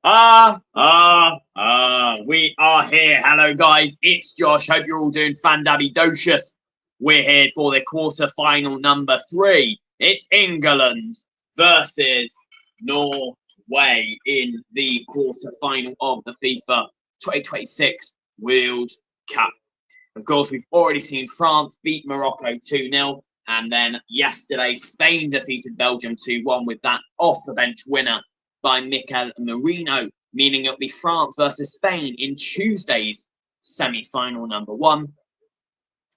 We are here. Hello, guys. It's Josh. Hope you're all doing fandabby-docious. We're here for the quarter-final number 3. It's England versus Norway in the quarter-final of the FIFA 2026 World Cup. Of course, we've already seen France beat Morocco 2-0. And then yesterday, Spain defeated Belgium 2-1 with that off-the-bench winner by Mikel Merino, meaning it'll be France versus Spain in Tuesday's semi-final number 1.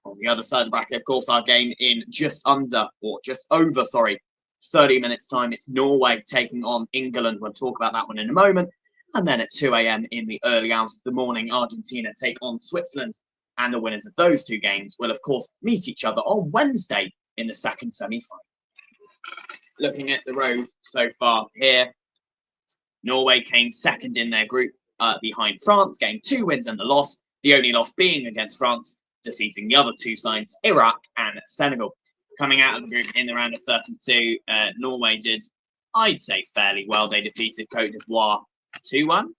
On the other side of the bracket, of course, our game in just over 30 minutes' time. It's Norway taking on England. We'll talk about that one in a moment. And then at 2 a.m. in the early hours of the morning, Argentina take on Switzerland. And the winners of those two games will, of course, meet each other on Wednesday in the second semi-final. Looking at the road so far here, Norway came second in their group behind France, getting 2 wins and a loss. The only loss being against France, defeating the other two sides, Iraq and Senegal. Coming out of the group in the round of 32, Norway did, I'd say, fairly well. They defeated Cote d'Ivoire 2-1.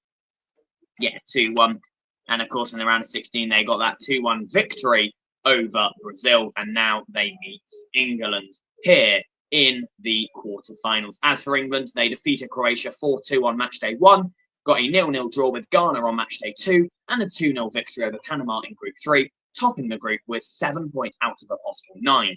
Yeah, 2-1. And of course, in the round of 16, they got that 2-1 victory over Brazil. And now they meet England here in the quarterfinals. As for England, they defeated Croatia 4-2 on match day 1, got a 0-0 draw with Ghana on match day 2, and a 2-0 victory over Panama in group 3, topping the group with 7 points out of a possible 9.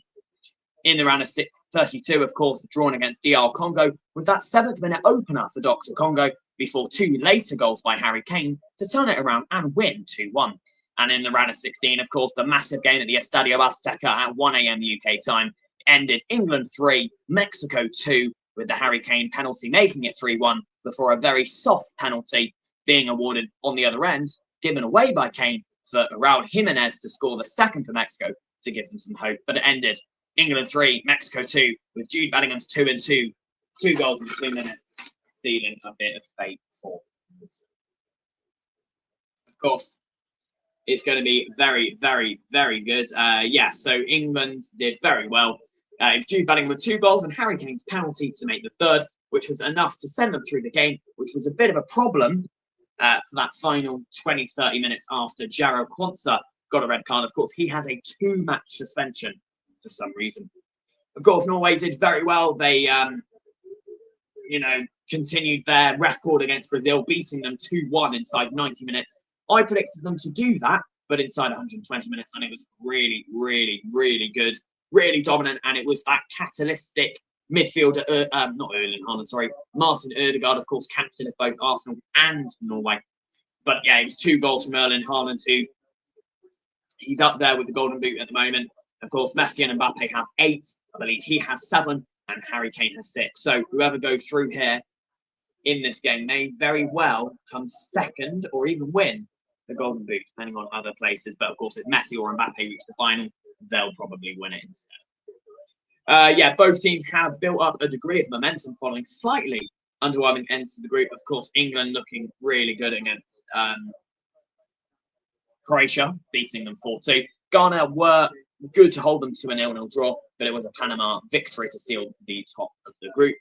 In the round of 32, of course, drawn against DR Congo with that 7th-minute opener for Dr. Congo before 2 later goals by Harry Kane to turn it around and win 2-1. And in the round of 16, of course, the massive game at the Estadio Azteca at 1 a.m. UK time ended England 3, Mexico 2, with the Harry Kane penalty making it 3-1 before a very soft penalty being awarded on the other end, given away by Kane for Raul Jimenez to score the second for Mexico to give them some hope. But it ended England 3, Mexico 2, with Jude Bellingham's 2-2, 2 goals in 2 minutes, sealing a bit of fate for them. Of course, it's going to be very, very, very good. So England did very well. Jude Bellingham with 2 goals and Harry Kane's penalty to make the 3rd, which was enough to send them through the game, which was a bit of a problem for that final 20-30 minutes after Jarrell Quansah got a red card. Of course, he has a 2-match suspension for some reason. Of course, Norway did very well. They, continued their record against Brazil, beating them 2-1 inside 90 minutes. I predicted them to do that, but inside 120 minutes, and it was really, really, really good. Really dominant, and it was that catalytic midfielder, Martin Ødegaard, of course, captain of both Arsenal and Norway. But yeah, it was 2 goals from Erling Haaland, who he's up there with the Golden Boot at the moment. Of course, Messi and Mbappe have 8. I believe he has 7, and Harry Kane has 6. So whoever goes through here in this game may very well come second or even win the Golden Boot, depending on other places. But of course, if Messi or Mbappe reach the final, they'll probably win it instead. Both teams have built up a degree of momentum following slightly underwhelming ends to the group. Of course, England looking really good against Croatia, beating them 4-2. Ghana were good to hold them to a 0-0 draw, but it was a Panama victory to seal the top of the group.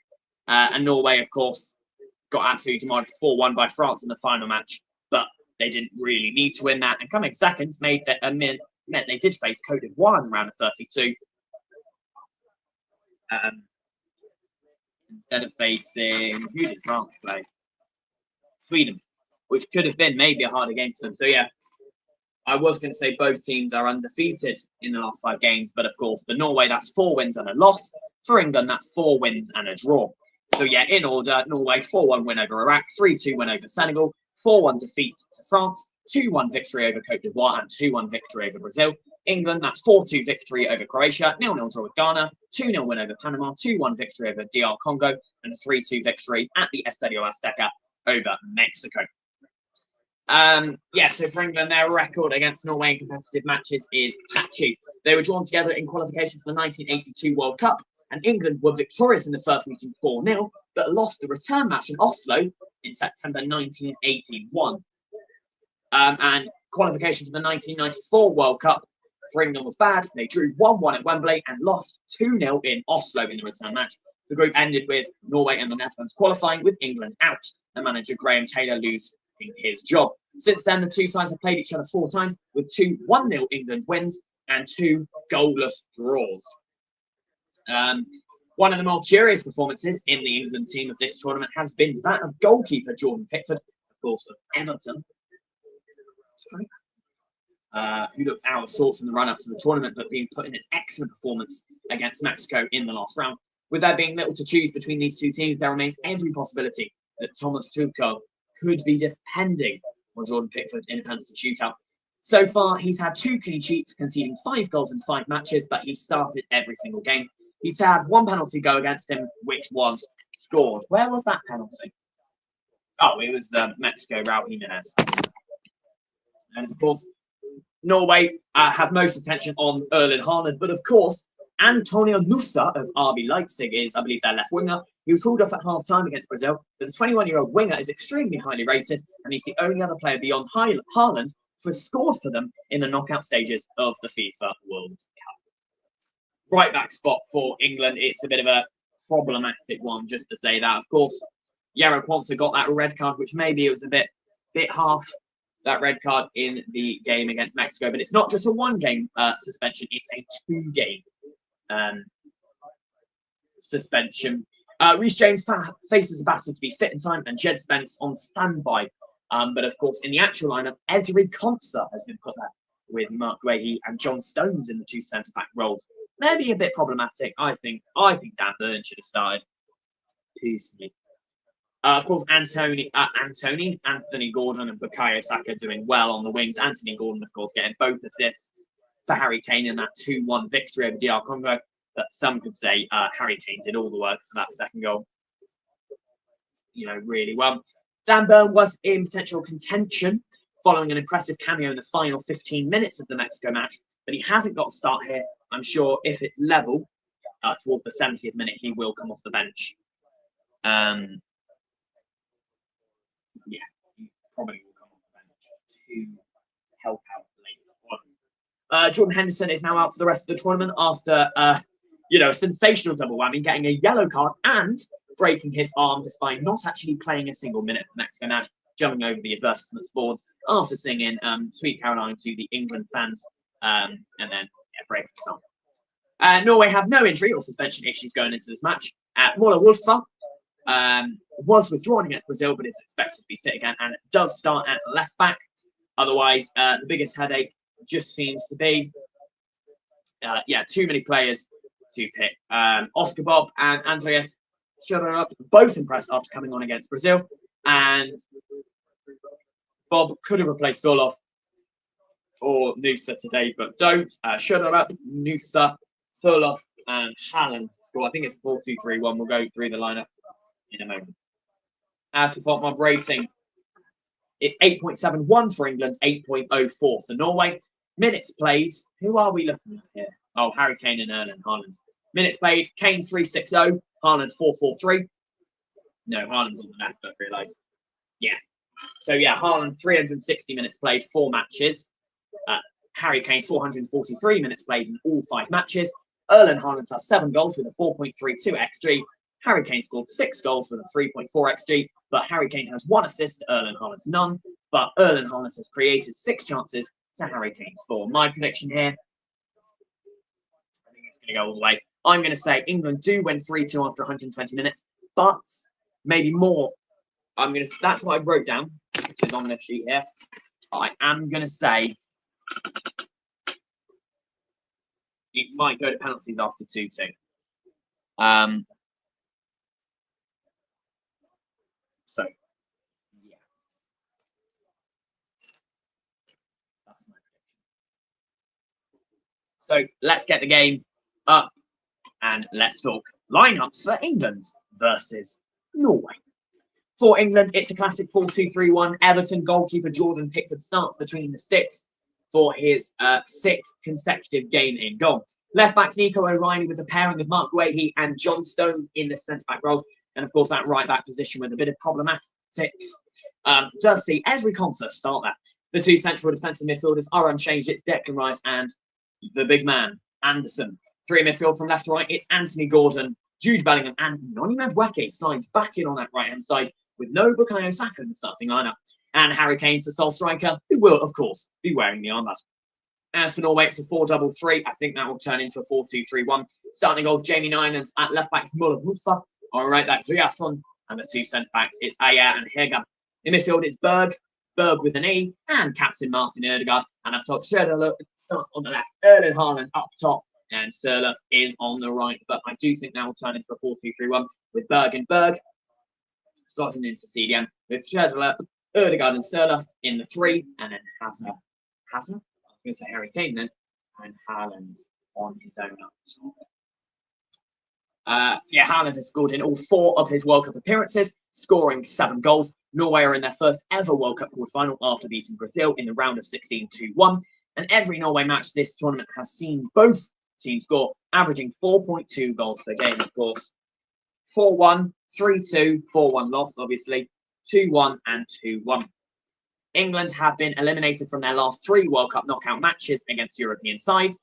And Norway, of course, got absolutely demolished 4-1 by France in the final match, but they didn't really need to win that. And coming second meant they did face Cote d'Ivoire in the round of 32. Instead of facing, who did France play? Sweden, which could have been maybe a harder game for them. So yeah, I was going to say both teams are undefeated in the last 5 games, but of course for Norway, that's 4 wins and a loss. For England, that's 4 wins and a draw. So yeah, in order, Norway 4-1 win over Iraq, 3-2 win over Senegal, 4-1 defeat to France, 2-1 victory over Cote d'Ivoire, and 2-1 victory over Brazil. England, that's 4-2 victory over Croatia, 0-0 draw with Ghana, 2-0 win over Panama, 2-1 victory over DR Congo, and a 3-2 victory at the Estadio Azteca over Mexico. So for England, their record against Norway in competitive matches is patchy. They were drawn together in qualifications for the 1982 World Cup, and England were victorious in the first meeting 4-0, but lost the return match in Oslo in September 1981. And qualification for the 1994 World Cup for England was bad. They drew 1-1 at Wembley and lost 2-0 in Oslo in the return match. The group ended with Norway and the Netherlands qualifying, with England out, and manager Graham Taylor losing his job. Since then, the two sides have played each other 4 times, with 2 1-0 England wins and 2 goalless draws. One of the more curious performances in the England team of this tournament has been that of goalkeeper Jordan Pickford, of course, of Everton, who looked out of sorts in the run-up to the tournament, but being put in an excellent performance against Mexico in the last round. With there being little to choose between these two teams, there remains every possibility that Thomas Tuchel could be depending on Jordan Pickford in a penalty shootout. So far, he's had 2 clean sheets, conceding 5 goals in 5 matches, but he started every single game. He's had 1 penalty go against him, which was scored. Where was that penalty? Oh, it was the Mexico Raul Jimenez. And of course, Norway have most attention on Erling Haaland, but of course, Antonio Nusa of RB Leipzig is, I believe, their left winger. He was hauled off at half-time against Brazil, but the 21-year-old winger is extremely highly rated, and he's the only other player beyond Haaland to have scored for them in the knockout stages of the FIFA World Cup. Right back spot for England, it's a bit of a problematic one, just to say that. Of course, Yaro Quansah got that red card, which maybe it was a bit half that red card in the game against Mexico, but it's not just a 1-game suspension, it's a 2-game suspension. Reece James faces a battle to be fit in time, and Jed Spence on standby. But of course, in the actual lineup, Edry Konsa has been put there, with Mark Guehi and John Stones in the 2 centre-back roles. Maybe a bit problematic. I think Dan Burn should have started personally. Of course, Anthony Gordon and Bukayo Saka doing well on the wings. Anthony Gordon, of course, getting both assists for Harry Kane in that 2-1 victory over DR Congo. But some could say Harry Kane did all the work for that second goal, really well. Dan Burn was in potential contention following an impressive cameo in the final 15 minutes of the Mexico match, but he hasn't got a start here. I'm sure if it's level towards the 70th minute, he will come off the bench. Yeah, he probably will come off the bench to help out later on. Jordan Henderson is now out for the rest of the tournament after, a sensational double whammy, getting a yellow card and breaking his arm despite not actually playing a single minute of the Mexico match, jumping over the advertisements boards after singing Sweet Caroline to the England fans, and then breaking his arm. Norway have no injury or suspension issues going into this match. Mola Wolfa was withdrawn against Brazil, but is expected to be fit again, and it does start at left back. Otherwise, the biggest headache just seems to be, too many players to pick. Oscar Bob and Andreas Schürrle both impressed after coming on against Brazil, and Bob could have replaced Orlov or Nusa today, but don't. Schürrle, Nusa, Orlov, and Haaland score. I think it's 4-2-3-1. We'll go through the lineup in a moment. As for bottom up rating, it's 8.71 for England, 8.04 for Norway. Minutes played. Who are we looking at here? Oh, Harry Kane and Erling Haaland. Minutes played, Kane 360, Haaland 443. No, Haaland's on the left, I realise. Yeah. So, Haaland 360 minutes played, 4 matches. Harry Kane 443 minutes played in all 5 matches. Erling Haaland has 7 goals with a 4.32 XG. Harry Kane scored 6 goals with a 3.4 XG, but Harry Kane has 1 assist, Erling Haaland's none. But Erling Haaland has created 6 chances to Harry Kane's 4. My prediction here, I think it's going to go all the way. I'm going to say England do win 3-2 after 120 minutes, but maybe more. That's what I wrote down, which is on the sheet here. I am going to say it might go to penalties after 2-2. So, yeah. That's my prediction. So, let's get the game up and let's talk lineups for England versus Norway. For England, it's a classic 4-2-3-1. Everton goalkeeper Jordan Pickford starts between the sticks for his 6th consecutive game in goal. Left back Nico O'Reilly with the pairing of Mark Guehi and John Stones in the centre-back roles. And of course, that right-back position with a bit of problematics does see Edry Konsa start that. The 2 central defensive midfielders are unchanged. It's Declan Rice and the big man, Anderson. 3 in midfield from left to right. It's Anthony Gordon Jude Bellingham and Noni Madueke slides back in on that right-hand side with no Bukayo Saka in the starting lineup. And Harry Kane's the sole striker, who will, of course, be wearing the armband. As for Norway, it's a 4-3-3. I think that will turn into a 4-2-3-1. Starting off, Jamie Nylands at left back, Muller Musa. On right back, Riasson. And the two centre backs, it's Ayer and Hega. In midfield, it's Berg with an E, and captain Martin Ødegaard. And up top, Schöderle starts on the left, Erling Haaland up top, and Sörloth is on the right. But I do think that will turn into a 4-2-3-1 with Berg and Berg slotting into CDM with Schöderle, Ødegaard and Sörloth in the 3, and then Hazard? I was going to say Harry Kane then, and Haaland on his own up top. Haaland has scored in all 4 of his World Cup appearances, scoring 7 goals. Norway are in their first ever World Cup quarterfinal after beating Brazil in the round of 16 2-1. And every Norway match this tournament has seen both teams score, averaging 4.2 goals per game, of course. 4-1, 3-2, 4-1 loss, obviously, 2-1 and 2-1. England have been eliminated from their last 3 World Cup knockout matches against European sides.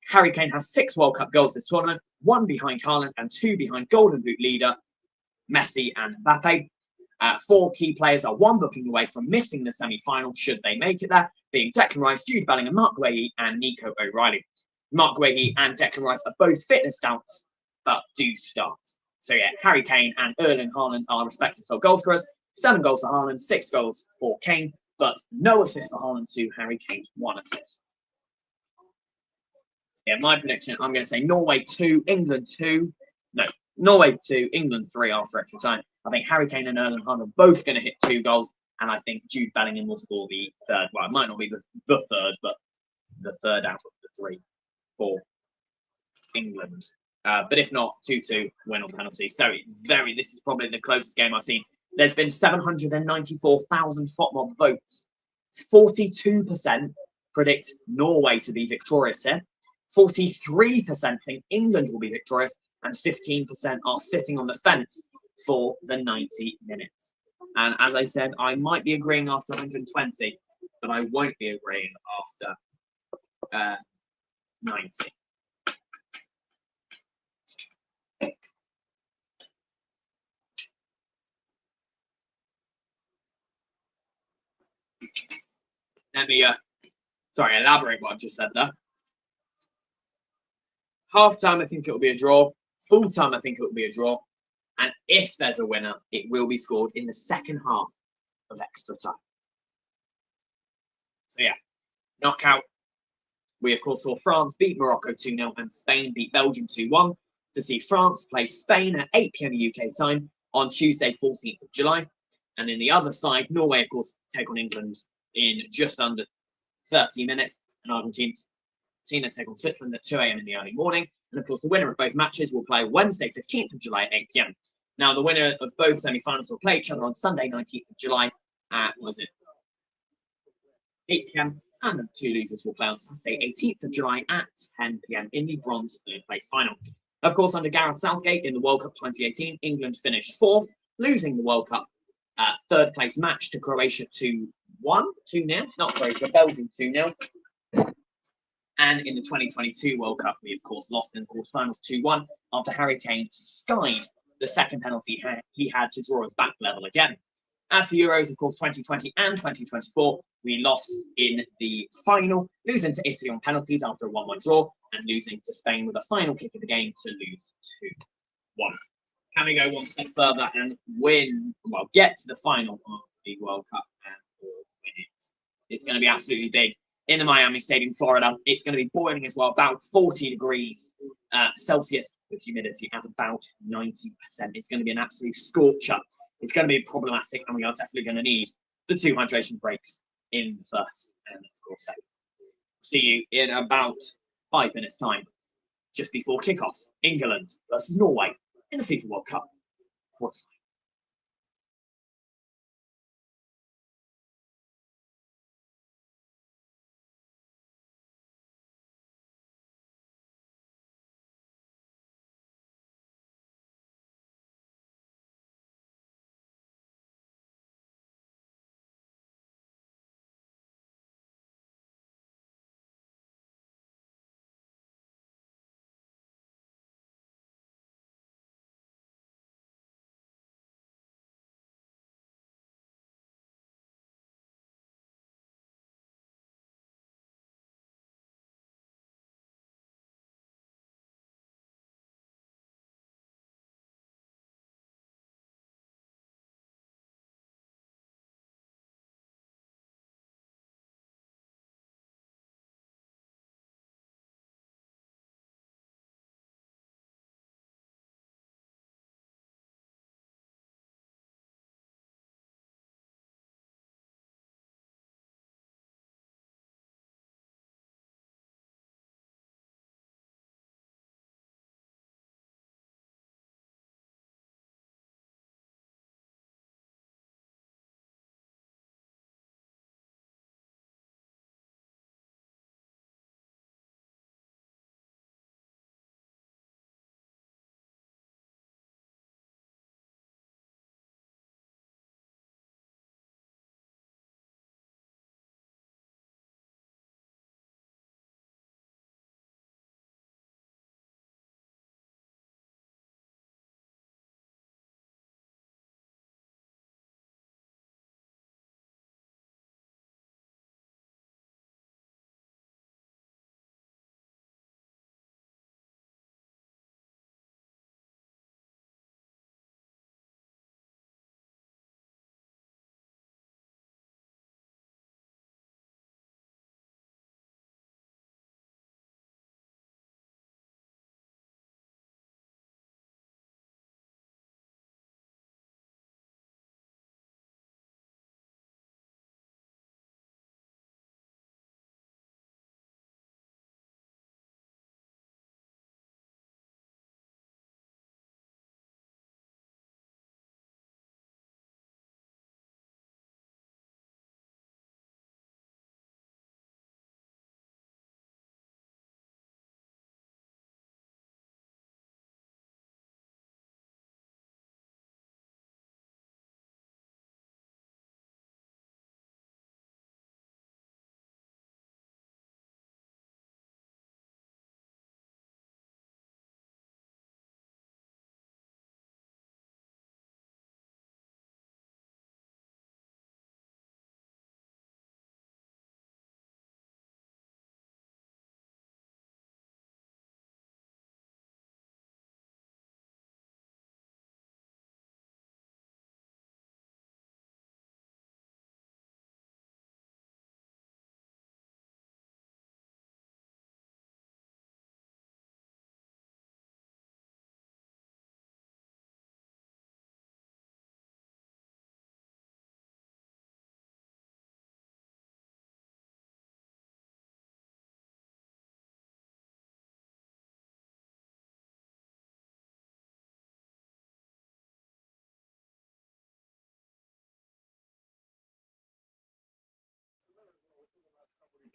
Harry Kane has 6 World Cup goals this tournament, 1 behind Haaland and 2 behind Golden Boot leader Messi and Mbappe. 4 key players are 1 booking away from missing the semi-final should they make it there, being Declan Rice, Jude Bellingham, Mark Guehi and Nico O'Reilly. Mark Guehi and Declan Rice are both fitness doubts, but do start. So yeah, Harry Kane and Erling Haaland are respective for goal scorers. 7 goals for Haaland, 6 goals for Kane, but no assist for Haaland to Harry Kane's 1 assist. Yeah, my prediction, I'm going to say Norway 2, England 2. No, Norway 2, England 3 after extra time. I think Harry Kane and Erling Haaland are both going to hit 2 goals, and I think Jude Bellingham will score the 3rd. Well, it might not be the 3rd, but the 3rd out of the 3 for England. But if not, 2-2, win on penalties. So this is probably the closest game I've seen. There's been 794,000 FOTMOB votes. 42% predict Norway to be victorious here. 43% think England will be victorious, and 15% are sitting on the fence for the 90 minutes. And as I said, I might be agreeing after 120, but I won't be agreeing after 90. Let me elaborate what I've just said there. Half time, I think it will be a draw. Full time, I think it will be a draw. And if there's a winner, it will be scored in the second half of extra time. So yeah, knockout. We of course saw France beat Morocco 2-0 and Spain beat Belgium 2-1 to see France play Spain at 8 p.m. UK time on Tuesday, 14th of July. And in the other side, Norway, of course, take on England in just under 30 minutes, and Argentina take on Switzerland at 2 a.m. in the early morning. And of course, the winner of both matches will play Wednesday, 15th of July at 8 p.m. Now, the winner of both semi-finals will play each other on Sunday, 19th of July at, 8 p.m. And the 2 losers will play on Saturday, 18th of July at 10 p.m. in the bronze 3rd place final. Of course, under Gareth Southgate in the World Cup 2018, England finished 4th, losing the World Cup 3rd place match to Croatia 2-0, not Croatia, Belgium 2-0. And in the 2022 World Cup, we of course lost in the quarterfinals 2-1 after Harry Kane skied the second penalty he had to draw us back level again. As for Euros, of course, 2020 and 2024, we lost in the final, losing to Italy on penalties after a 1-1 draw, and losing to Spain with a final kick of the game to lose 2-1. Can we go one step further and get to the final of the World Cup and win it? It's going to be absolutely big. In the Miami Stadium, Florida, it's going to be boiling as well, about 40 degrees Celsius with humidity at about 90%. It's going to be an absolute scorcher. It's going to be problematic, and we are definitely going to need the 2 hydration breaks in the first and of course second. See you in about 5 minutes' time, just before kickoff. England versus Norway in the FIFA World Cup quarterfinal.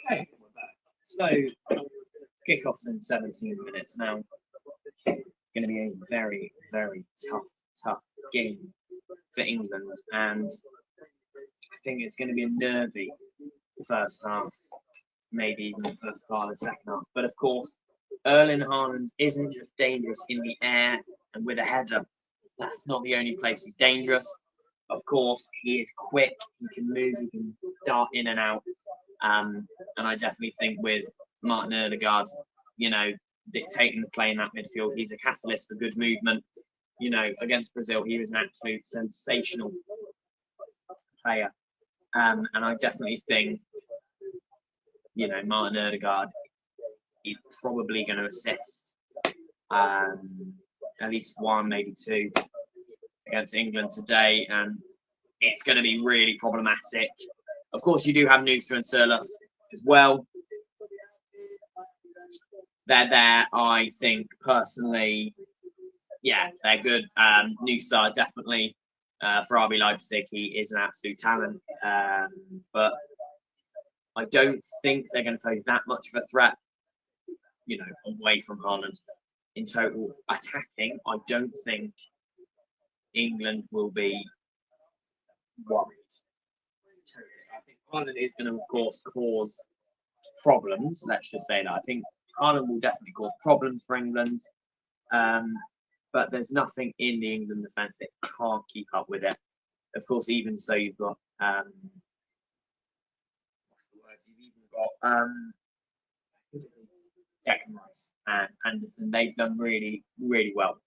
Okay, we're back. So, kickoff's in 17 minutes now. Going to be a very, very tough game for England, and I think it's going to be a nervy first half, maybe even the first part of the second half. But of course, Erling Haaland isn't just dangerous in the air and with a header. That's not the only place he's dangerous. Of course, he is quick, he can move, he can dart in and out. And I definitely think with Martin Ødegaard, dictating the play in that midfield, he's a catalyst for good movement. Against Brazil, he was an absolute sensational player. And I definitely think, Martin Ødegaard is probably going to assist at least one, maybe two against England today. And it's going to be really problematic. Of course, you do have Noosa and Sirleaf as well. They're there, I think, personally. Yeah, they're good. Noosa, definitely, for RB Leipzig, he is an absolute talent. But I don't think they're going to pose that much of a threat, away from Haaland. In total attacking, I don't think England will be worried. I think Haaland is going to, of course, cause problems. Let's just say that. I think Haaland will definitely cause problems for England. But there's nothing in the England defence that can't keep up with it. Of course, even so, you've got Declan Rice and Anderson. They've done really, really well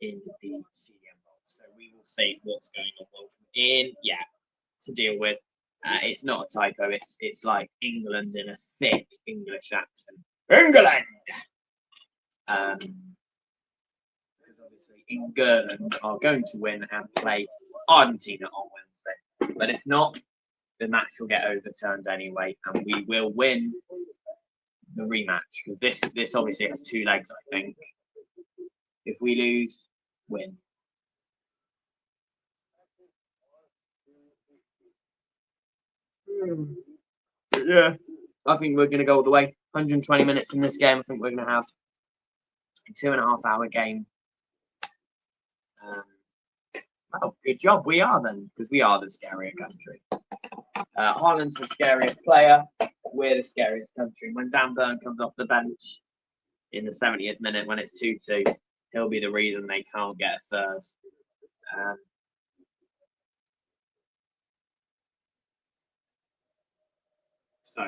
in the CDM role. So we will see what's going on. In to deal with. It's not a typo. It's like England in a thick English accent. England. Because obviously England are going to win and play Argentina on Wednesday. But if not, the match will get overturned anyway, and we will win the rematch. Because this obviously has two legs, I think. If we lose, win. Yeah, I think we're going to go all the way. 120 minutes in this game. I think we're going to have a 2.5 hour game. Oh, good job. We are then, because we are the scarier country. Haaland's the scariest player. We're the scariest country. When Dan Burn comes off the bench in the 70th minute when it's 2-2, he'll be the reason they can't get a third. So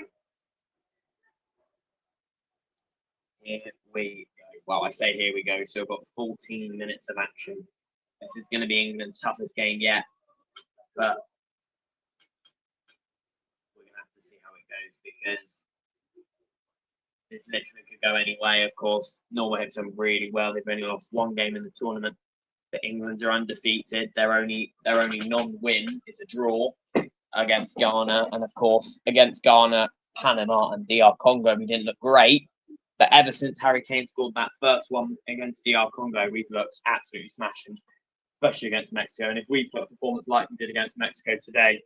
here we go. Well, I say here we go. So we've got 14 minutes of action. This is going to be England's toughest game yet, but we're going to have to see how it goes because this literally could go any way. Of course, Norway have done really well. They've only lost one game in the tournament. The England are undefeated. Their only non-win is a draw against Ghana, and of course against Ghana, Panama, and DR Congo, we didn't look great. But ever since Harry Kane scored that first one against DR Congo, we've looked absolutely smashing, especially against Mexico. And if we put a performance like we did against Mexico today,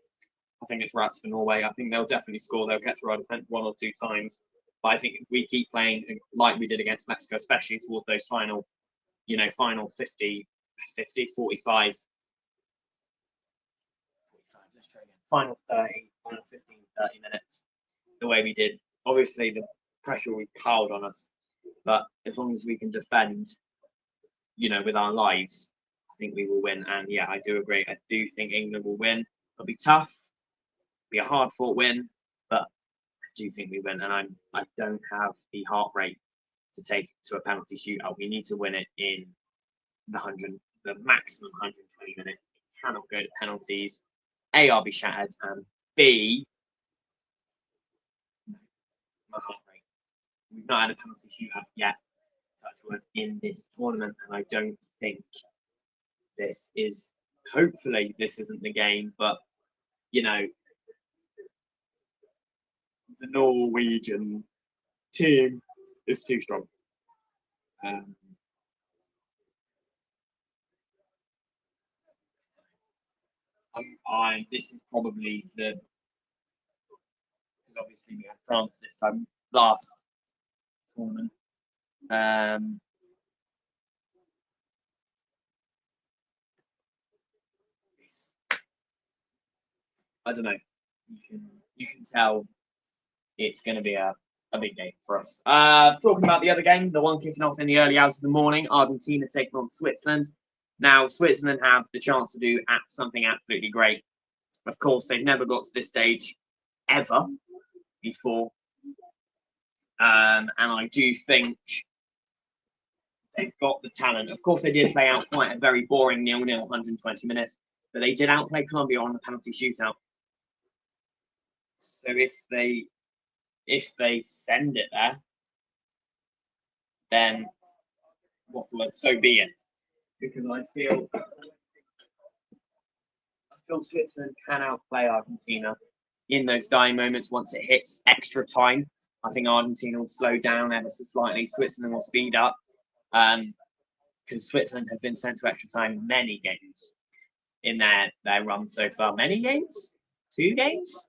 I think it's rats for Norway. I think they'll definitely score. They'll catch our defence 1 or 2 times. But I think if we keep playing like we did against Mexico, especially towards those final 50, 45, let's try again. Final 30, final 15, 30 minutes, the way we did. Obviously, the pressure will be piled on us. But as long as we can defend, with our lives, I think we will win. And yeah, I do agree. I do think England will win. It'll be tough. It'll be a hard-fought win, but I do think we win. And I don't have the heart rate to take it to a penalty shootout. We need to win it in the maximum 120 minutes. It cannot go to penalties. A, I'll be shattered, and B, my heart rate. We've not had a penalty shootout yet, touch wood, in this tournament, and I don't think this is. Hopefully, this isn't the game, but the Norwegian team is too strong. This is probably the because obviously we had France this time last tournament. I don't know. You can tell it's going to be a big game for us. Talking about the other game, the one kicking off in the early hours of the morning, Argentina taking on Switzerland. Now, Switzerland have the chance to do something absolutely great. Of course, they've never got to this stage ever before. And I do think they've got the talent. Of course, they did play out quite a very boring 0-0, 120 minutes, but they did outplay Colombia on the penalty shootout. So if they send it there, then so be it. Because I feel Switzerland can outplay Argentina in those dying moments once it hits extra time. I think Argentina will slow down ever so slightly. Switzerland will speed up. Because Switzerland have been sent to extra time many games in their run so far. Many games? 2 games?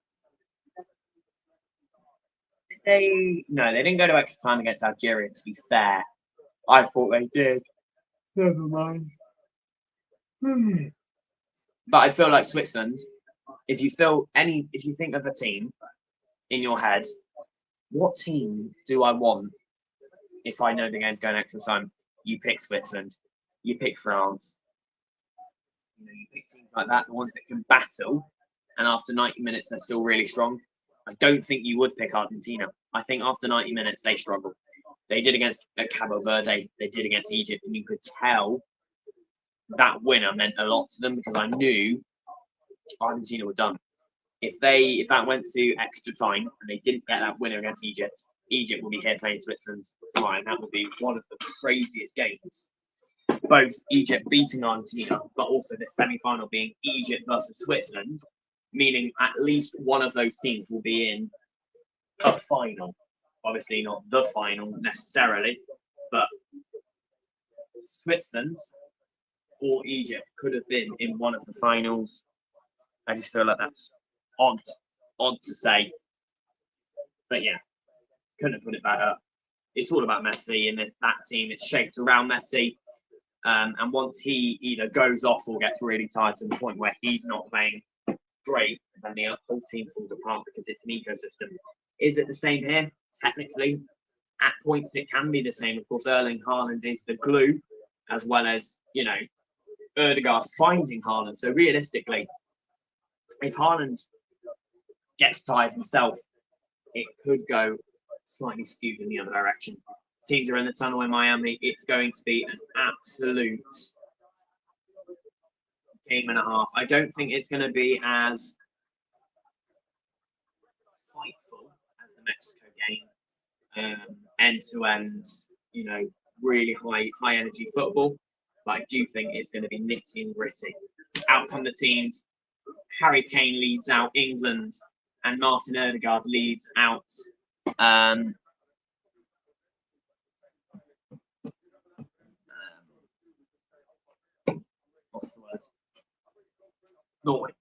No, they didn't go to extra time against Algeria, to be fair. I thought they did. Never mind. But I feel like Switzerland, if you think of a team in your head, what team do I want if I know the game's going extra time? You pick Switzerland, you pick France, you pick teams like that, the ones that can battle, and after 90 minutes they're still really strong. I don't think you would pick Argentina. I think after 90 minutes they struggle. They did against Cabo Verde, they did against Egypt, and you could tell that winner meant a lot to them because I knew Argentina were done. If that went to extra time and they didn't get that winner against Egypt, Egypt will be here playing Switzerland tomorrow, and that would be one of the craziest games. Both Egypt beating Argentina, but also the semi-final being Egypt versus Switzerland, meaning at least one of those teams will be in a final. Obviously not the final necessarily, but Switzerland or Egypt could have been in one of the finals. I just feel like that's odd to say. But yeah, couldn't have put it better. It's all about Messi, and that team is shaped around Messi. And once he either goes off or gets really tired to the point where he's not playing great, then the whole team falls apart because it's an ecosystem. Is it the same here? Technically, at points it can be the same. Of course, Erling Haaland is the glue, as well as, Ødegaard finding Haaland. So realistically, if Haaland gets tired himself, it could go slightly skewed in the other direction. Teams are in the tunnel in Miami. It's going to be an absolute game and a half. I don't think it's going to be as fightful as the Mexico game. End to end, really high energy football. But I do think it's going to be nitty and gritty. Out come the teams. Harry Kane leads out England, and Martin Ødegaard leads out what's the word? Norway.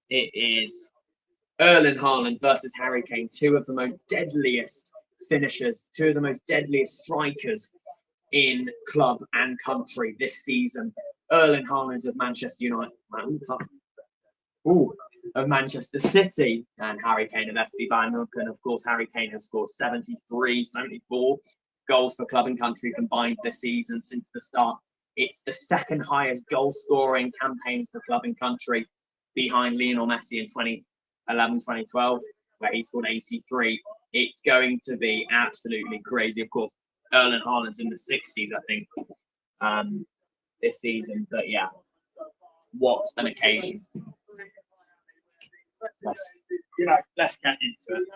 It is Erling Haaland versus Harry Kane, two of the most deadliest finishers, two of the most deadliest strikers in club and country this season. Erling Haaland of Manchester United, of Manchester City, and Harry Kane of FC Bayern Munich. And of course, Harry Kane has scored 74 goals for club and country combined this season since the start. It's the second highest goal scoring campaign for club and country, behind Lionel Messi in 2011-2012, where he scored 83. It's going to be absolutely crazy. Of course, Erling Haaland's in the 60s, I think, this season. But yeah, what an occasion. Let's get into it.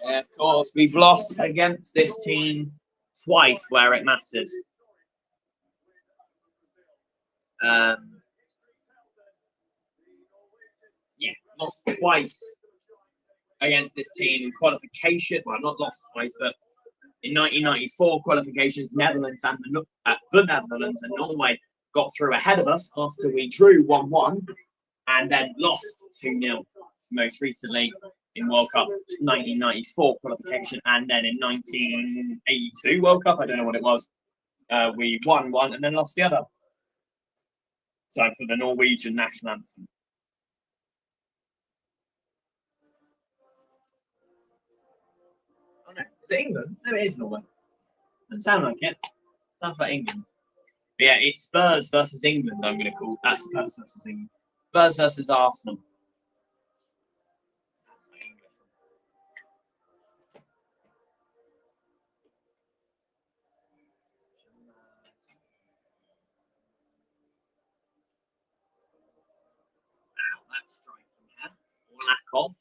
Yeah, of course, we've lost against this team twice where it matters. Yeah, lost twice against this team in qualification. Well, not lost twice, but in 1994 qualifications, Netherlands and the Netherlands and Norway got through ahead of us after we drew 1-1 and then lost 2-0. Most recently in World Cup 1994 qualification, and then in 1982 World Cup, I don't know what it was, we won one and then lost the other. So for the Norwegian national anthem. Oh no, is it England? No, it is Norway. Doesn't sound like it. Sounds like England. But yeah, it's Spurs versus England. I'm going to call that Spurs versus England. Spurs versus Arsenal. Wow, that's striking here. Or lack of.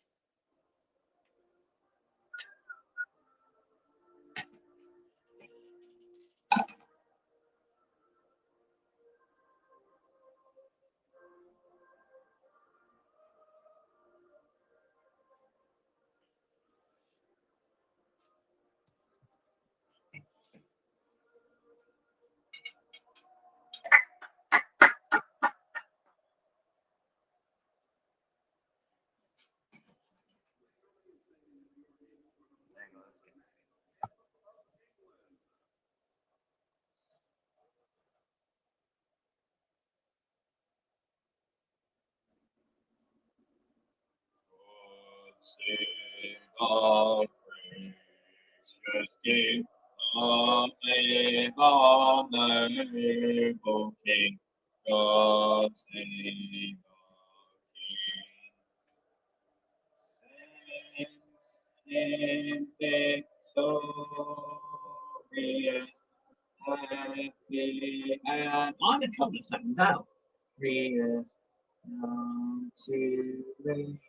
Save our precious King, our noble King. God save our King. Saints in victorious, happy, and I'm a couple of seconds out. Glorious, to reign.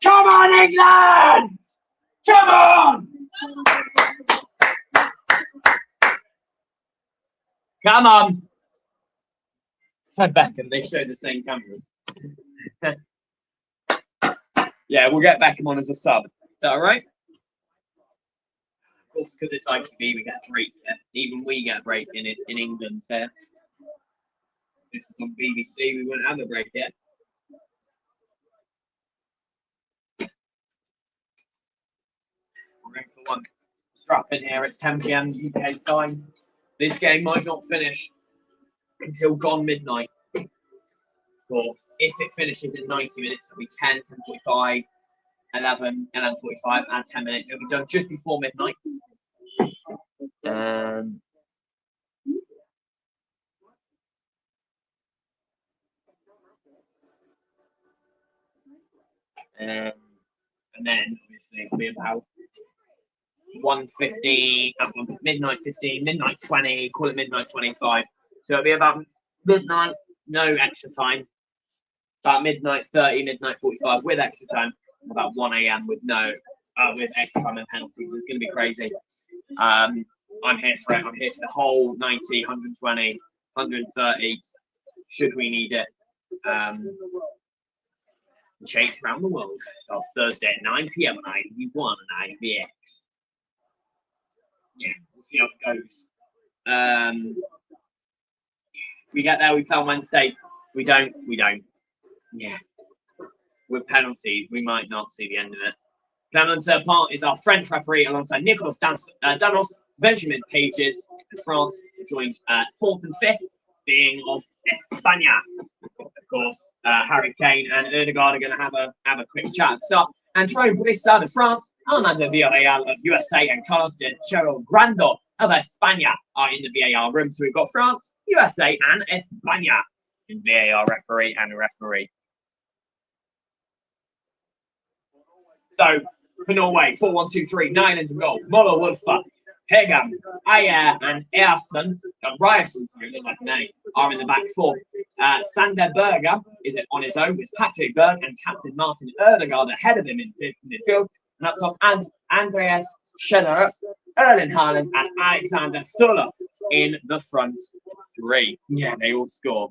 Come on, England! Come on! Come on! Head back and they show the same cameras. Yeah, we'll get Beckham on as a sub. Is that all right? Of course, because it's ITV, we get a break. Yeah? Even we get a break in England. Yeah? This is on BBC, we wouldn't have a break yet. We're in for one. Strap in here, it's 10 PM UK time. This game might not finish until gone midnight. Of course, if it finishes in 90 minutes, it'll be 10, 10:45, 11, 11:45, and 10 minutes. It'll be done just before midnight. And then obviously it'll be about 1:50, midnight 15, midnight 20, call it midnight 25. So it'll be about midnight, no extra time. About midnight 30, midnight 45 with extra time. About 1 AM with with extra time and penalties. It's going to be crazy. I'm here for it. I'm here for the whole 90, 120, 130. Should we need it? Chase around the world. So Thursday at 9 PM on ITV1 and ITVX. Yeah, we'll see how it goes. We get there, we play on Wednesday. We don't. Yeah. With penalties, we might not see the end of it. Clement Part is our French referee alongside Nicolas Danos, Benjamin Pages, and France joins 4th and 5th, being of España. Of course, Harry Kane and Erdegaard are going to have a quick chat at start. Antoine Brissard of France, Armando Villarreal of USA, and Carlos de Chero Grando of España are in the VAR room. So we've got France, USA, and España in VAR referee and referee. So for Norway, 4-1-2-3, 9 into goal. Moller, Wolfer, Hegam, Ayer, and Earson, Ryerson, sorry, look like a name, are in the back four. Sander Berger is on his own with Patrick Berg and Captain Martin Erdegaard ahead of him in midfield. And up top, Andreas Schenner, Erling Haaland, and Alexander Suller in the front three. Yeah, they all score.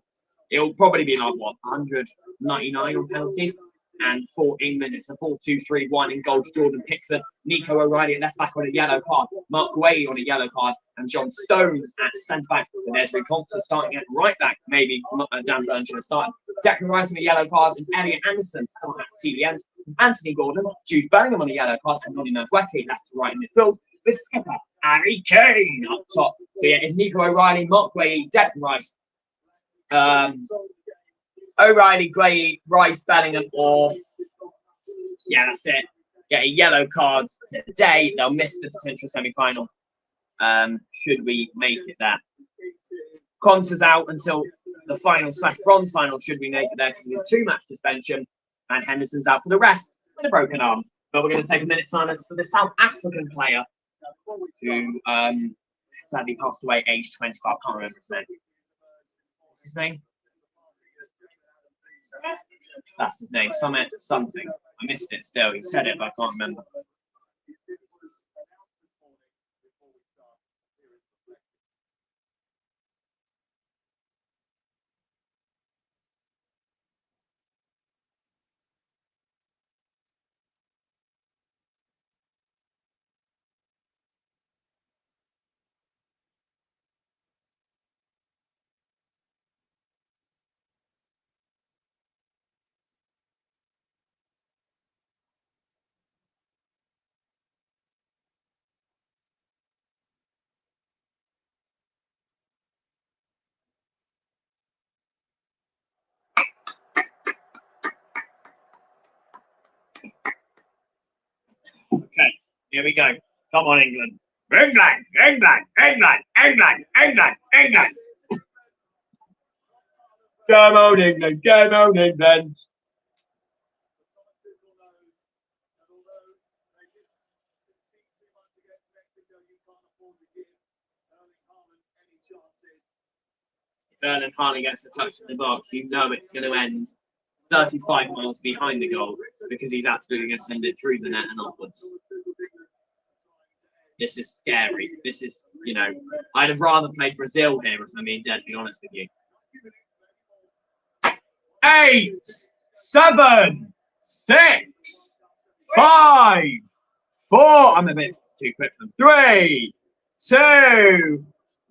It'll probably be like, what, 199 on penalties? And for England, it's a 4-2-3-1 in goal to Jordan Pickford, Nico O'Reilly at left back on a yellow card, Mark Guay on a yellow card, and John Stones at centre back, with Ezri Konsa starting at right back. Maybe Dan Burn should have started. Declan Rice on a yellow card, and Elliot Anderson starting at CDMs. Anthony Gordon, Jude Bellingham on a yellow card, and Noni Madueke left to right in midfield, with skipper Harry Kane up top. So yeah, it's Nico O'Reilly, Mark Guay, Declan Rice. O'Reilly, Gray, Rice, Bellingham, or yeah, that's it. Get a yellow card today. They'll miss the potential semi-final. Should we make it there? Konsa's out until the final / bronze final. Should we make it there? Because we have 2-match suspension, and Henderson's out for the rest with a broken arm. But we're going to take a minute silence for the South African player who sadly passed away, aged 25. Can't remember his name. What's his name? That's his name. Something. I missed it still. He said it, but I can't remember. Okay, here we go. Come on, England. England, England, England, England, England, England. Come on, England, come on, England. If Erling Haaland gets a touch in the box, you know it's going to end 35 miles behind the goal because he's absolutely going to send it through the net and upwards. This is scary. This is, you know, I'd have rather played Brazil here, if I'm being deadly honest with you. 8, 7, 6, 5, 4. I'm a bit too quick for them. 3, 2,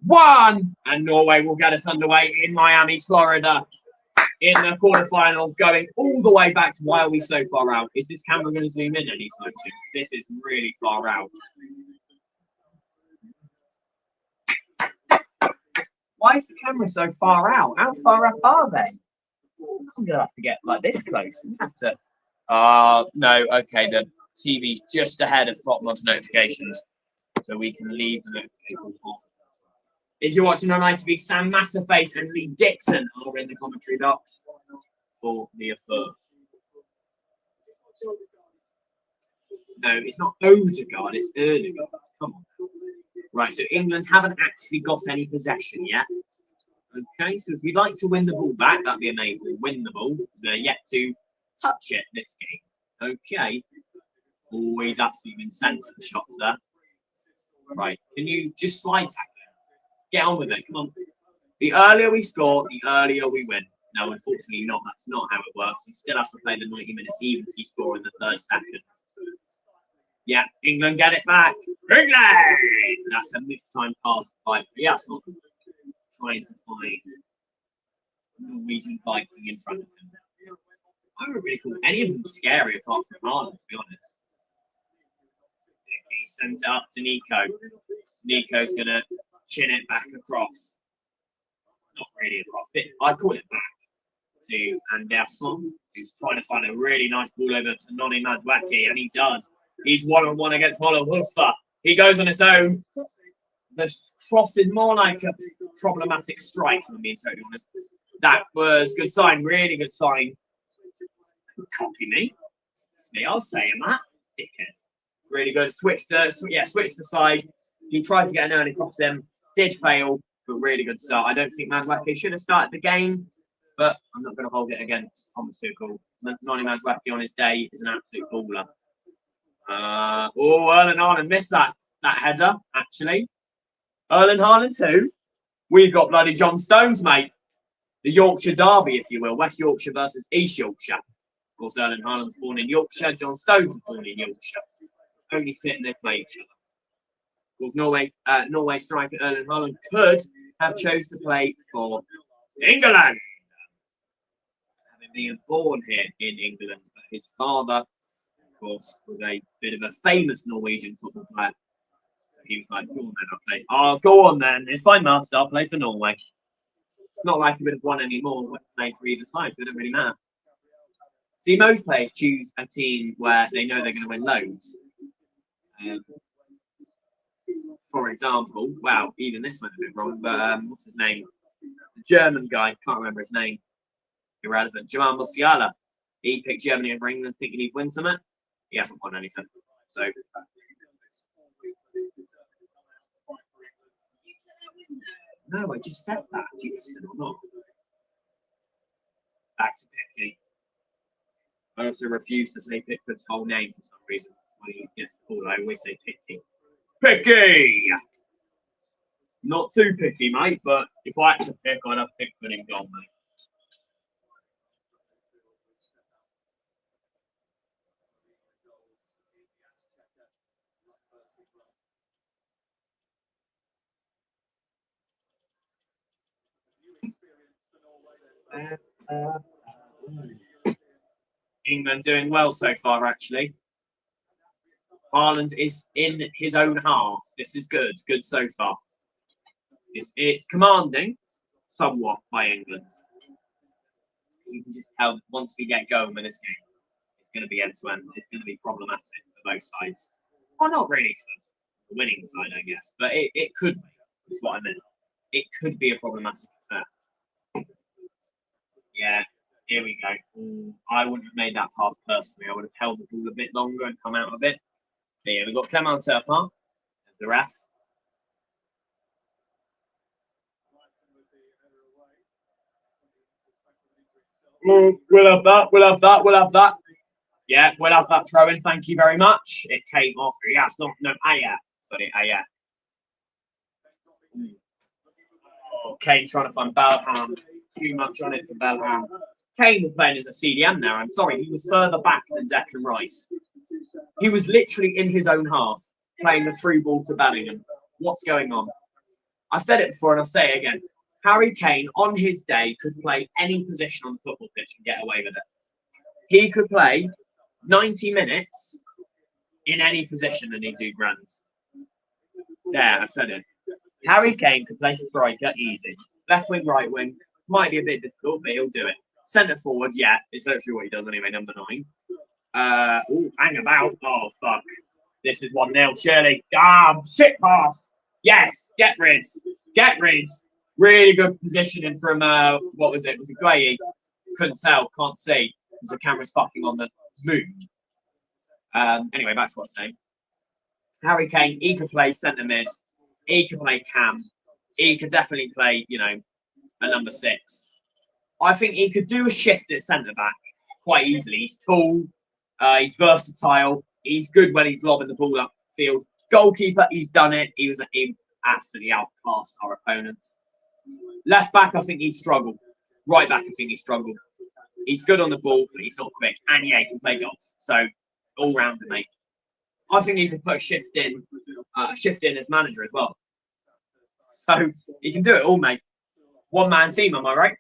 1. And Norway will get us underway in Miami, Florida, in the quarterfinal, going all the way back to why are we so far out? Is this camera going to zoom in anytime soon? This is really far out. Why is the camera so far out? How far up are they? I'm going to have to get like this close. I have to. No, okay. The TV's just ahead of Bottomless notifications, so we can leave the notifications off. If you're watching on ITV, Sam Matterface and Lee Dixon are in the commentary box for the affair. No, it's not Odegaard, it's Erdegaard. Come on. Right, so England haven't actually got any possession yet. Okay, so if we'd like to win the ball back, that'd be amazing. Win the ball. They're yet to touch it this game. Okay. Always absolutely been sent to the shots there. Right, can you just slide tackle it? Get on with it, come on. The earlier we score, the earlier we win. No, unfortunately not. That's not how it works. You still have to play the 90 minutes even if you score in the third second. Yeah, England get it back. England! That's a mid-time pass by Piasson. Trying to find Norwegian Viking in front of him. I don't really call any of them scary apart from Haaland, to be honest. He sends it up to Nico. Nico's going to chin it back across. Not really across, but I'd call it back to Anderson, who's trying to find a really nice ball over to Noni Madueke, and he does. He's one-on-one against Mola Wolfa. He goes on his own. The cross is more like a problematic strike, if I'm being totally honest. That was good sign, really good sign. Copy me. It's me, I'll say him that. Dickhead. Really good. Switch the side. He tried to get an early cross in. Did fail, but really good start. I don't think Madueke should have started the game, but I'm not going to hold it against Thomas Tuchel. Noni Madueke on his day is an absolute baller. Erling Haaland missed that header, actually. Erling Haaland too. We've got bloody John Stones, mate. The Yorkshire derby, if you will. West Yorkshire versus East Yorkshire. Of course, Erling Haaland's born in Yorkshire. John Stones was born in Yorkshire. Only sitting there playing each other. Of course, Norway striker Erling Haaland could have chose to play for England. Having been born here in England, but his father, of course, was a bit of a famous Norwegian football player. So he was like, go on then, I'll play. Oh, go on then. If I must, I'll play for Norway. It's not like he would have won anymore when he played for either side, so it doesn't really matter. See, most players choose a team where they know they're going to win loads. For example, wow, even this went a bit wrong, but what's his name? The German guy, can't remember his name. Irrelevant. Jamal Musiala. He picked Germany over England thinking he'd win something. He hasn't won anything. So. No, I just said that. Do you listen or not? Back to Picky. I also refuse to say Pickford's whole name for some reason. When he gets the ball, I always say Picky. Picky! Not too picky, mate, but if I had to pick, I'd have Pickford in goal, mate. England doing well so far, actually. Haaland is in his own half. This is good. Good so far. It's commanding somewhat by England. You can just tell once we get going with this game, it's going to be end-to-end. It's going to be problematic for both sides. Well, not really for the winning side, I guess, but it could be, is what I meant. It could be a problematic affair. Yeah, here we go. I wouldn't have made that pass personally. I would have held the ball a bit longer and come out of it. But yeah, we've got Clement Turpin as the ref. We'll have that. We'll have that. We'll have that. Yeah, we'll have that throw in. Thank you very much. It came off. Yeah, no, Aya. Sorry, Aya. Oh, Kane trying to find Bellingham. Too much on it for Bellingham. Kane was playing as a CDM now. I'm sorry, he was further back than Declan Rice. He was literally in his own half, playing the through ball to Bellingham. What's going on? I've said it before and I'll say it again. Harry Kane, on his day, could play any position on the football pitch and get away with it. He could play 90 minutes in any position and he'd do grand. There, I've said it. Harry Kane could play striker easy. Left wing, right wing. Might be a bit difficult, but he'll do it. Centre forward, yeah. It's literally what he does anyway, number 9. Hang about. Oh, fuck. This is 1-0, surely. Shit pass. Yes, get rid. Get rid. Really good positioning from, what was it? Was it Gueye? Couldn't tell, can't see. Because the camera's fucking on the mood. Anyway, back to what I'm saying. Harry Kane, he could play centre mid. He could play cam. He could definitely play, you know, a number 6. I think he could do a shift at centre back quite easily. He's tall. He's versatile. He's good when he's lobbing the ball up the field. Goalkeeper, he's done it. He absolutely outclassed our opponents. Left back, I think he'd struggle. Right back, I think he'd struggle. He's good on the ball, but he's not quick. And yeah, he can play golf. So all rounder, mate. I think he could put a shift in as manager as well. So he can do it all, mate. One-man team, am I right?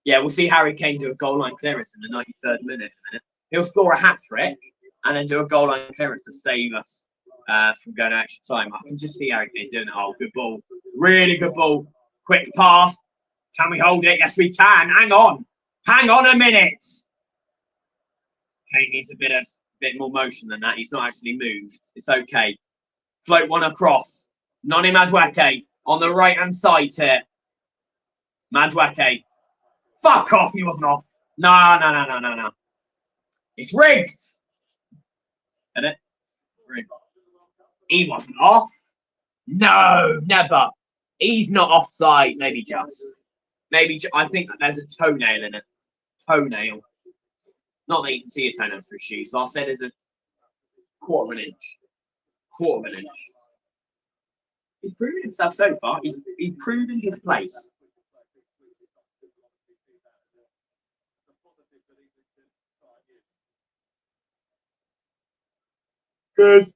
Yeah, we'll see Harry Kane do a goal line clearance in the 93rd minute. He'll score a hat trick and then do a goal line clearance to save us from going to extra time. I can just see Harry Kane doing it. Oh, good ball. Really good ball. Quick pass. Can we hold it? Yes, we can. Hang on. Hang on a minute. Kane needs a bit more motion than that. He's not actually moved. It's okay. Float one across. Noni Madueke on the right-hand side here. Madueke. Fuck off. He wasn't off. No. It's rigged. Isn't it? Rigged. He wasn't off. No, never. He's not offside. Maybe just. I think there's a toenail in it. Toenail. Not that you can see a toenail through shoes. So I'll say there's a quarter of an inch. Quarter of an inch. He's proven himself so far. He's proven his place. Good.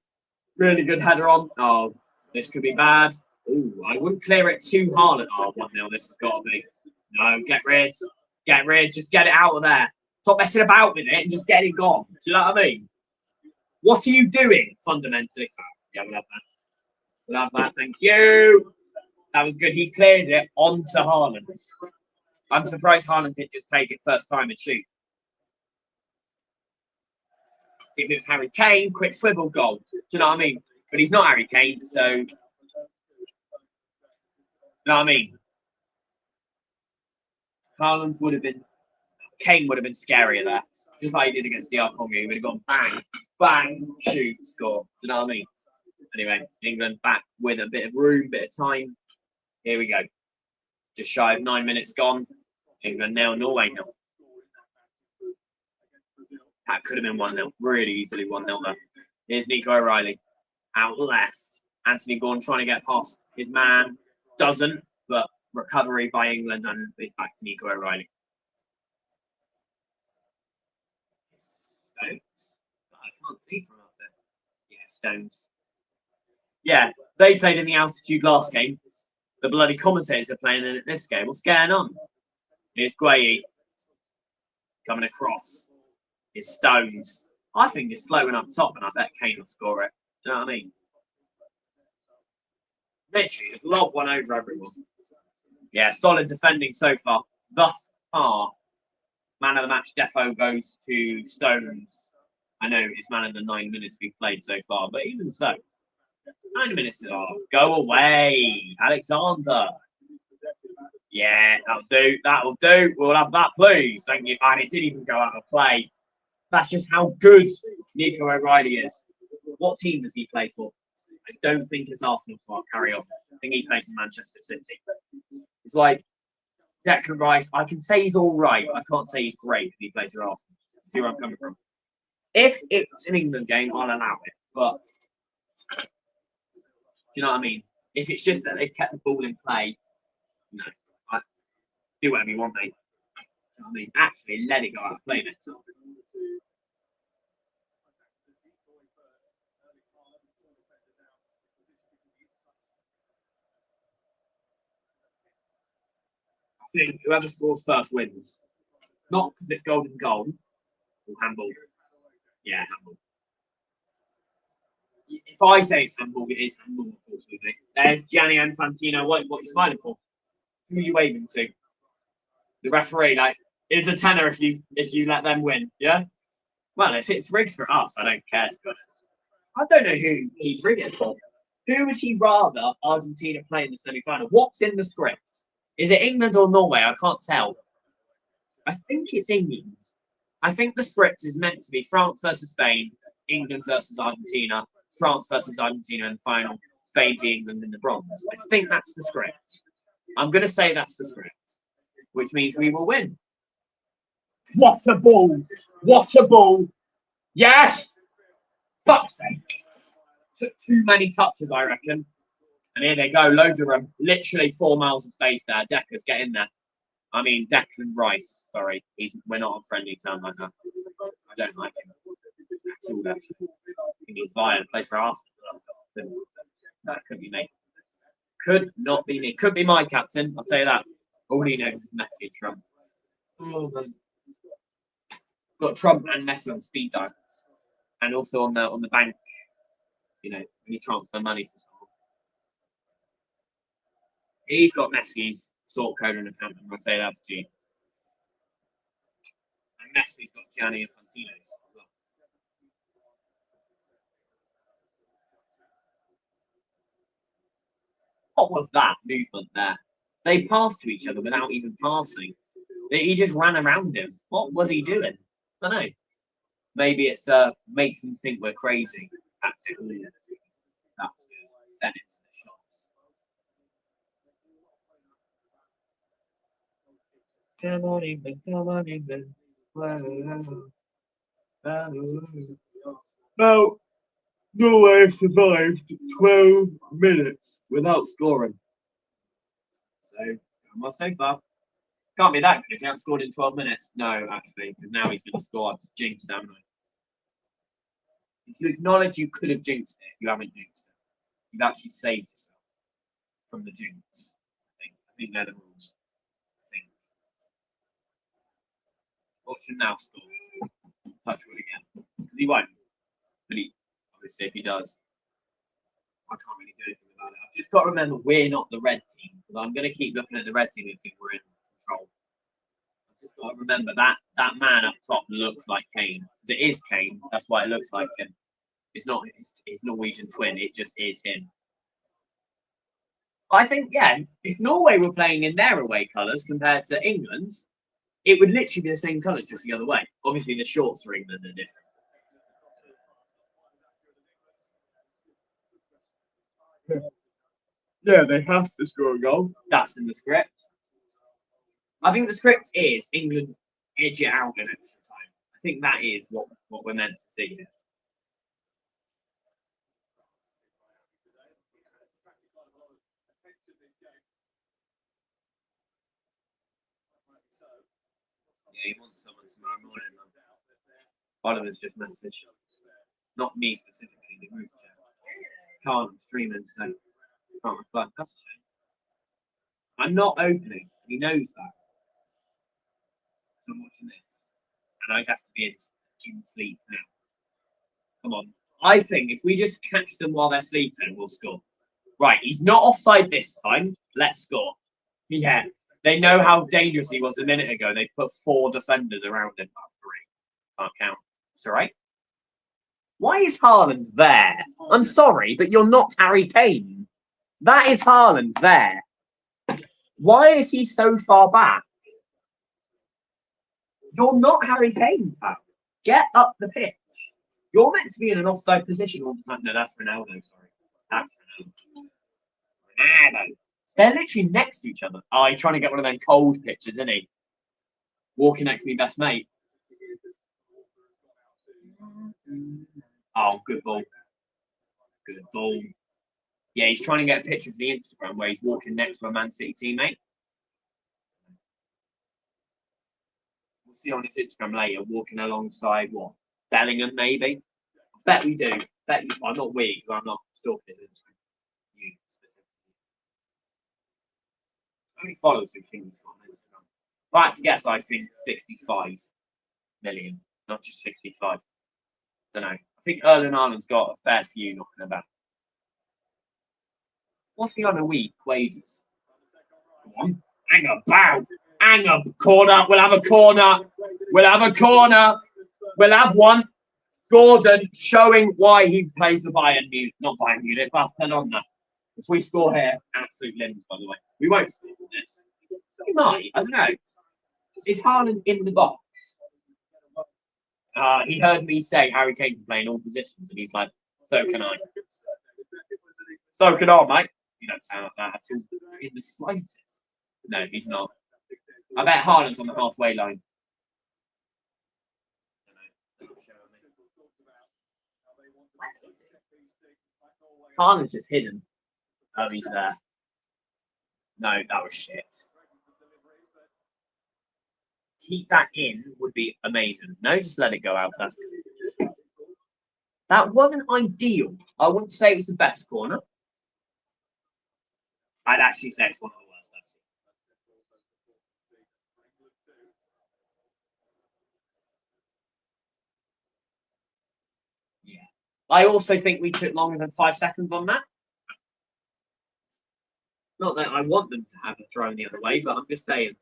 Really good header on. Oh, this could be bad. Ooh, I wouldn't clear it too hard. Oh, 1-0. This has got to be. No, get rid. Get rid. Just get it out of there. Stop messing about with it and just get it gone. Do you know what I mean? What are you doing, fundamentally? Yeah, we'll have that. We'll have that. Thank you. That was good. He cleared it onto Haaland. I'm surprised Haaland didn't just take it first time and shoot. See, if it was Harry Kane, quick swivel goal. Do you know what I mean? But he's not Harry Kane, so. You know what I mean? Haaland would have been. Kane would have been scarier there. Just like he did against DR Congo. He would have gone bang, bang, shoot, score. Do you know what I mean? Anyway, England back with a bit of room, bit of time. Here we go. Just shy of 9 minutes gone. England 0, Norway 0. That could have been 1-0. Really easily 1-0 there. Here's Nico O'Reilly. Out left. Anthony Gordon trying to get past his man. Doesn't, but recovery by England, and it's back to Nico O'Reilly. Stones. I can't see from up there. Yeah, Stones. Yeah, they played in the altitude last game. The bloody commentators are playing in it this game. What's going on? Here's Gueye coming across. Here's Stones. I think it's flowing up top, and I bet Kane will score it. Do you know what I mean? Literally, just lob one over everyone. Yeah, solid defending so far. Thus far, man of the match defo goes to Stones. I know it's man of the 9 minutes we've played so far, but even so, 9 minutes. Oh, go away, Alexander. Yeah, that'll do. That'll do. We'll have that, please. Thank you. And it didn't even go out of play. That's just how good Nico O'Reilly is. What team does he play for? I don't think it's Arsenal, so I'll carry on. I think he plays in Manchester City. It's like Declan Rice. I can say he's all right. I can't say he's great if he plays for Arsenal. See where I'm coming from? If it's an England game, I'll allow it. But do you know what I mean? If it's just that they've kept the ball in play, no. I do whatever you want, mate. You know what I mean? Actually, let it go out of play next time. I think whoever scores first wins. Not because it's golden goal or handball. Yeah, handball. If I say it's handball, it is handball, unfortunately. There's Gianni Infantino. What are you smiling for? Who are you waving to? The referee, like, it's a tenner if you let them win, yeah? Well, if it's rigged for us, I don't care, to be honest. I don't know who he'd rig it for. Who would he rather Argentina play in the semi-final? What's in the script? Is it England or Norway? I can't tell. I think it's England. I think the script is meant to be France versus Spain, England versus Argentina, France versus Argentina in the final, Spain v England in the bronze. I think that's the script. I'm going to say that's the script, which means we will win. What a ball! What a ball! Yes! Fuck's sake. Took too many touches, I reckon. And here they go, loads of them. Literally 4 miles of space there. Decker's get in there. I mean, Declan Rice. Sorry, we're not on friendly terms like that. I don't like him at all. I think he's violent. Plays for Arsenal. That could be me. Could not be me. Could be my captain. I'll tell you that. All he knows is Messi and Trump. Got Trump and Messi on speed dial, and also on the bank. You know, when you transfer money to someone. He's got Messi's sort code and account number. I'll tell you that for you. And Messi's got Gianni Infantino's as well. What was that movement there? They passed to each other without even passing. He just ran around him. What was he doing? I don't know. Maybe it's make them think we're crazy. Tactical. That's good. Send it to the shops. Come on, England. Come on, England. No. Norway have survived 12 minutes without scoring. So, well, so far. Can't be that good if he hasn't scored in 12 minutes. No, actually, because now he's going to score. I've just jinxed, haven't I? If you acknowledge you could have jinxed it, you haven't jinxed it. You've actually saved yourself from the jinx. I think they're the rules. I think. Watch him now score. Touch wood again. Because he won't. But he, obviously, if he does, I can't really do anything about it. I've just got to remember we're not the red team. Because I'm going to keep looking at the red team and think we're in control. I've just got to remember that man up top looks like Kane. Because it is Kane. That's why it looks like him. It's not his Norwegian twin. It just is him. I think, yeah, if Norway were playing in their away colours compared to England's, it would literally be the same colours, just the other way. Obviously, the shorts for England are different. Yeah, they have to score a goal. That's in the script. I think the script is England edge it out in extra time. I think that is what we're meant to see here. Yeah, he wants someone tomorrow morning. Oliver's just messaged. Not me specifically, the group chat. Can't stream and so can't reply. That's a shame. I'm not opening. He knows that. So I'm watching this. And I have to be in sleep now. Come on. I think if we just catch them while they're sleeping, we'll score. Right, he's not offside this time. Let's score. Yeah. They know how dangerous he was a minute ago. They put 4 defenders around him. 3. Can't count. It's all right. Why is Haaland there? I'm sorry, but you're not Harry Kane. That is Haaland there. Why is he so far back? You're not Harry Kane, pal. Get up the pitch. You're meant to be in an offside position all the time. No, that's Ronaldo, sorry. That's Ronaldo. Ronaldo. They're literally next to each other. Oh, he's trying to get one of them cold pictures, isn't he? Walking next to me best mate. Oh, good ball. Good ball. Yeah, he's trying to get a picture for the Instagram where he's walking next to a Man City teammate. We'll see on his Instagram later, walking alongside what? Bellingham, maybe? I bet we do. Bet you, well, not we, because I'm not stalking his Instagram. You specifically. How many followers do you think he's got on Instagram? If I had to guess, I think 65 million, not just 65. Don't know. I think Erling Haaland's got a fair few knocking about. What's he on a week? Wages. Come on. Hang a bow. Hang a corner. We'll have a corner. We'll have a corner. We'll have one. Gordon showing why he plays for Bayern Munich. Not Bayern Munich, Barcelona. If we score here, absolute limbs, by the way. We won't score from this. We might. I don't know. Is Haaland in the box? He heard me say Harry Kane can play in all positions, and he's like, so can I. So can I, mate. You don't sound like that at all in the slightest. No, he's not. I bet Haaland's on the halfway line. Haaland's just hidden. Oh, he's there. No, that was shit. Keep that in would be amazing. No, just let it go out. That's good. That wasn't ideal. I wouldn't say it was the best corner. I'd actually say it's one of the worst I've seen. Yeah. I also think we took longer than 5 seconds on that. Not that I want them to have a throw the other way, but I'm just saying.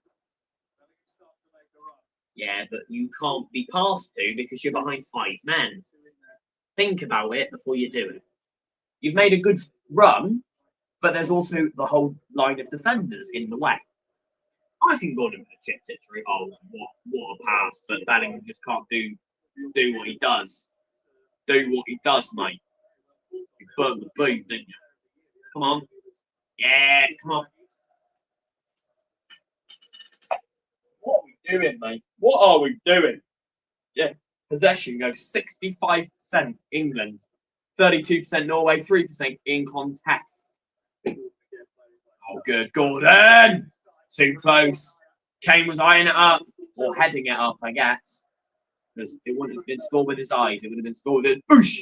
Yeah, but you can't be passed to because you're behind 5 men. Think about it before you do it. You've made a good run, but there's also the whole line of defenders in the way. I think Gordon could have chipped it through. Oh, what a pass! But Bellingham just can't do what he does. Do what he does, mate. You burnt the boot, didn't you? Come on. Yeah, come on. What are we doing, mate? What are we doing? Yeah, possession goes 65% England, 32% Norway, 3% in contest. Oh, good. Gordon! Too close. Kane was eyeing it up, or heading it up, I guess. Because it wouldn't have been scored with his eyes. It would have been scored with his boosh!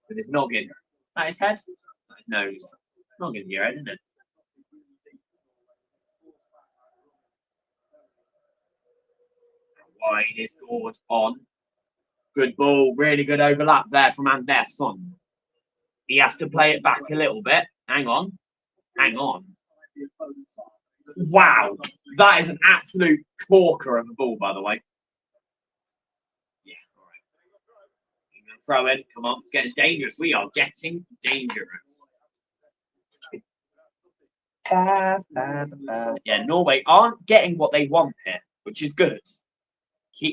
With his noggin. Is that his head? That his nose. Noggin's your head, isn't it? Wide is scored on. Good ball. Really good overlap there from Anderson. He has to play it back a little bit. Hang on. Hang on. Wow. That is an absolute corker of a ball, by the way. Yeah, all right. Throw in. Come on. It's getting dangerous. We are getting dangerous. Yeah, Norway aren't getting what they want here, which is good.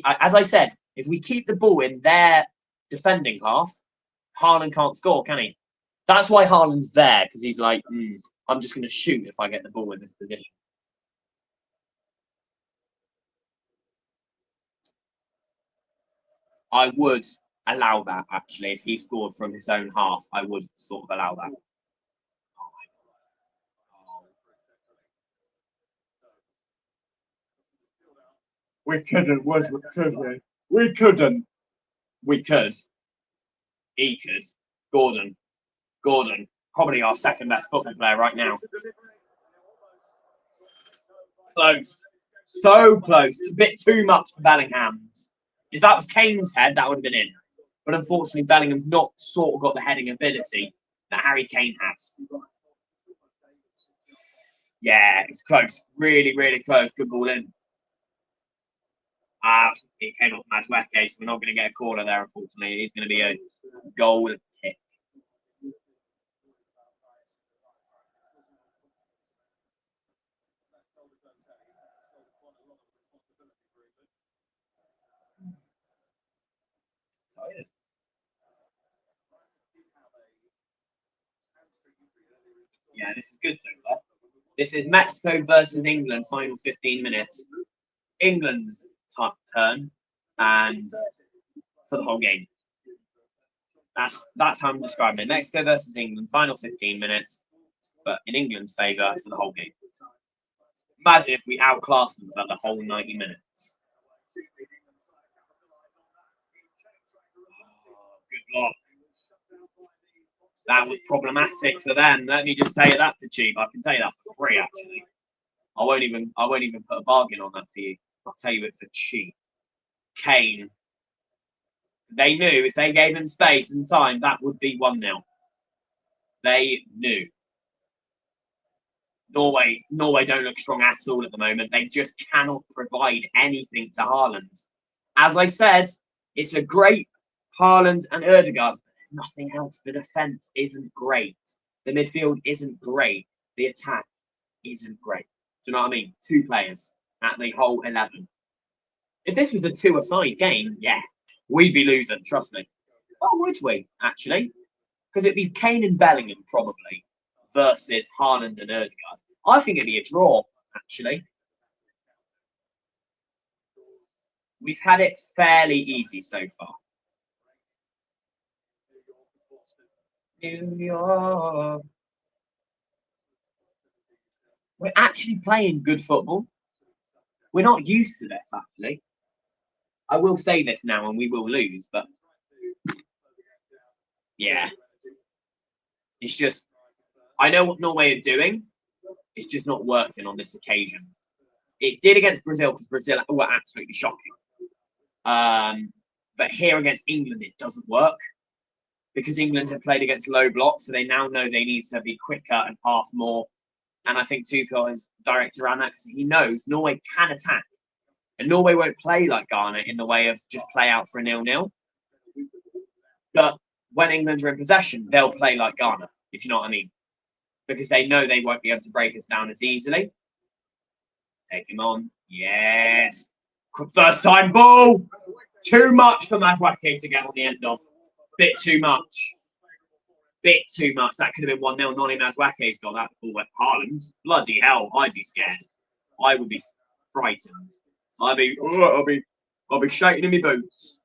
As I said, if we keep the ball in their defending half, Haaland can't score, can he? That's why Haaland's there, because he's like, I'm just going to shoot if I get the ball in this position. I would allow that, actually. If he scored from his own half, I would sort of allow that. We couldn't, could we? We couldn't. We could. He could. Gordon. Gordon. Probably our second best football player right now. Close. So close. A bit too much for Bellingham's. If that was Kane's head, that would have been in. But unfortunately, Bellingham's not sort of got the heading ability that Harry Kane has. Yeah, it's close. Really, really close. Good ball in. It came off Madueke, so we're not going to get a corner there, unfortunately. It's going to be a goal kick. Yeah, this is good so far. This is Mexico versus England, final 15 minutes. England's turn, and for the whole game. That's how I'm describing it. Mexico versus England, final 15 minutes, but in England's favour for the whole game. Imagine if we outclassed them for the whole 90 minutes. Oh, good block. That was problematic for them. Let me just say that to cheap. I can tell you that for free, actually. I won't even put a bargain on that for you. I'll tell you it for cheap. Kane. They knew if they gave him space and time, that would be 1-0. They knew. Norway don't look strong at all at the moment. They just cannot provide anything to Haaland. As I said, it's a great Haaland and Ødegaard. Nothing else. The defense isn't great. The midfield isn't great. The attack isn't great. Do you know what I mean? 2 players at the whole 11. If this was a 2-a-side game, yeah, we'd be losing, trust me. Oh, would we, actually? Because it'd be Kane and Bellingham, probably, versus Haaland and Ødegaard. I think it'd be a draw, actually. We've had it fairly easy so far. New York. We're actually playing good football. We're not used to this, actually. I will say this now, and we will lose, but yeah. It's just, I know what Norway are doing. It's just not working on this occasion. It did against Brazil, because Brazil were absolutely shocking. But here against England, it doesn't work. Because England have played against low blocks, so they now know they need to be quicker and pass more. And I think Tuchel is directed around that because he knows Norway can attack. And Norway won't play like Ghana in the way of just play out for a 0-0. But when England are in possession, they'll play like Ghana, if you know what I mean. Because they know they won't be able to break us down as easily. Take him on. Yes. First time ball. Too much for Madueke to get on the end of. Bit too much. Bit too much. That could have been 1-0. Noni Madueke's got that ball at Haaland. Bloody hell. I'd be scared. I would be frightened. I'll be shaking in my boots.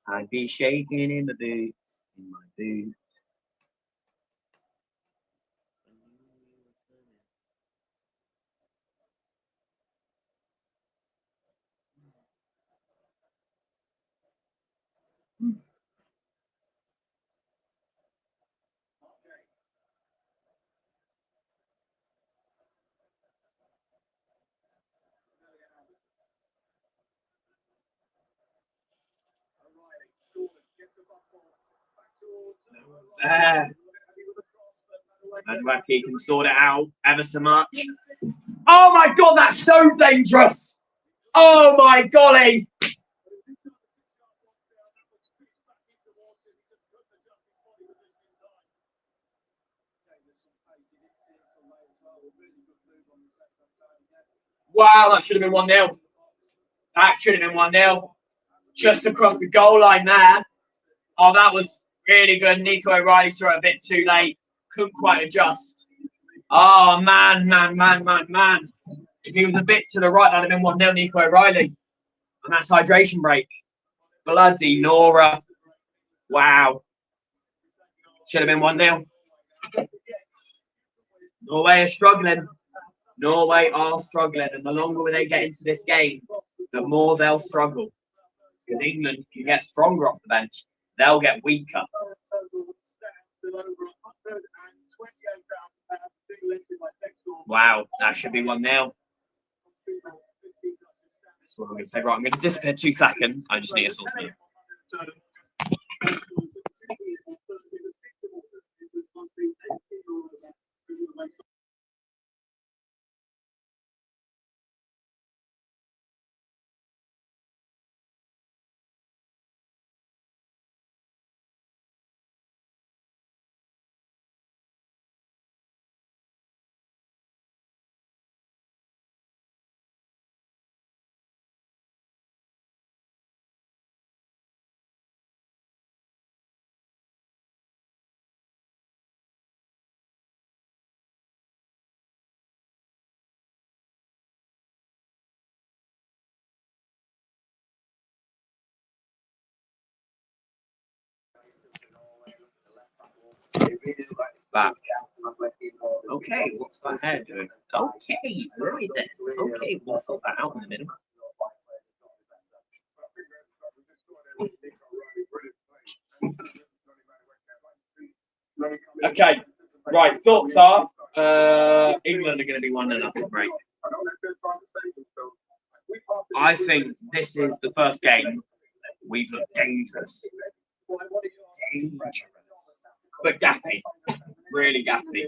I'd be shaking in the boots. In my boots. There. And Wacky can sort it out ever so much. Oh my god, that's so dangerous! Oh my golly! Wow, that should have been 1-0. That should have been 1-0. Just across the goal line there. Oh, that was really good. Nico O'Reilly saw it a bit too late. Couldn't quite adjust. Oh, man. If he was a bit to the right, that'd have been 1-0 Nico O'Reilly. And that's hydration break. Bloody Nora. Wow. Should have been 1-0. Norway are struggling. Norway are struggling. And the longer they get into this game, the more they'll struggle. Because England can get stronger off the bench. They'll get weaker. Wow, that should be 1-0. That's what I'm going to say. Right, I'm going to disappear 2 seconds. I just need a sort of. Back. Okay, what's that hair doing? Okay, right then. Okay, we'll sort that out in a minute. Okay, right. Thoughts are England are going to be 1-0 after break. I think this is the first game we've looked dangerous. But gaffy. Really gaffy.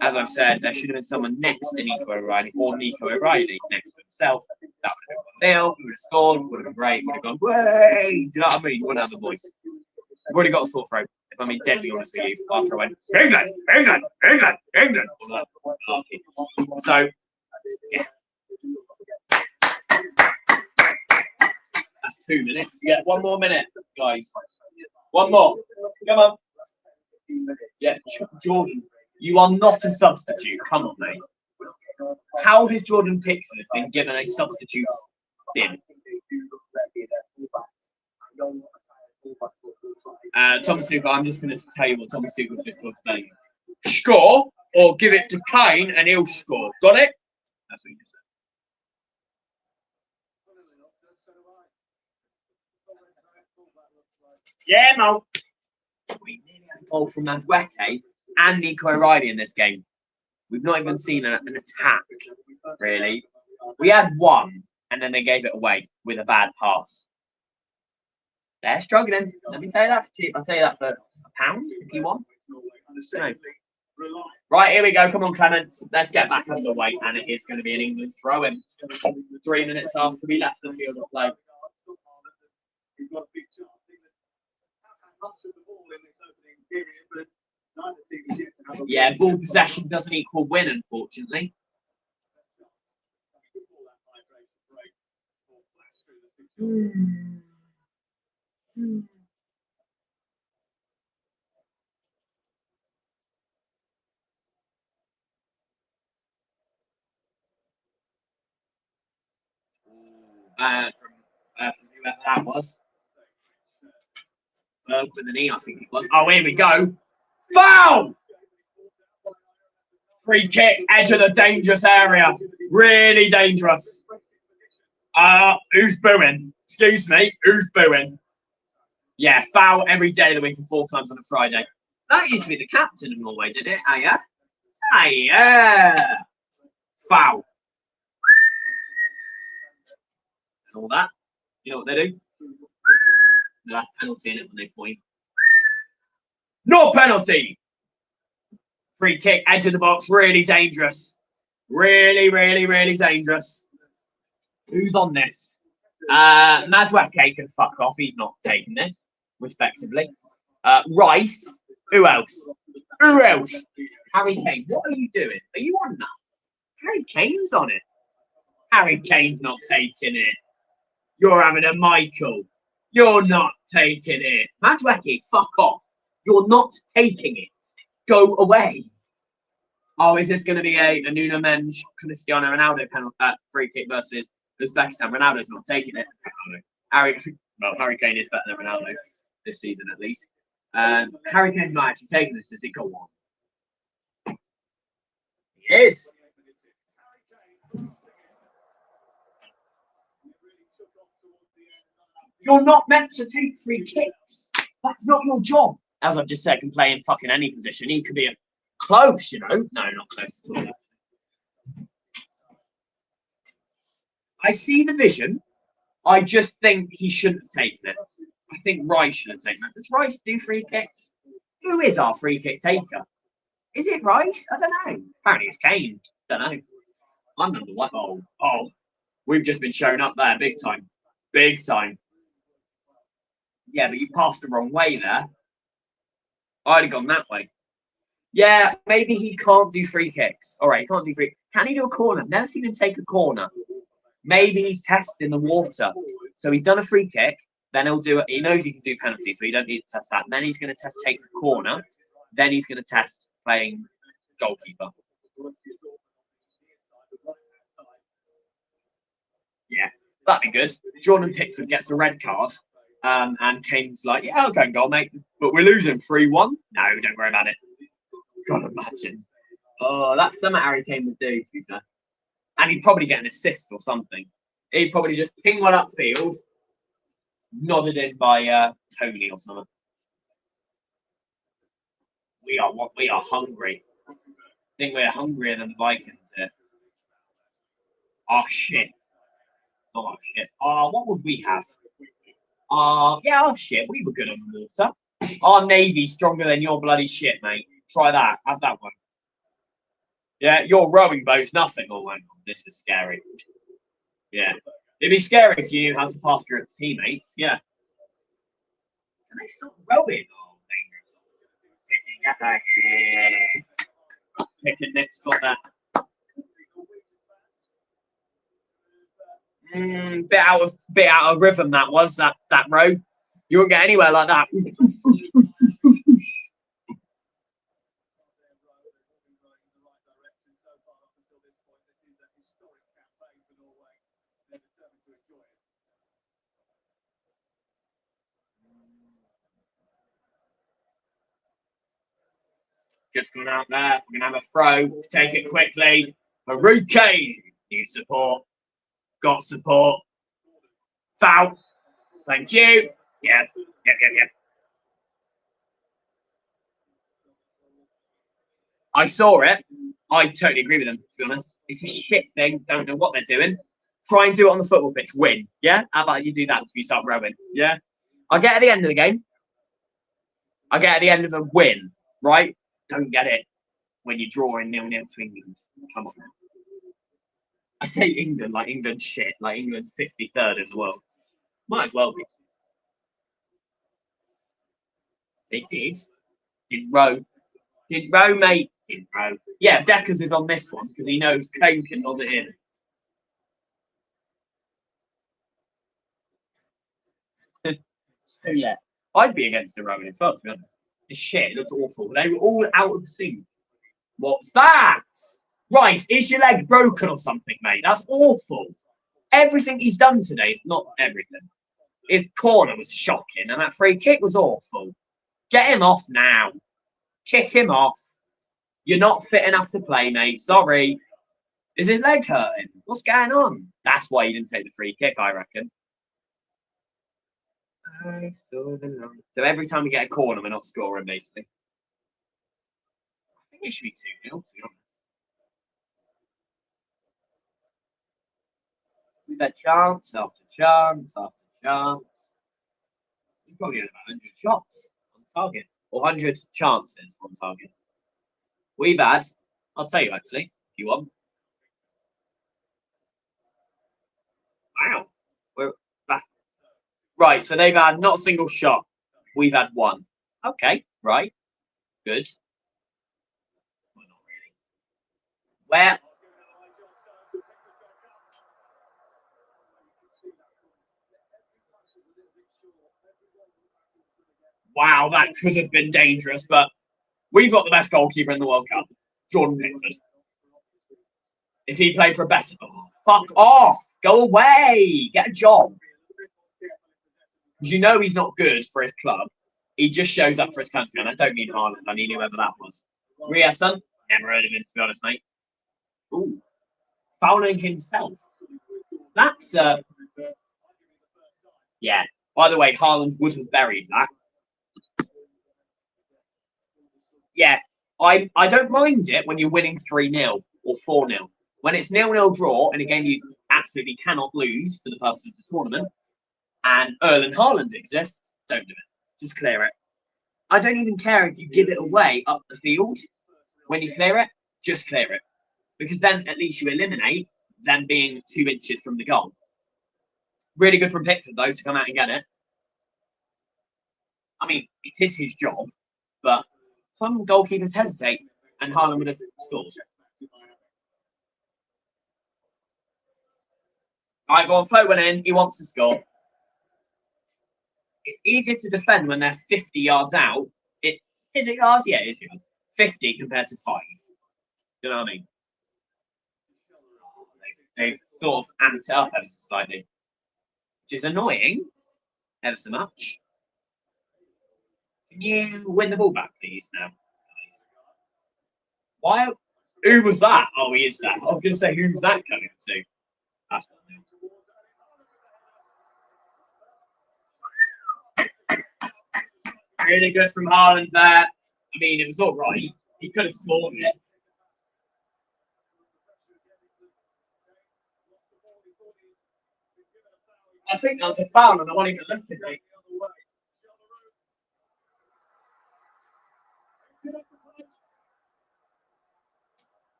As I've said, there should have been someone next to Nico O'Reilly or Nico O'Reilly next to himself. That would have been 1-0. We would have scored. Would have been great. Would have gone, way! Do you know what I mean? You wouldn't have the voice. I've already got a sore throat. If I'm being deadly honest with you, after I went, England, England, England, England. So, yeah. That's 2 minutes. You get 1 more minute, guys. 1 more. Come on. Yeah, Jordan, you are not a substitute. Come on, mate. How has Jordan Pickford been given a substitute bin? Thomas Tuchel, I'm just going to tell you what Thomas Tuchel just called today. Score or give it to Kane and he'll score. Got it? That's what he just said. Yeah, Mo. We nearly had a goal from Madueke and Nico O'Reilly in this game. We've not even seen an attack, really. We had one, and then they gave it away with a bad pass. They're struggling. Let me tell you that for cheap. I'll tell you that for £1 if you want. No. Right, here we go. Come on, Clements. Let's get back underway, and it is going to be an England throw-in. 3 minutes after we left the field of play. Yeah, ball possession doesn't equal win, unfortunately. From whoever that was. With an E, I think it was. Oh, here we go. Foul! Free kick, edge of the dangerous area. Really dangerous. Who's booing? Excuse me, who's booing? Yeah, foul every day of the week and 4 times on a Friday. That used to be the captain of Norway, did it? Oh, yeah? Oh, yeah. Foul. And all that. You know what they do? They have penalty in it when they point. No penalty! Free kick, edge of the box, really dangerous. Really, really, really dangerous. Who's on this? Madweke can fuck off. He's not taking this, respectively. Rice. Who else? Who else? Harry Kane. What are you doing? Are you on that? Harry Kane's on it. Harry Kane's not taking it. You're having a Michael. You're not taking it. Madweke, fuck off. You're not taking it. Go away. Oh, is this going to be a Nuno Mendes Cristiano Ronaldo penalty free kick versus Uzbekistan? Ronaldo's not taking it. Harry Kane is better than Ronaldo this season, at least. Harry Kane's not actually taking this. Does he go on? He is. You're not meant to take free kicks. That's not your job. As I've just said, can play in fucking any position. He could be a close, you know. No, not close at all. I see the vision. I just think he shouldn't have taken it. I think Rice should have taken it. Does Rice do free kicks? Who is our free kick taker? Is it Rice? I don't know. Apparently it's Kane. Don't know. I'm number one. Oh. We've just been shown up there. Big time. Big time. Yeah, but you passed the wrong way there. I'd have gone that way. Yeah, maybe he can't do free kicks. All right, he can't do free. Can he do a corner? Never seen him take a corner. Maybe he's testing the water. So he's done a free kick. Then he'll do it. He knows he can do penalties, so he don't need to test that. Then he's going to test taking the corner. Then he's going to test playing goalkeeper. Yeah, that'd be good. Jordan Pickford gets a red card. And Kane's like, yeah, I'll go and goal, mate. But we're losing 3-1. No, don't worry about it. God, imagine. Oh, that's something Harry Kane would do, to be fair. And he'd probably get an assist or something. He'd probably just ping one upfield, nodded in by Tony or something. We are hungry. I think we're hungrier than the Vikings here. Oh, shit. Oh, shit. Oh, what would we have? Yeah, oh shit, we were good on the water. Our Navy's stronger than your bloody shit, mate. Try that. Have that one. Yeah, your rowing boat's nothing. Oh, hang on. This is scary. Yeah. It'd be scary if you knew how to pass through its teammates. Yeah. Can they stop rowing? Oh, dangerous. Picking next got that. Bit out of rhythm that was that row. You won't get anywhere like that. Just gone out there. We're gonna have a throw. Take it quickly. Harry Kane. Need support. Got support. Foul. Thank you. Yep. I saw it. I totally agree with them, to be honest. It's a shit thing. Don't know what they're doing. Try and do it on the football pitch. Win. Yeah? How about you do that before you start rowing? Yeah? I get at the end of the game. I get at the end of the win, right? Don't get it when you're drawing 0-0 to England. Come on. I say England like England's shit. Like England's 53rd in the world. Might as well be. They did. Did row. Did row, mate. Did row. Yeah, Deckers is on this one because he knows Kane can nod it in. So yeah, I'd be against the rowing as well, to be honest. It's shit. It looks awful. They were all out of sync. What's that? Right, is your leg broken or something, mate? That's awful. Everything he's done today is not everything. His corner was shocking, and that free kick was awful. Get him off now. Kick him off. You're not fit enough to play, mate. Sorry. Is his leg hurting? What's going on? That's why he didn't take the free kick, I reckon. So every time we get a corner, we're not scoring, basically. I think it should be 2-0, to be honest. We've had chance after chance after chance. We've probably had about 100 shots on target, or 100 chances on target. We've had, I'll tell you actually, if you want. Wow, we're back. Right, so they've had not a single shot. We've had one. Okay, right, good. Well, not really. Where? Wow, that could have been dangerous, but we've got the best goalkeeper in the World Cup, Jordan Pickford. If he played for a better, fuck off, go away, get a job. Because you know he's not good for his club. He just shows up for his country, and I don't mean Haaland. I mean whoever that was. Rieson, never heard of him, to be honest, mate. Ooh, fouling himself. That's yeah. By the way, Haaland would have buried that. Yeah, I don't mind it when you're winning 3-0 or 4-0. When it's 0-0 draw in a game you absolutely cannot lose for the purpose of the tournament, and Erling Haaland exists, don't do it. Just clear it. I don't even care if you give it away up the field. When you clear it, just clear it. Because then at least you eliminate them being 2 inches from the goal. Really good from Pickford, though, to come out and get it. I mean, it is his job, but some goalkeepers hesitate, and Haaland would have scored. Right, go on, Flo went in. He wants to score. It's easier to defend when they're 50 yards out. Is it yards? Yeah, it is yards. 50 compared to 5. You know what I mean? They've sort of amped it up ever so slightly, which is annoying ever so much. Can you win the ball back, please, now? Why? Who was that? Oh, he is that. I was going to say, who's that coming to? That's what it is. Really good from Haaland there. I mean, it was all right. He could have scored it. I think that was a foul, and I wasn't even looking at it.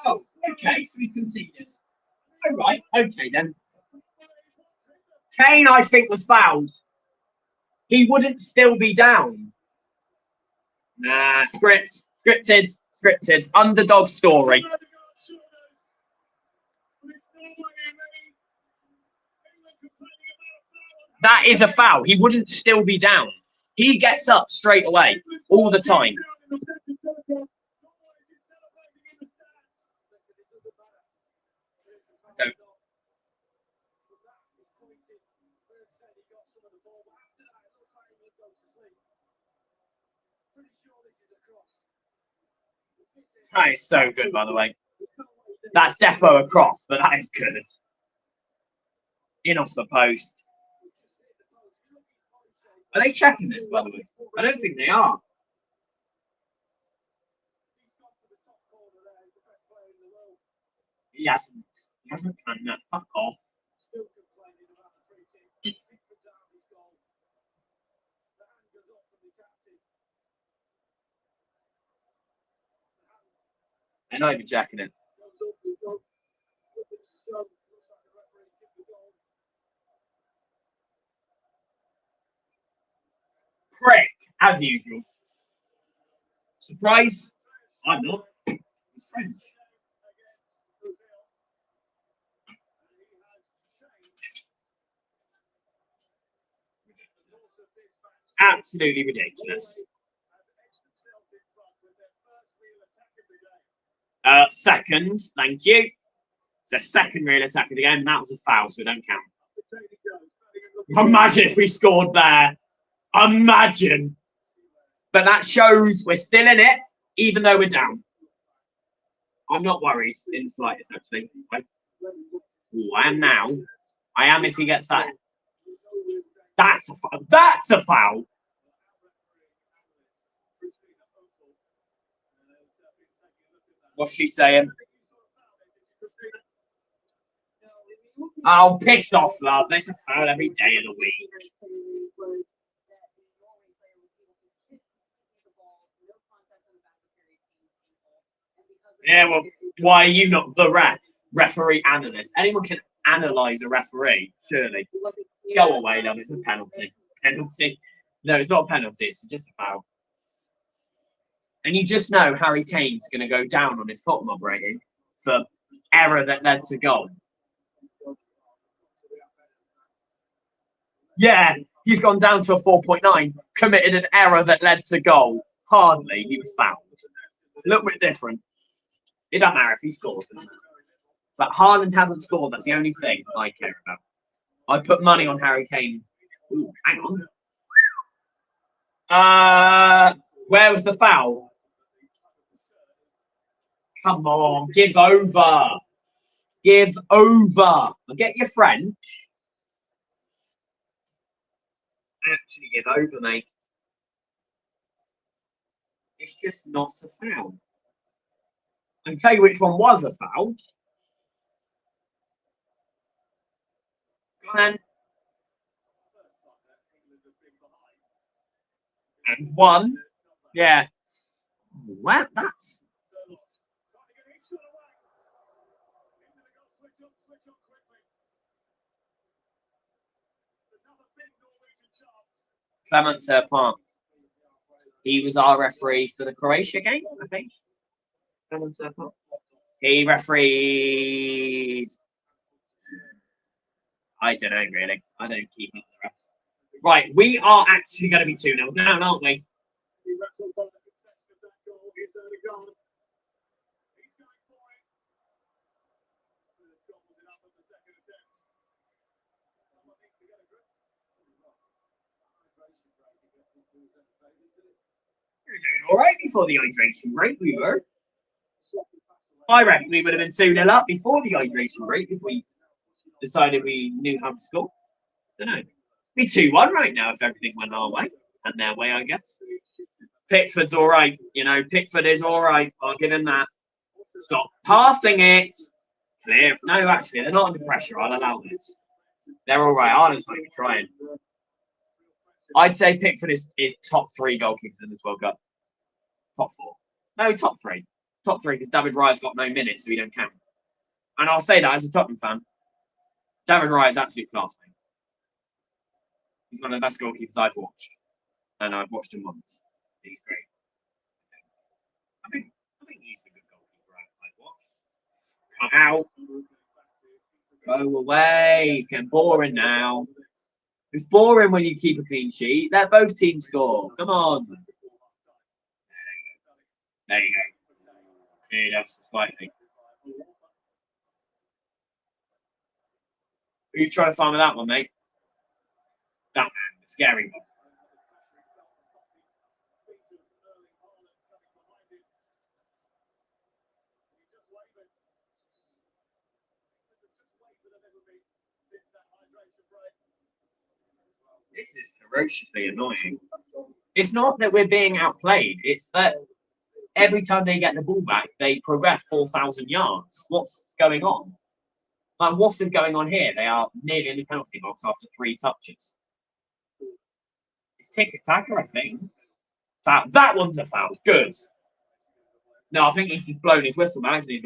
Oh, okay, so he's conceded. All right, okay then. Kane, I think, was fouled. He wouldn't still be down. Nah, scripted. Underdog story. That is a foul. He wouldn't still be down. He gets up straight away, all the time. That is so good, by the way. That's defo across, but that is good. In off the post. Are they checking this, by the way? I don't think they are. He hasn't planned that. Fuck off. They're not even checking it. Prick, as usual. Surprise? I'm not. It's French. Absolutely ridiculous. Second, thank you. So second real attack of the game. That was a foul, so it don't count. Imagine if we scored there. Imagine. But that shows we're still in it, even though we're down. I'm not worried in the slightest, actually. Ooh, I am now. I am if he gets that. That's a foul. That's a foul. What's she saying? Oh, piss off, love. There's a foul every day of the week. Yeah, well, why are you not the referee analyst? Anyone can analyse a referee, surely. Go away, love. It's a penalty. Penalty. No, it's not a penalty. It's just a foul. And you just know Harry Kane's going to go down on his football rating for error that led to goal. Yeah, he's gone down to a 4.9, committed an error that led to goal. Hardly, he was fouled. A little bit different. It doesn't matter if he scores. But Haaland hasn't scored. That's the only thing I care about. I put money on Harry Kane. Ooh, hang on. Where was the foul? Come on, give over. Give over. I'll get your French. Actually, give over, mate. It's just not a foul. I can tell you which one was a foul. Go on. And one. Yeah. Well, that's. Clement Serpent. He was our referee for the Croatia game, I think. Clement Serpent. He refereed. I don't know, really. I don't keep up the rest. Right, we are actually going to be 2-0 down, aren't we? We were doing all right before the hydration break, we were. I reckon we would have been 2-0 up before the hydration break if we decided we knew how to score. Don't know. Be 2-1 right now if everything went our way and their way, I guess. Pickford's all right. You know, Pickford is all right. I'll give him that. Stop passing it. Clear. No, actually, they're not under pressure. I'll allow this. They're all right. Ireland's not even trying. I'd say Pickford is top 3 goalkeepers in this World Cup. Top 4. No, top 3. Top 3 because David Raya's got no minutes, so he don't count. And I'll say that as a Tottenham fan. David Raya is absolute class, mate. He's one of the best goalkeepers I've watched. And I've watched him once. He's great. I think he's the good goalkeeper I've watched. Come out. Go away. It's getting boring now. It's boring when you keep a clean sheet. Let both teams score. Come on. There you go. Yeah, that's slightly. Who are you trying to find with that one, mate? That man, the scary one. This is ferociously annoying. It's not that we're being outplayed. It's that every time they get the ball back, they progress 4,000 yards. What's going on? Like, what is going on here? They are nearly in the penalty box after 3 touches. It's tick-tacker, I think. That one's a foul. Good. No, I think he's just blown his whistle, man, hasn't he?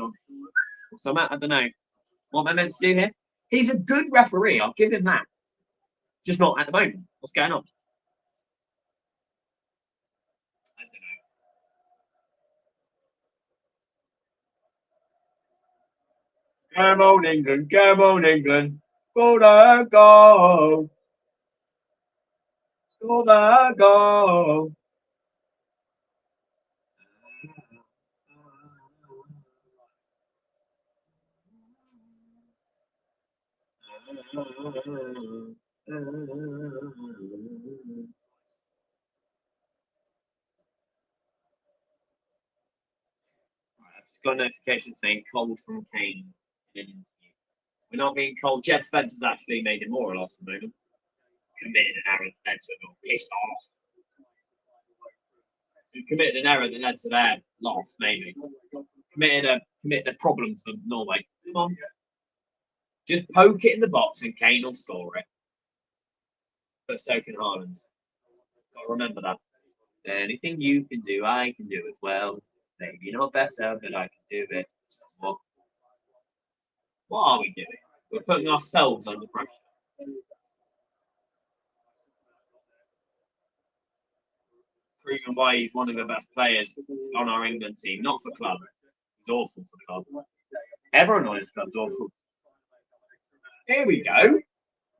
So, I don't know. What am I meant to do here? He's a good referee. I'll give him that. Just not at the moment. What's going on? I don't know. Come on, England. Come on, England. Score the goal. Score the goal. I've just got a notification saying cold from Kane in an interview. We're not being cold. Jed Spencer's actually made it more last moment. committed an error that led to a goal. Pissed off. Who committed an error that led to their loss, maybe. Committed a problem for Norway. Come on. Just poke it in the box and Kane will score it. But so can Haaland. Got to remember that. Anything you can do, I can do as well. Maybe not better, but I can do it somewhat. What are we doing? We're putting ourselves under pressure. Proving why he's one of the best players on our England team. Not for club. He's awful for club. Everyone on his club's awful. Here we go.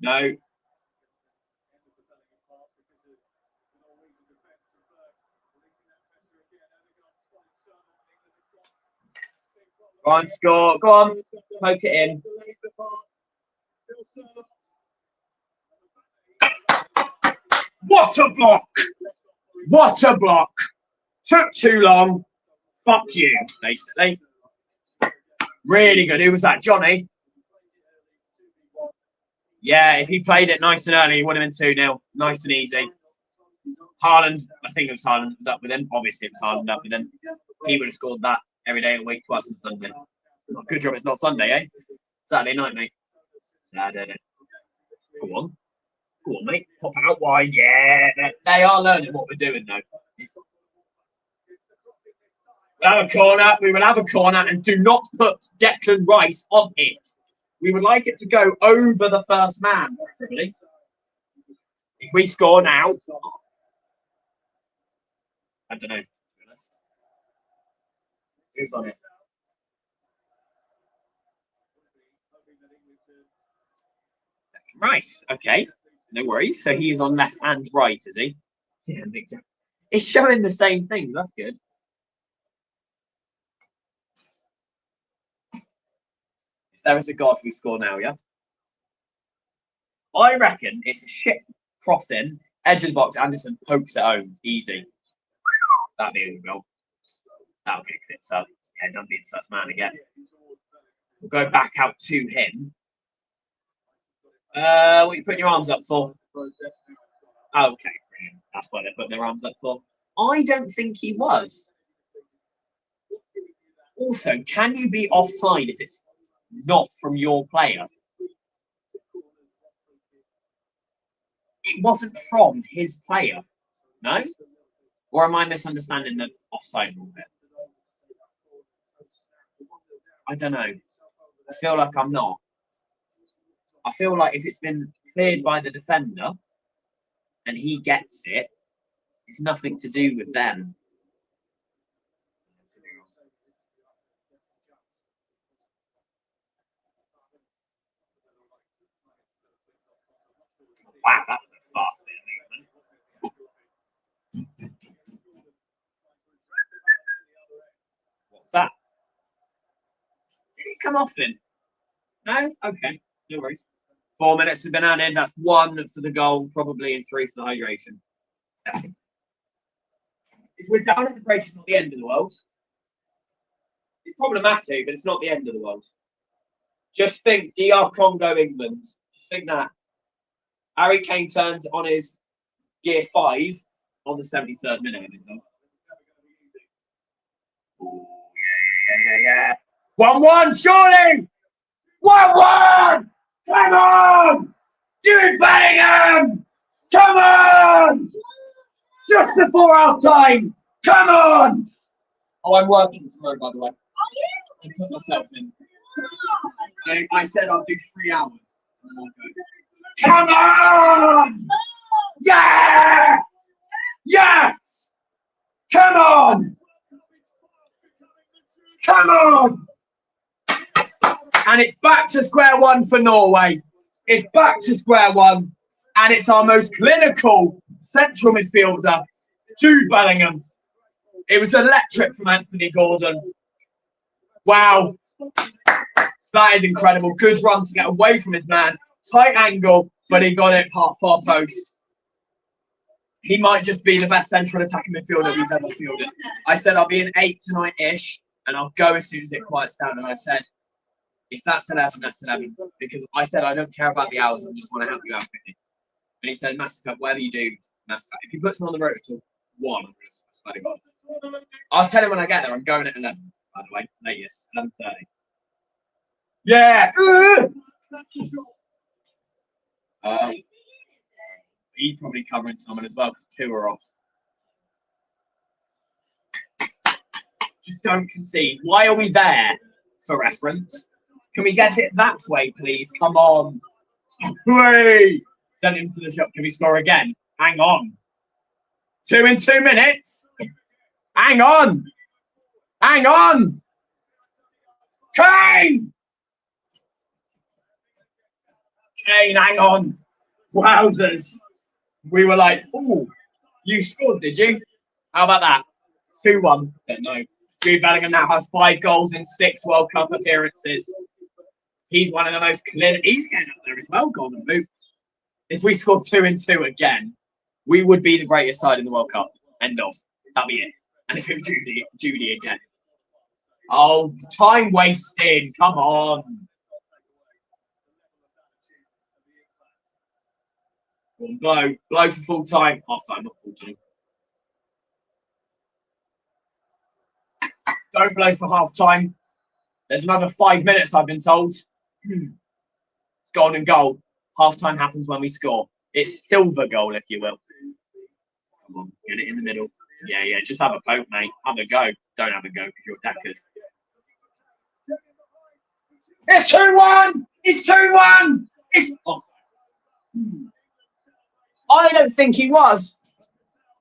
No. Go on, score. Go on. Poke it in. What a block! What a block! Took too long. Fuck you, basically. Really good. Who was that? Johnny? Yeah, if he played it nice and early, he would have been 2-0. Nice and easy. Haaland, I think it was Haaland that was up with him. Obviously, it was Haaland up with him. He would have scored that every day of the week, twice on Sunday. Good job it's not Sunday, eh? Saturday night, mate. Saturday. Go on. Go on, mate. Pop out wide. Yeah, they are learning what we're doing, though. We'll have a corner. We will have a corner, and do not put Declan Rice on it. We would like it to go over the first man, preferably. If we score now, I don't know. To be honest. Who's on it? Rice. Okay. No worries. So he's on left and right, is he? Yeah, Victor. It's showing the same thing. That's good. If there is a God, we score now, yeah? I reckon it's a shit crossing, edge of the box. Anderson pokes it home. Easy. That'd be a good goal. That'll get clips up. Yeah, don't be the first man again. We'll go back out to him. What are you putting your arms up for? Okay, brilliant. That's what they're putting their arms up for. I don't think he was. Also, can you be offside if it's not from your player? It wasn't from his player, no? Or am I misunderstanding the offside rule bit? I don't know. I feel like I'm not. I feel like if it's been cleared by the defender and he gets it, it's nothing to do with them. Wow, that was a fast bit of movement. What's that? Did he come off him? No? Okay, no worries. 4 minutes have been added. That's 1 for the goal, probably, and 3 for the hydration. If we're down at the break, it's not the end of the world. It's problematic, but it's not the end of the world. Just think DR Congo, England. Just think that. Harry Kane turned on his gear 5 on the 73rd minute. Oh, yeah. 1-1, surely! 1-1! Come on! Jude Bellingham! Come on! Just before half time! Come on! Oh, I'm working tomorrow, by the way. I put myself in. I said I'll do 3 hours. Come on! Yes! Yes! Come on! Come on! And it's back to square one for Norway. It's back to square one. And it's our most clinical central midfielder, Jude Bellingham. It was electric from Anthony Gordon. Wow. That is incredible. Good run to get away from his man. Tight angle, but he got it far post. He might just be the best central attacking midfielder we've ever fielded. I said I'll be an 8 tonight-ish, and I'll go as soon as it quiets down. And I said, if that's 11, that's 11. Because I said I don't care about the hours. I just want to help you out quickly. And he said, Master Cup, whatever you do, Master Cup. If he puts me on the road to 1, I'm going to swear to God. I'll tell him when I get there. I'm going at 11, by the way. Latest, 11:30. Yeah! He's probably covering someone as well because 2 are off. Just don't concede. Why are we there, for reference? Can we get it that way, please? Come on. Hooray! Send him to the shop. Can we score again? Hang on. 2 in 2 minutes? Hang on. Hang on. Kane! Kane, hang on. Wowzers. We were like, ooh, you scored, did you? How about that? 2-1. No. Jude Bellingham now has 5 goals in 6 World Cup appearances. He's one of the most clear. He's getting up there as well, Golden Boot. If we scored 2 in 2 again, we would be the greatest side in the World Cup. End of. That'll be it. And if it was Judy again. Oh, time wasting. Come on. Blow for full time. Half time, not full time. Don't blow for half time. There's another 5 minutes, I've been told. It's golden goal. Half time happens when we score. It's silver goal, if you will. Come on, get it in the middle. Yeah, just have a poke, mate. Have a go. Don't have a go because you're attackers. It's 2-1! It's 2-1! It's awesome. I don't think he was.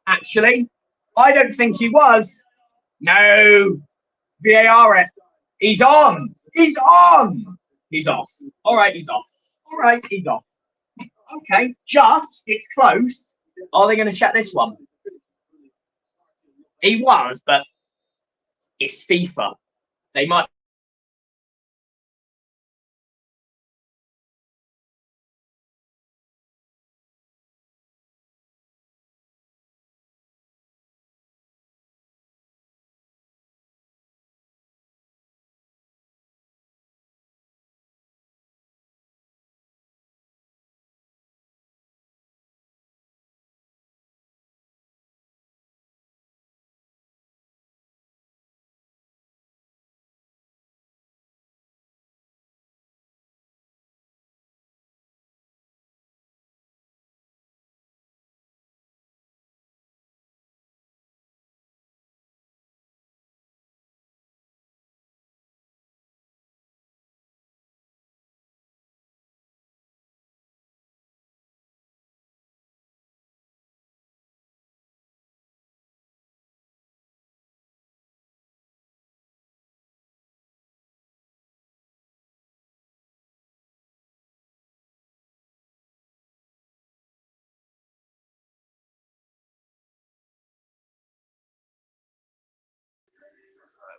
Actually, I don't think he was. No. VAR it. He's on. He's on. He's off. All right, he's off. All right, he's off. Okay, it's close. Are they going to check this one? He was, but it's FIFA. They might.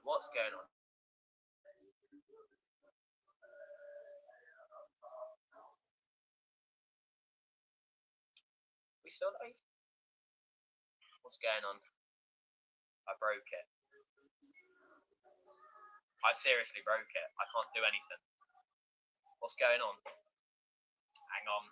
What's going on? We still live? What's going on? I broke it. I seriously broke it. I can't do anything. What's going on? Hang on.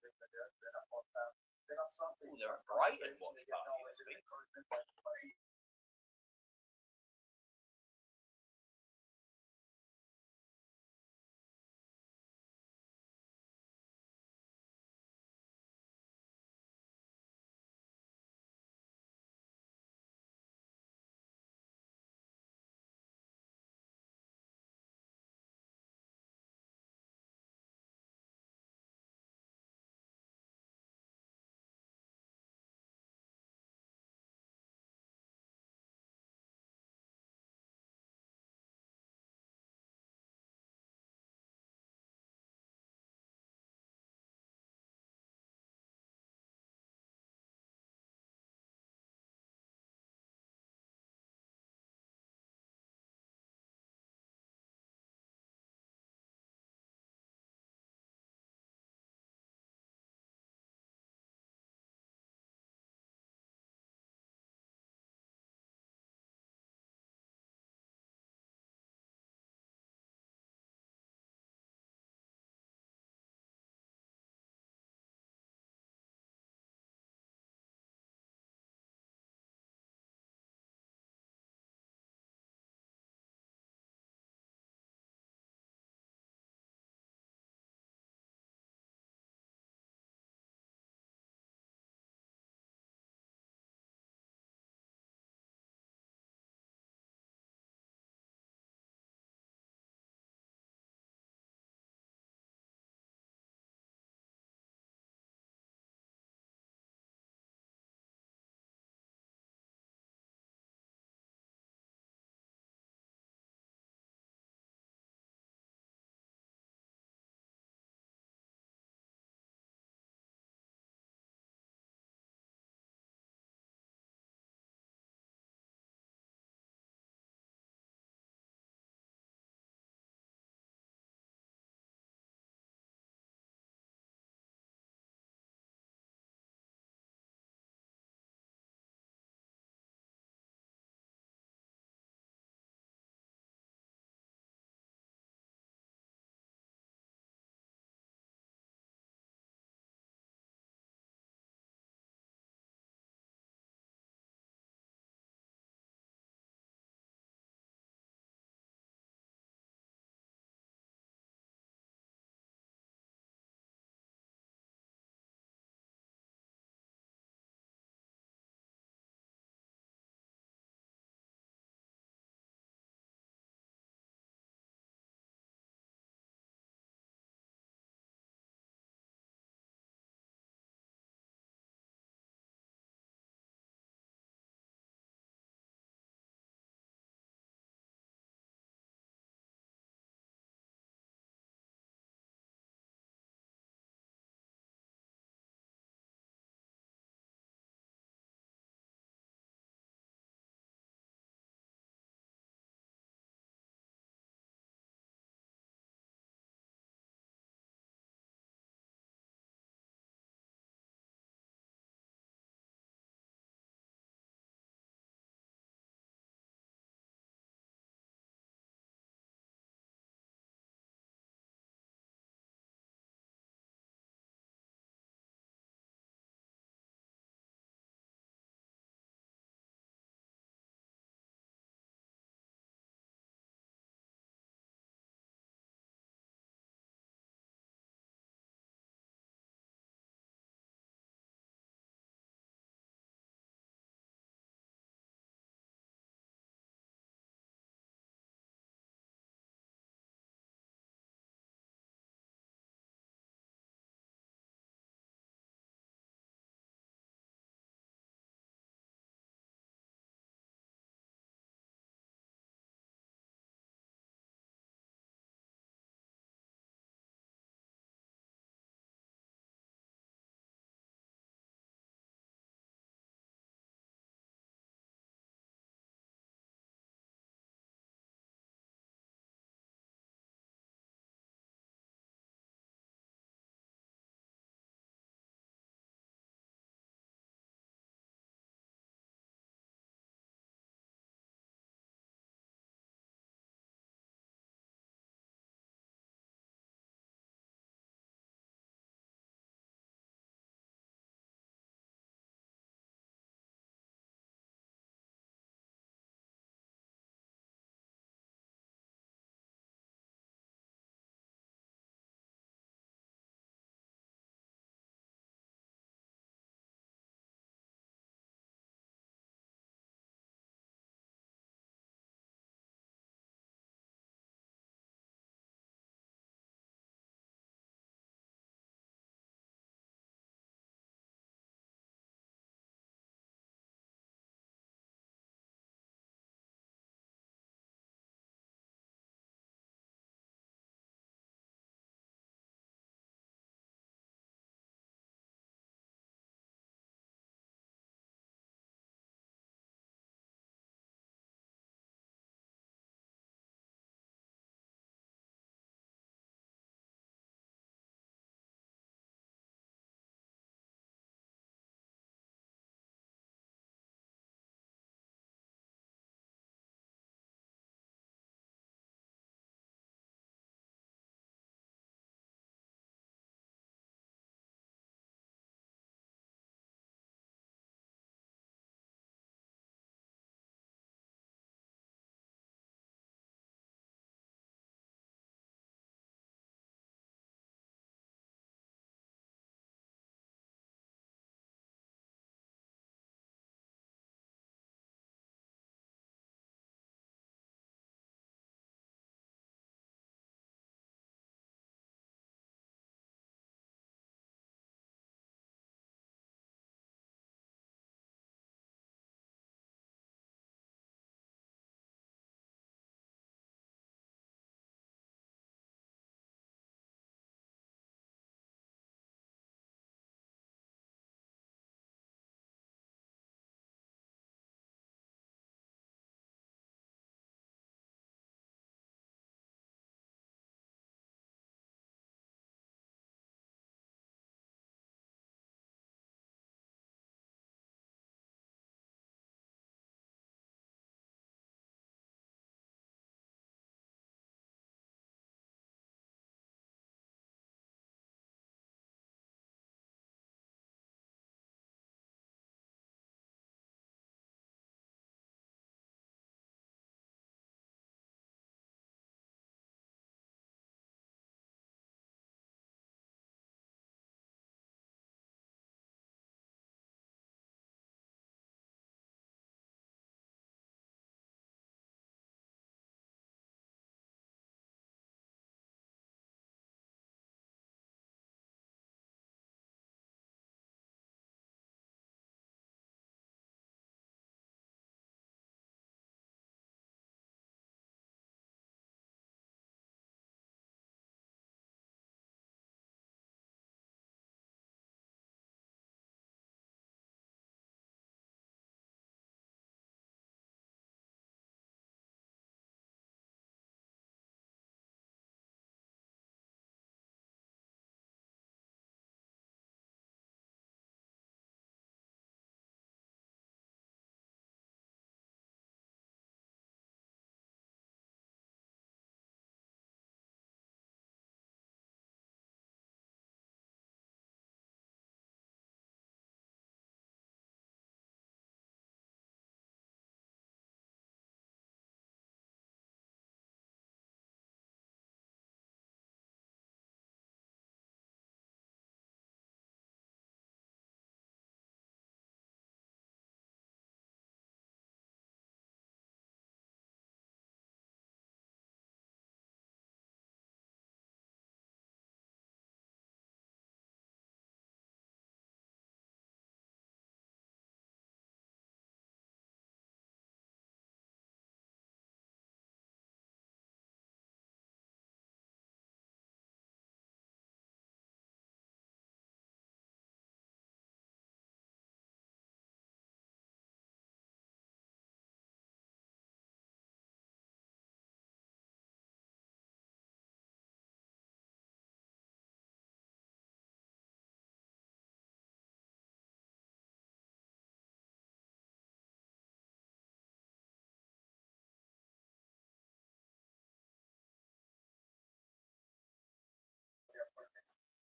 Ooh, they're at Brighton watch party this week.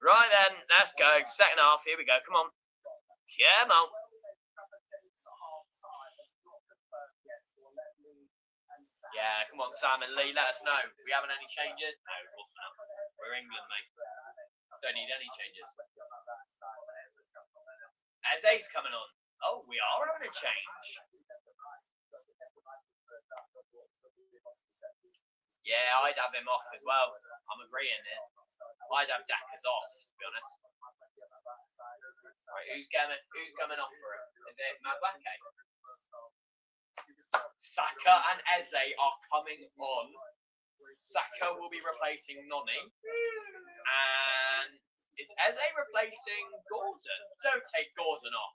Right then, let's go. Second half, here we go. Come on. Yeah, man. Yeah, come on, Sam and Lee, let us know. We having any changes? No, of course not. We're England, mate. Don't need any changes. Eze's coming on. Oh, we are having a change. Yeah, I'd have him off as well. I'm agreeing here. I'd have Dackers off, to be honest. Right, who's coming off for him? Is it Madueke? Saka and Eze are coming on. Saka will be replacing Noni. And is Eze replacing Gordon? Don't take Gordon off.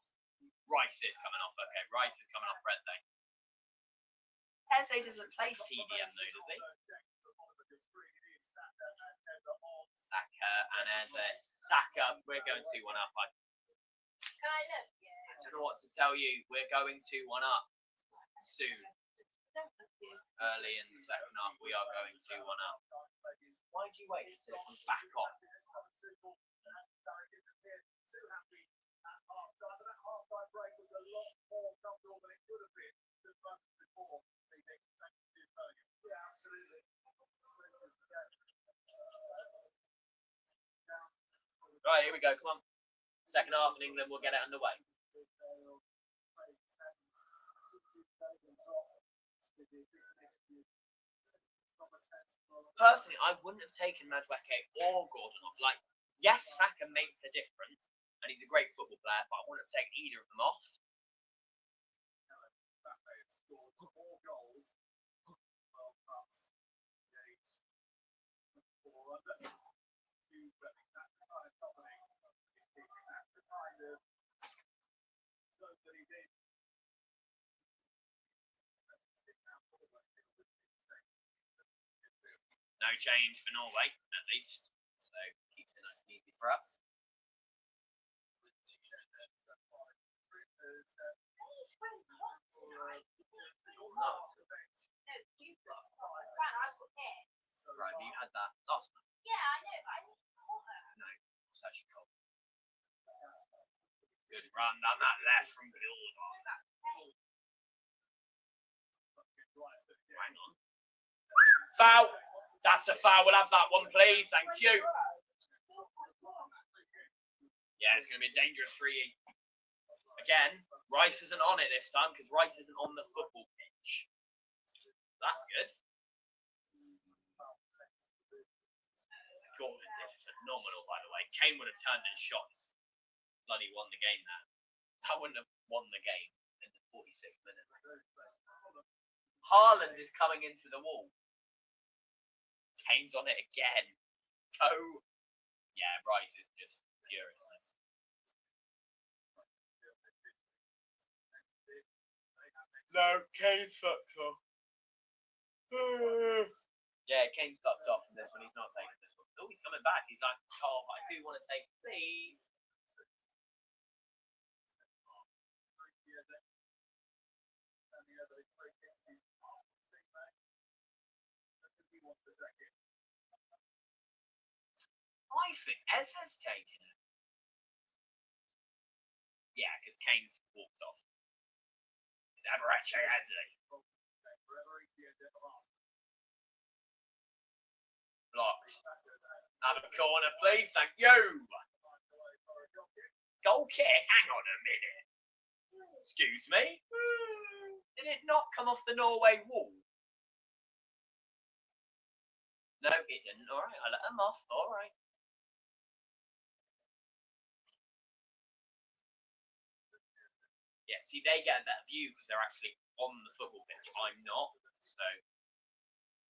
Rice is coming off. Okay, Rice is coming off for Eze. Eze doesn't play CDM though, does he? Saka and Eze. Saka, we're going 2-1 up. I don't know what to tell you. We're going 2-1 up soon. Early in the second half, we are going 2-1 up. Why do you wait until it comes back on? Right, here we go. Come on. Second half in England, we'll get it underway. Personally, I wouldn't have taken Madueke or Gordon off. Like, yes, Saka makes a difference, and he's a great football player, but I wouldn't have taken either of them off. No change for Norway, at least. So keeps it nice and easy for us. Right, you had that last month. Yeah, I know, but I need water. No, it's actually cold. Good run down that left from Gilmore. Hang on. Foul! That's a foul. We'll have that one, please. Thank you. Yeah, it's going to be a dangerous free. Again, Rice isn't on it this time because Rice isn't on the football pitch. That's good. Gordon did phenomenal, by the way. Kane would have turned his shots. Bloody won the game there. That wouldn't have won the game in the 46th minute. Haaland is coming into the wall. Kane's on it again. Oh, yeah, Rice is just furious. No, Kane's fucked off. Yeah, Kane's fucked off from this one. He's not taking this one. Oh, he's coming back. He's like, oh, I do want to take it, please. I think Eze's taking it. Yeah, because Kane's walked off. It's Abarache Eze. Blocked. Have a corner, please. Thank you. Goal kick. Hang on a minute. Excuse me. Did it not come off the Norway wall? No, it didn't. All right, I let them off. All right. Yeah, see, they get that view because they're actually on the football pitch. I'm not, so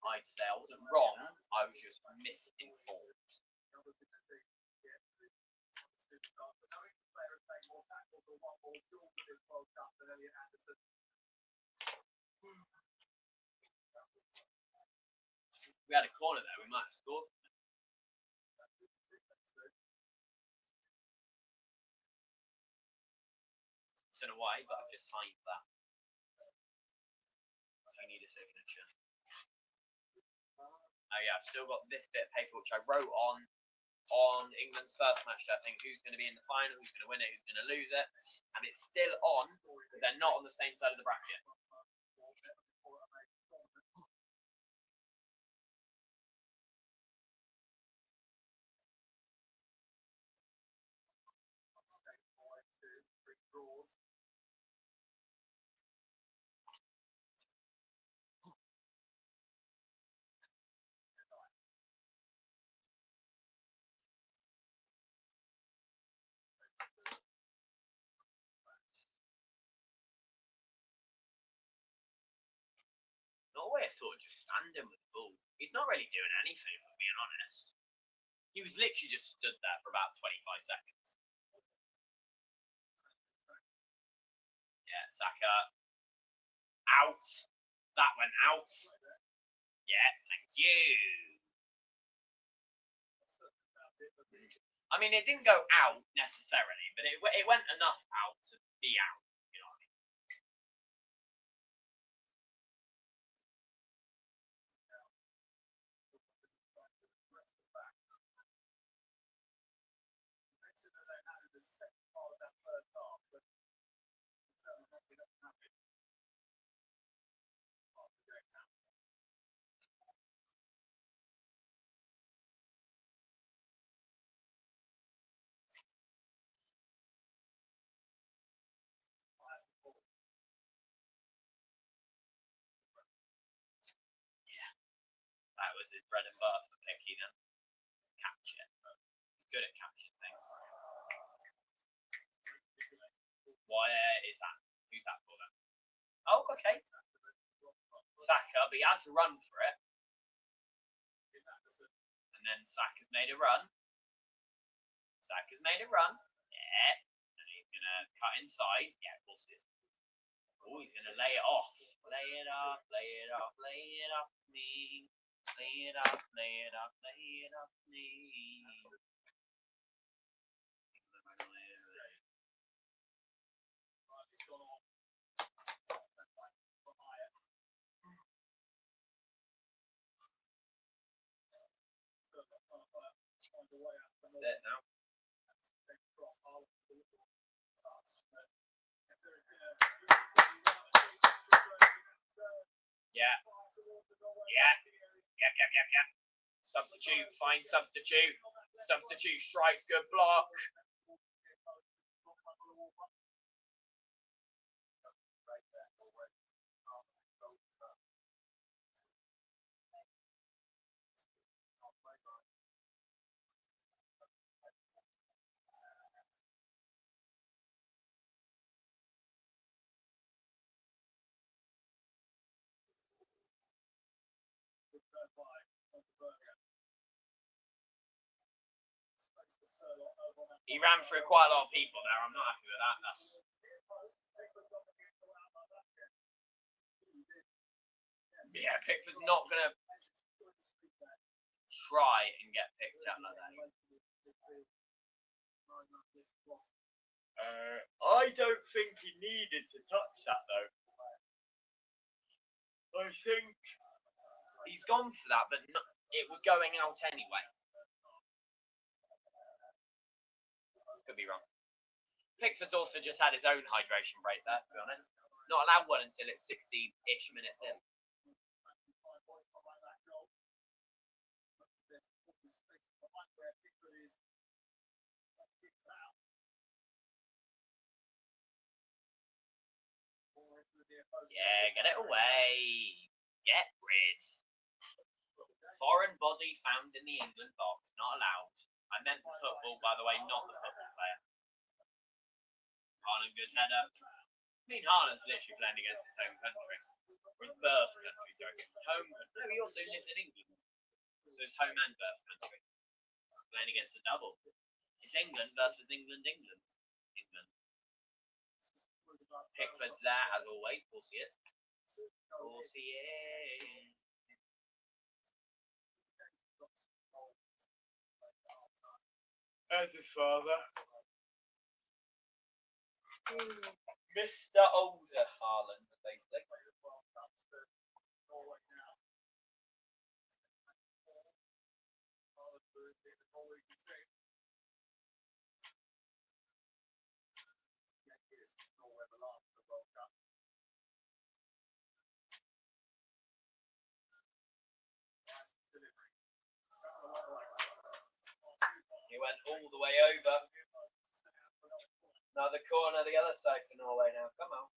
I'd say I wasn't wrong. I was just misinformed. We had a corner there. We might have scored. Don't know why, but I've just signed that. So I need a signature. Oh yeah, I've still got this bit of paper which I wrote on on England's first match. I think who's going to be in the final, who's going to win it, who's going to lose it, and it's still on. But they're not on the same side of the bracket. Norway is sort of just standing with the ball. He's not really doing anything, if I'm being honest. He was literally just stood there for about 25 seconds. Yeah, Saka. Out. That went out. Yeah, thank you. I mean, it didn't go out necessarily, but it went enough out to be out. You know what I mean? That was his bread and butter for Picky then. Capture. He's good at capturing things. Why is that? Who's that for then? Oh, okay. Saka, but he had to run for it. And then Saka's made a run. Saka's made a run. Yeah. And he's going to cut inside. Yeah, of course it is. Oh, he's going to lay it off. Lay it off, lay it off, lay it off me. Lay it off, lay it off, lay it off me. That's it now. Yeah. Yeah. Yep. Substitute, fine substitute. Substitute strikes, good block. He ran through quite a lot of people there. I'm not happy with that. Yeah, Pickford's not going to try and get picked up like that. I don't think he needed to touch that though. I think he's gone for that, but it was going out anyway. Could be wrong. Pickford's also just had his own hydration break there, to be honest. Not allowed one until it's 60-ish minutes in. Yeah, get it away. Get rid. Foreign body found in the England box, not allowed. I meant the football, by the way, not the football player. Haaland, good header. I mean, Haaland's literally playing against his home country. Or his birth country, sorry. His home country. No, he also lives in England. So his home and birth country. Playing against the double. It's England versus England. Pickford's there, as always. Of course he is. Of course he is. As his father. Mr. Older Haaland, basically. He went all the way over. Another corner, the other side for Norway now. Come on.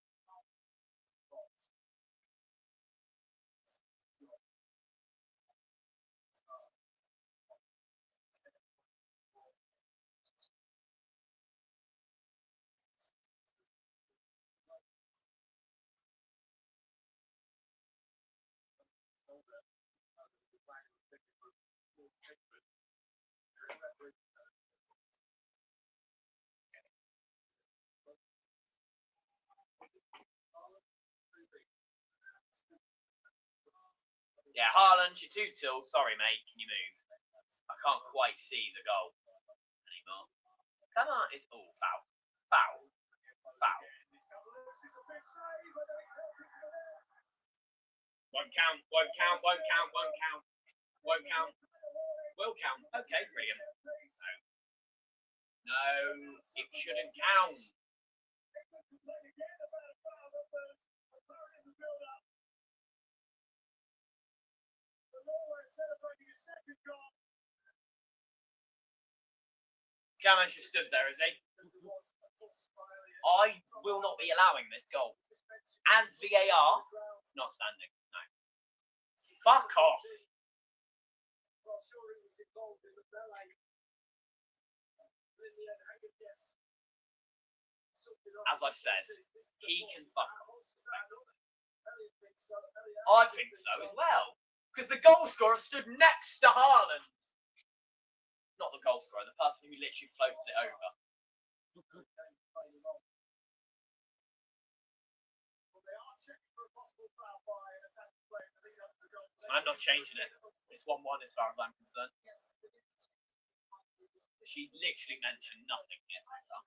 Yeah, Haaland, you're too tall. Sorry, mate. Can you move? I can't quite see the goal anymore. Come on. It's all foul. Foul. Foul. Won't count. Won't count. Won't count. Won't count. Won't count. Will count. Okay, brilliant. No, it shouldn't count. Cameron's just stood there, is he? I will not be allowing this goal. As VAR, it's not standing. No. Fuck off. As I said, he can fuck off. I think so as well. Because the goal scorer stood next to Haaland. Not the goal scorer, the person who literally floats it over. I'm not changing it. It's 1-1 as far as I'm concerned. She's literally mentioned nothing here so far.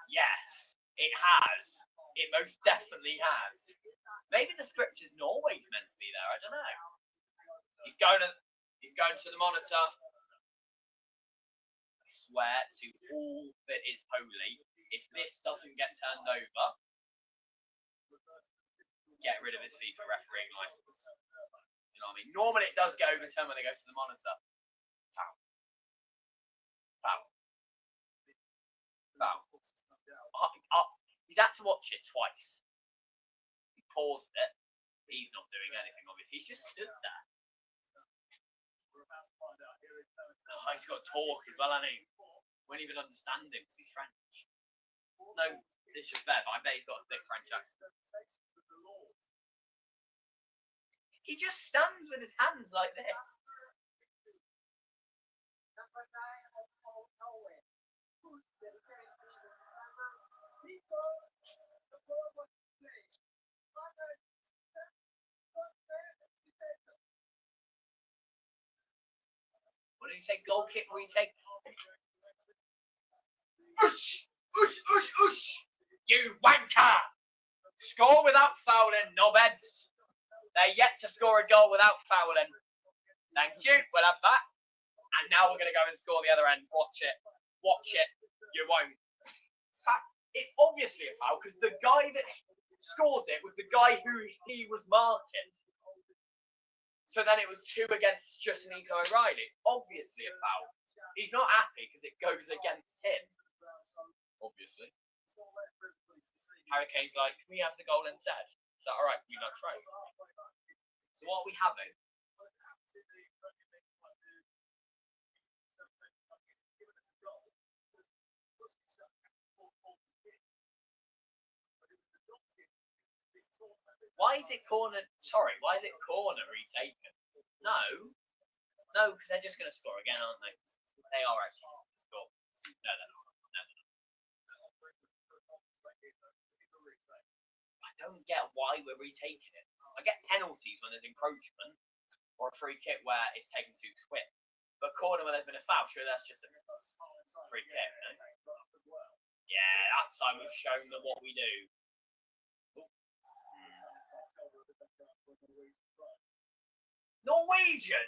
Yes, it has. It most definitely has. Maybe the script is Norway's meant to be there. I don't know. He's going to the monitor. I swear to all that is holy, if this doesn't get turned over, get rid of his FIFA refereeing license. You know what I mean? Normally it does get overturned when it goes to the monitor. Foul. Foul. Foul. He's had to watch it twice. He paused it. He's not doing anything, obviously. He's just stood there. Oh, he's got to talk as well, hasn't he? Won't even understand him because he's French. No disrespect, but I bet he's got a thick French accent. He just stands with his hands like this. What do you say? Goal kick? What do you say? Oosh! Oosh! Oosh! Oosh! You wanker! Score without fouling, knobheads. They're yet to score a goal without fouling. Thank you. We'll have that. And now we're going to go and score the other end. Watch it. Watch it. You won't. It's obviously a foul because the guy that scores it was the guy who he was marking. So then it was 2 against just Nico O'Reilly. It's obviously a foul. He's not happy because it goes against him. Obviously. Harry Kane's like, can we have the goal instead? Is that alright? You not try. So what are we having? Why is it corner? Sorry, why is it corner retaken? No, because they're just going to score again, aren't they? They are actually going to score. No, they're not. I don't get why we're retaking it. I get penalties when there's encroachment or a free kick where it's taken too quick. But corner when there's been a foul, sure, that's just a free kick. No? Yeah, that time we've shown them what we do. Norwegian.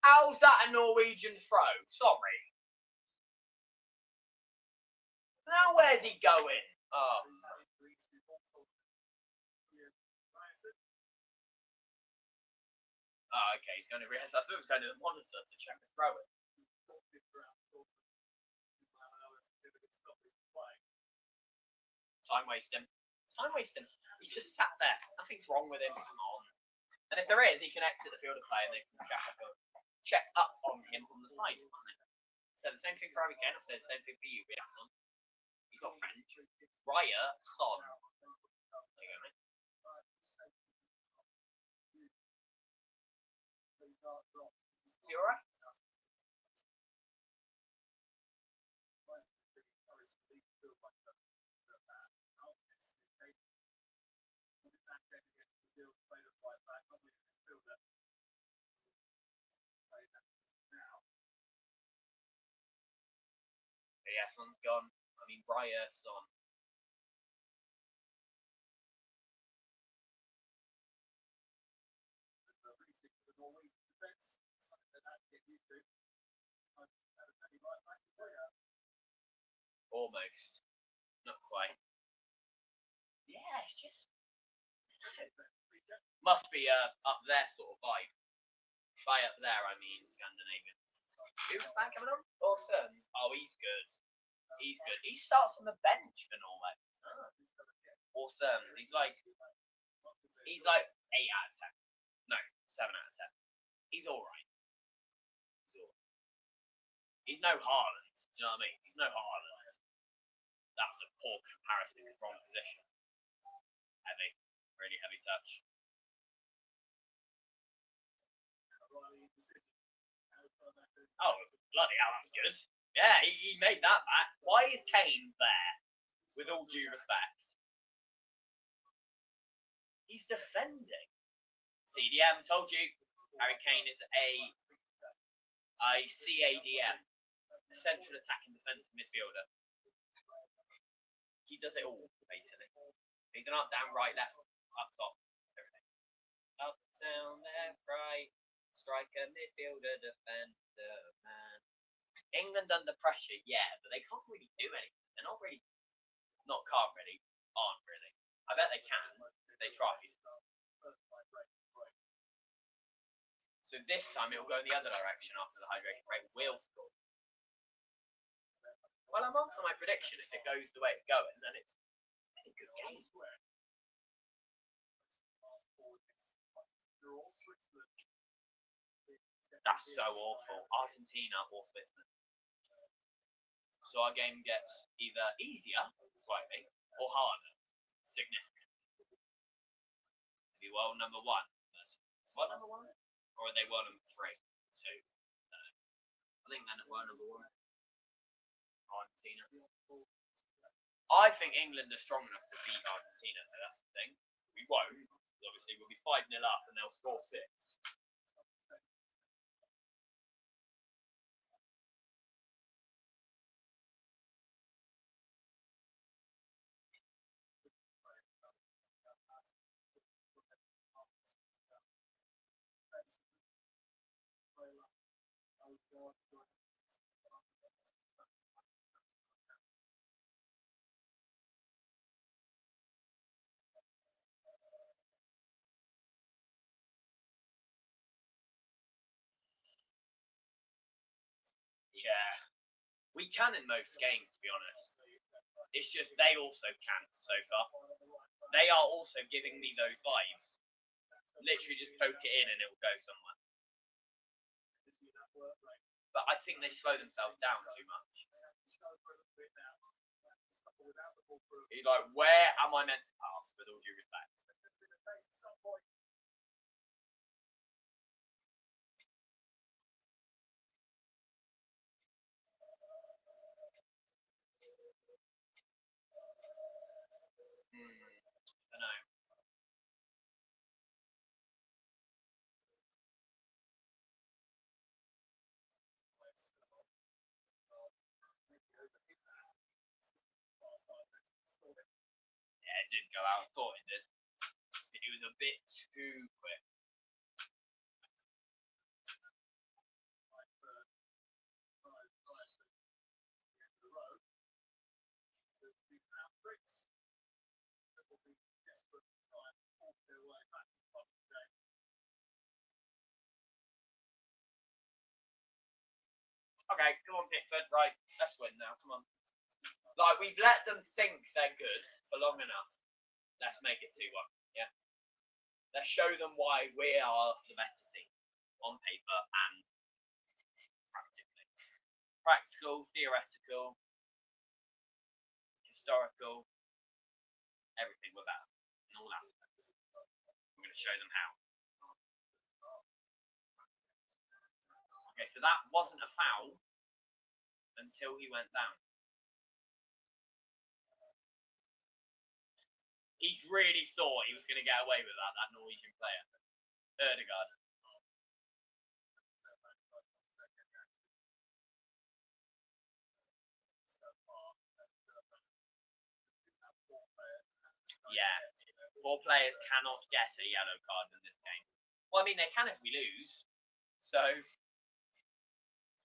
How's that a Norwegian throw? Sorry. Now where's he going? Oh. Oh, okay, he's going to realize. I thought he was going to the monitor to check the throw it. Time wasting. Time wasting. He just sat there. Nothing's wrong with him. Come on. And if there is, he can exit the field of play and they can check up on him from the side. So the same thing for Harry Kane. I said the same thing for you, Biasson. He's got French. Raya, Son. There you go, mate. Is he alright? Biasson's gone. I mean, Raya, Son. Almost. Not quite. Yeah, it's just must be up there sort of vibe. By up there, I mean Scandinavian. Who's that coming on? Paul Stearns. Oh, he's good. He's good. He starts on the bench for Norway. Paul Stearns. He's like 8 out of 10. No, 7 out of 10. He's all right. He's no Haaland. Do you know what I mean? He's no Haaland. That was a poor comparison in his wrong position. Heavy. Really heavy touch. Oh, bloody hell, that's good. Yeah, he made that back. Why is Kane there? With all due respect. He's defending. CDM, told you. Harry Kane is a CADM. Central attacking defensive midfielder. He does it all, basically. He's an up, down, right, left, up top, everything. Up, down, left, right, striker, midfielder, defender, man. England under pressure, yeah, but they can't really do anything. They're not really, can't really, aren't really. I bet they can if they try. So this time it will go in the other direction after the hydration break. We'll score. Well, I'm on for my prediction. If it goes the way it's going, then it's a good game. That's so awful. Argentina or Switzerland. So our game gets either easier, slightly, or harder, significantly. Is he world number 1? Is world number 1? Or are they world number 3? 2? I think they're world number 1. Argentina. I think England are strong enough to beat Argentina, though that's the thing. We won't. Obviously, we'll be 5-0 up and they'll score 6. Yeah, we can in most games, to be honest. It's just they also can so far. They are also giving me those vibes. Literally just poke it in and it will go somewhere. But I think they slow themselves down too much. You're like, where am I meant to pass, with all due respect? I know. Yeah, it didn't go out. I thought it did. It was a bit too quick. Okay, come on, Pickford. Right, let's win now. Come on. Like, we've let them think they're good for long enough. Let's make it 2-1. Yeah. Let's show them why we are the better team on paper and practically. Practical, theoretical, historical, everything we're better in all aspects. We're going to show them how. Okay, so that wasn't a foul until he went down. He's really thought he was going to get away with that Norwegian player. Ødegaard. Yeah, 4 players cannot get a yellow card in this game. Well, I mean, they can if we lose. So,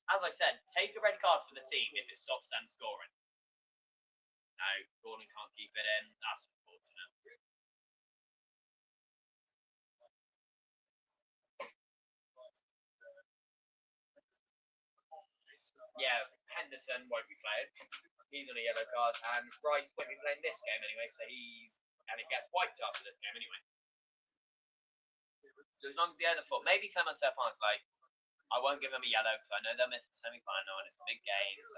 as I said, take a red card for the team if it stops them scoring. No, Gordon can't keep it in. That's unfortunate. Yeah, Henderson won't be playing. He's on a yellow card, and Rice won't be playing this game anyway, so and it gets wiped after this game anyway. So as long as the other foot, maybe Clement Serpent's like, I won't give him a yellow because I know they'll miss the semi-final and it's a big game, so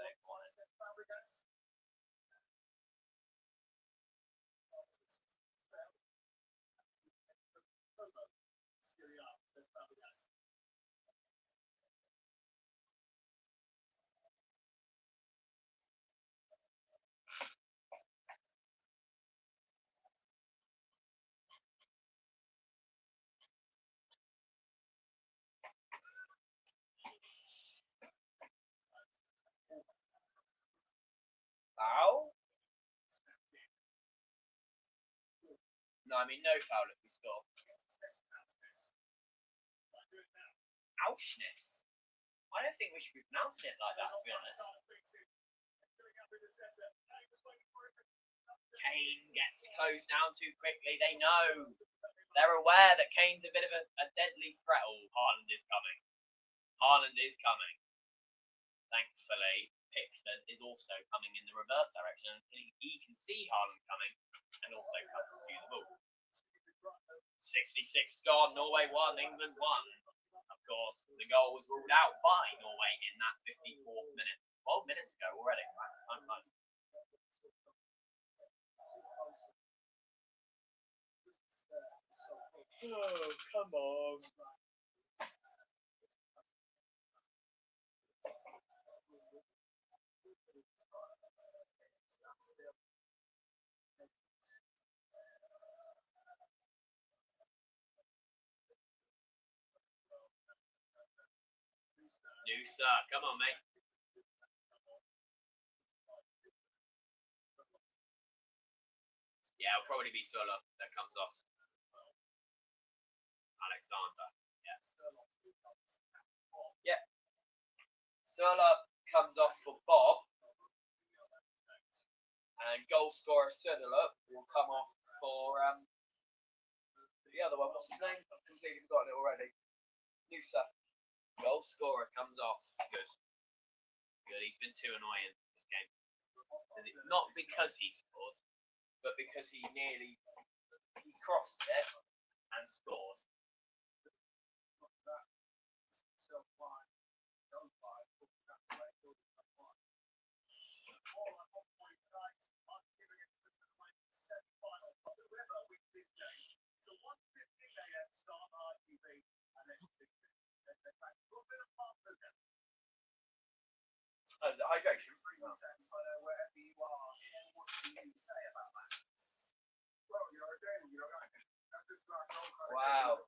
foul? No, I mean no foul if we score. Auschnitz. I don't think we should be pronouncing it like that, to be honest. Kane gets closed down too quickly. They know. They're aware that Kane's a bit of a deadly threat. Oh, Haaland is coming. Haaland is coming. Thankfully, Pickford is also coming in the reverse direction. And he can see Haaland coming and also comes to the ball. 66 gone. Norway 1, England 1. Of course, the goal was ruled out by Norway in that 54th minute. 12 minutes ago already. Time flies. Oh, come on. Noosa, come on, mate. Yeah, it'll probably be Sola that comes off. Alexander, yes. Yeah. Sola comes off for Bob. And goal scorer Söderlund will come off for the other one. What's his name? I've completely forgotten it already. Noosa. Goal scorer comes off. Good. Good. He's been too annoying this game. Not because he scored, but because he crossed it and scored. Oh, is it hydration? Wow.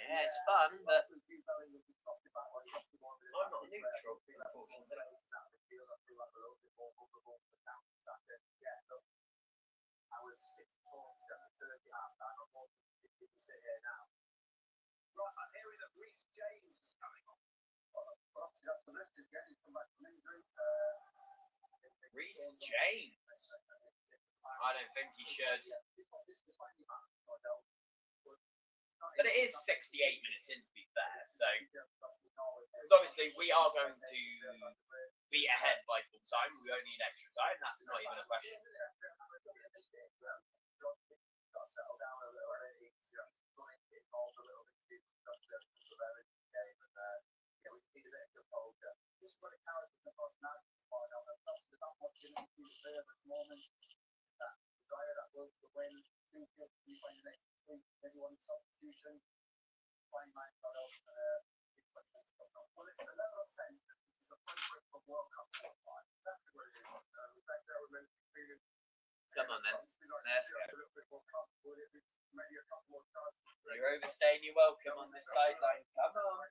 Yeah, it's fun, but I'm not neutral, unfortunately. James. I don't think he should. But it is 68 minutes in, to be fair. So obviously we are going to be ahead by full time. We won't need extra time. That's not even a question. Come on then. Let's go. You're overstaying your welcome on this sideline. Come on.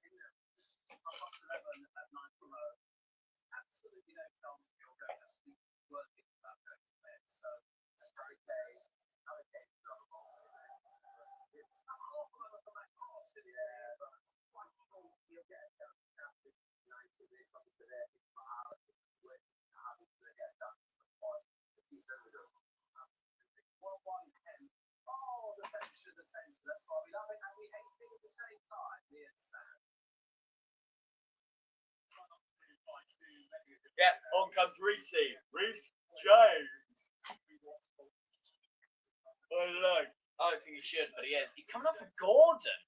Yeah, on comes Reese. Reese James. Oh no. I don't think he should, but he is. He's coming off of Gordon.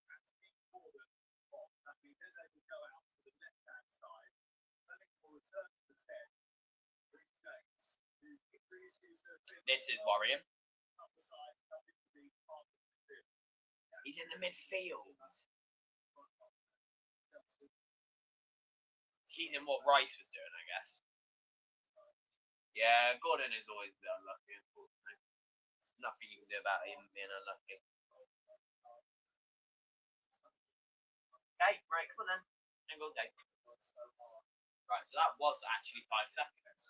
This is worrying. He's in the midfield. He's in what Rice was doing, I guess. Yeah, Gordon is always a bit unlucky, unfortunately. There's nothing you can do about him being unlucky. Okay, right, come on then. Angle day. Right, so that was actually 5 seconds.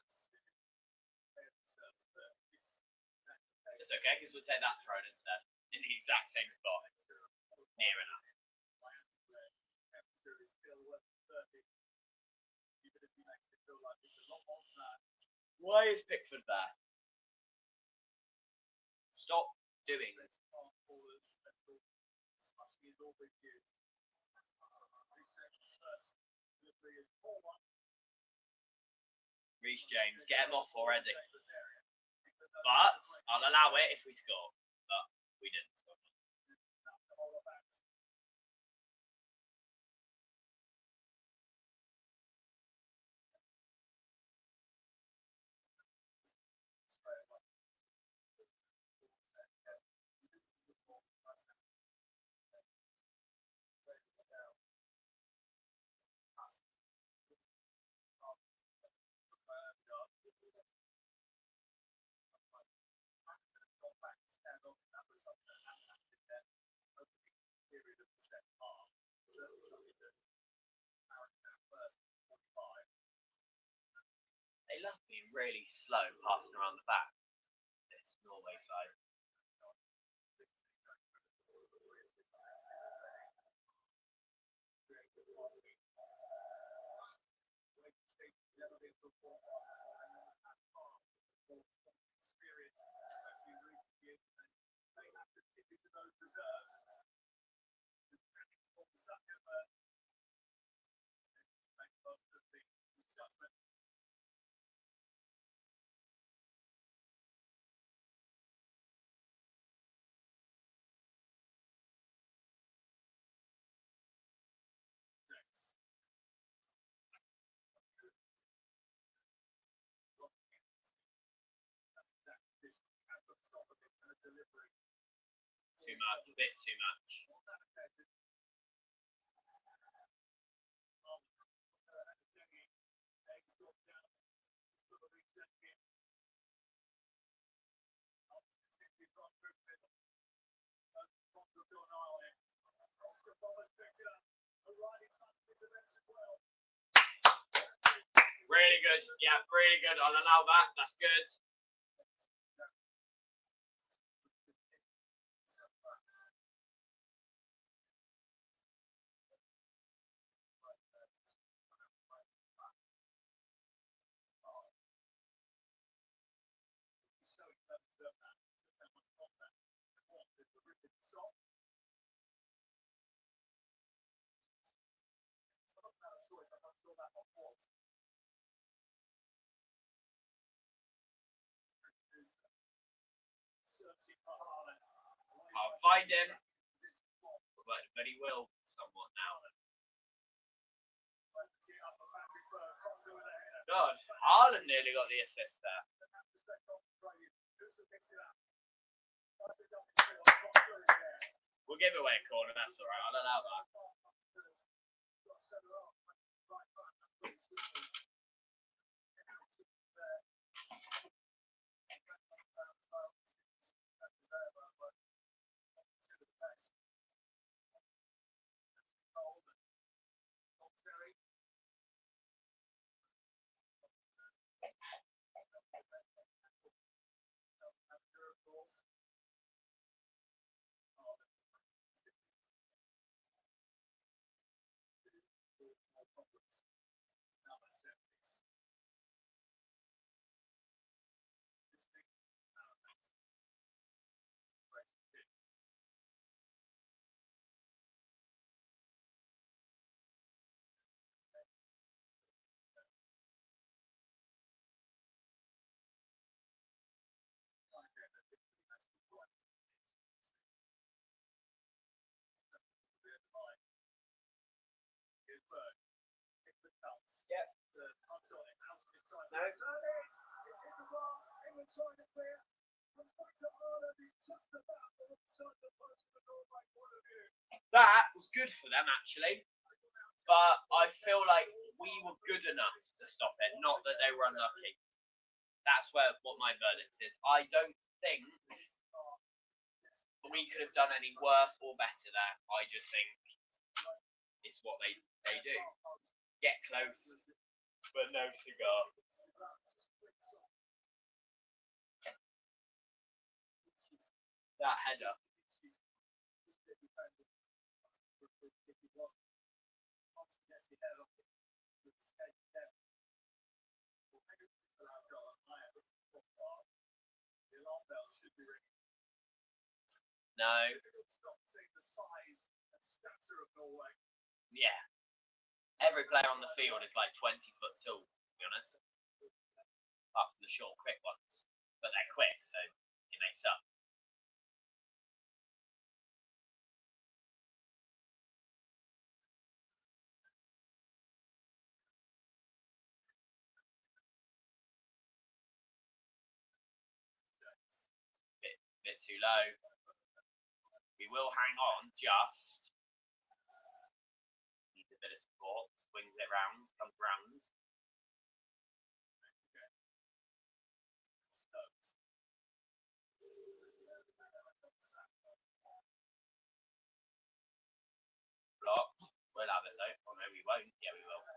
It's okay, because we'll take that thrown instead. In the exact same spot. Near enough. Why is Pickford there? Stop doing this. Reece James, get him off already. But I'll allow it if we score. But we didn't. They love being really slow passing around the back. This Norway side. Too much, a bit too much. Really good, yeah, really good. I'll allow that. That's good. I'll find him, but he will somewhat now. God, Haaland nearly got the assist there. We'll give away a corner, that's alright, I'll allow that. That was good for them actually, but I feel like we were good enough to stop it, not that they were unlucky. That's what my verdict is. I don't think we could have done any worse or better there. I just think it's what they do. Get close, but no cigar. That header. No. Yeah. Every player on the field is like 20 foot tall, to be honest. Apart from the short, quick ones. But they're quick, so it makes up. Bit too low. We will hang on just. Needs a bit of support. Swings it round, comes round. Block. We'll have it though. Oh no, we won't. Yeah, we will.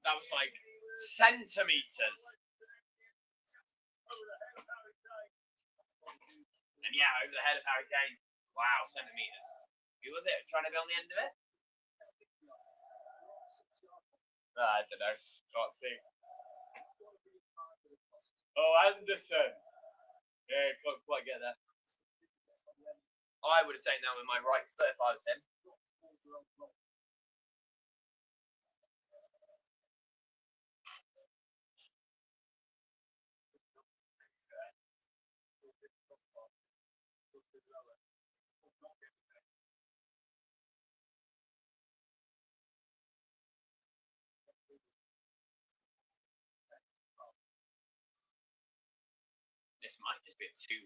That was like centimeters. And yeah, over the head of Harry Kane. Wow, centimeters. Who was it? Trying to go on the end of it? I don't know. Can't see. Oh, Anderson. Yeah, can't quite get there. I would have taken that with my right foot if I was him. this might just be a 2-1.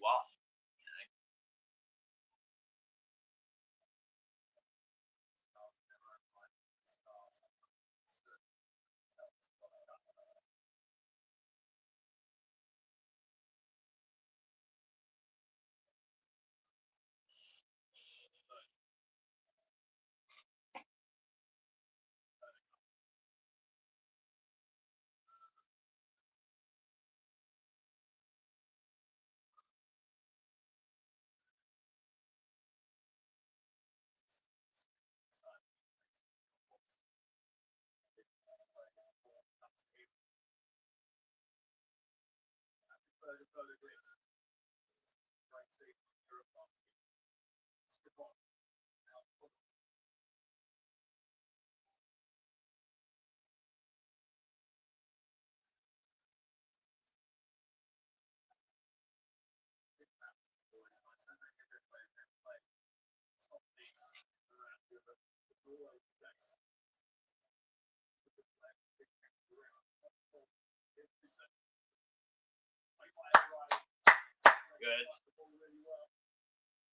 Good.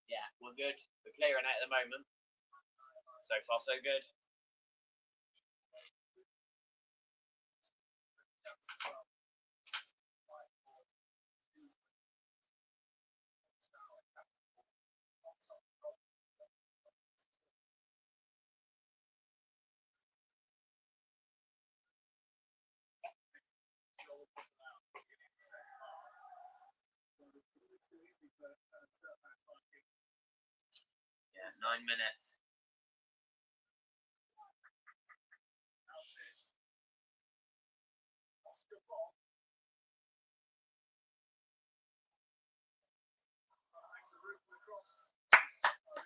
Yeah, we're good. We're clearing it at the moment. So far, so good. Yeah, 9 minutes.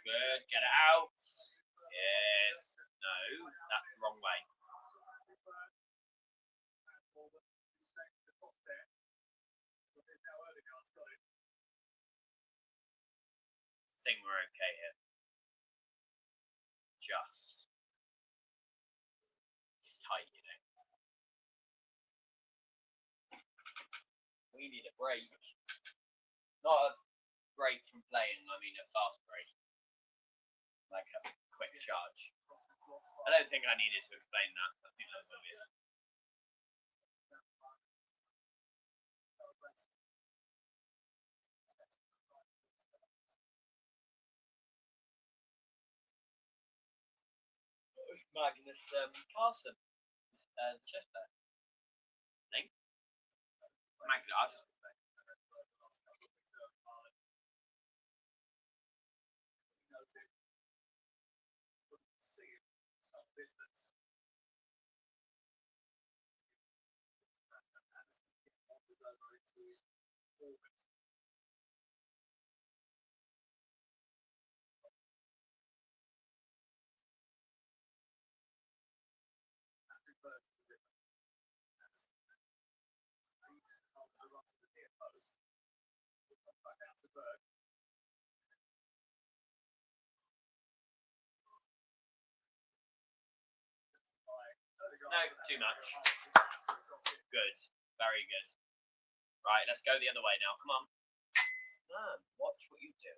Good, get it out. Yes. No, that's the wrong way. I think we're okay here. Just. It's tight, you know. We need a break. Not a break from playing, I mean a fast break. Like a quick charge. I don't think I needed to explain that. I think that's obvious. Magnus Carlsen. Chest there. Name? Magnus. No, too much. Good. Very good. Right, let's go the other way now. Come on. Man, watch what you do.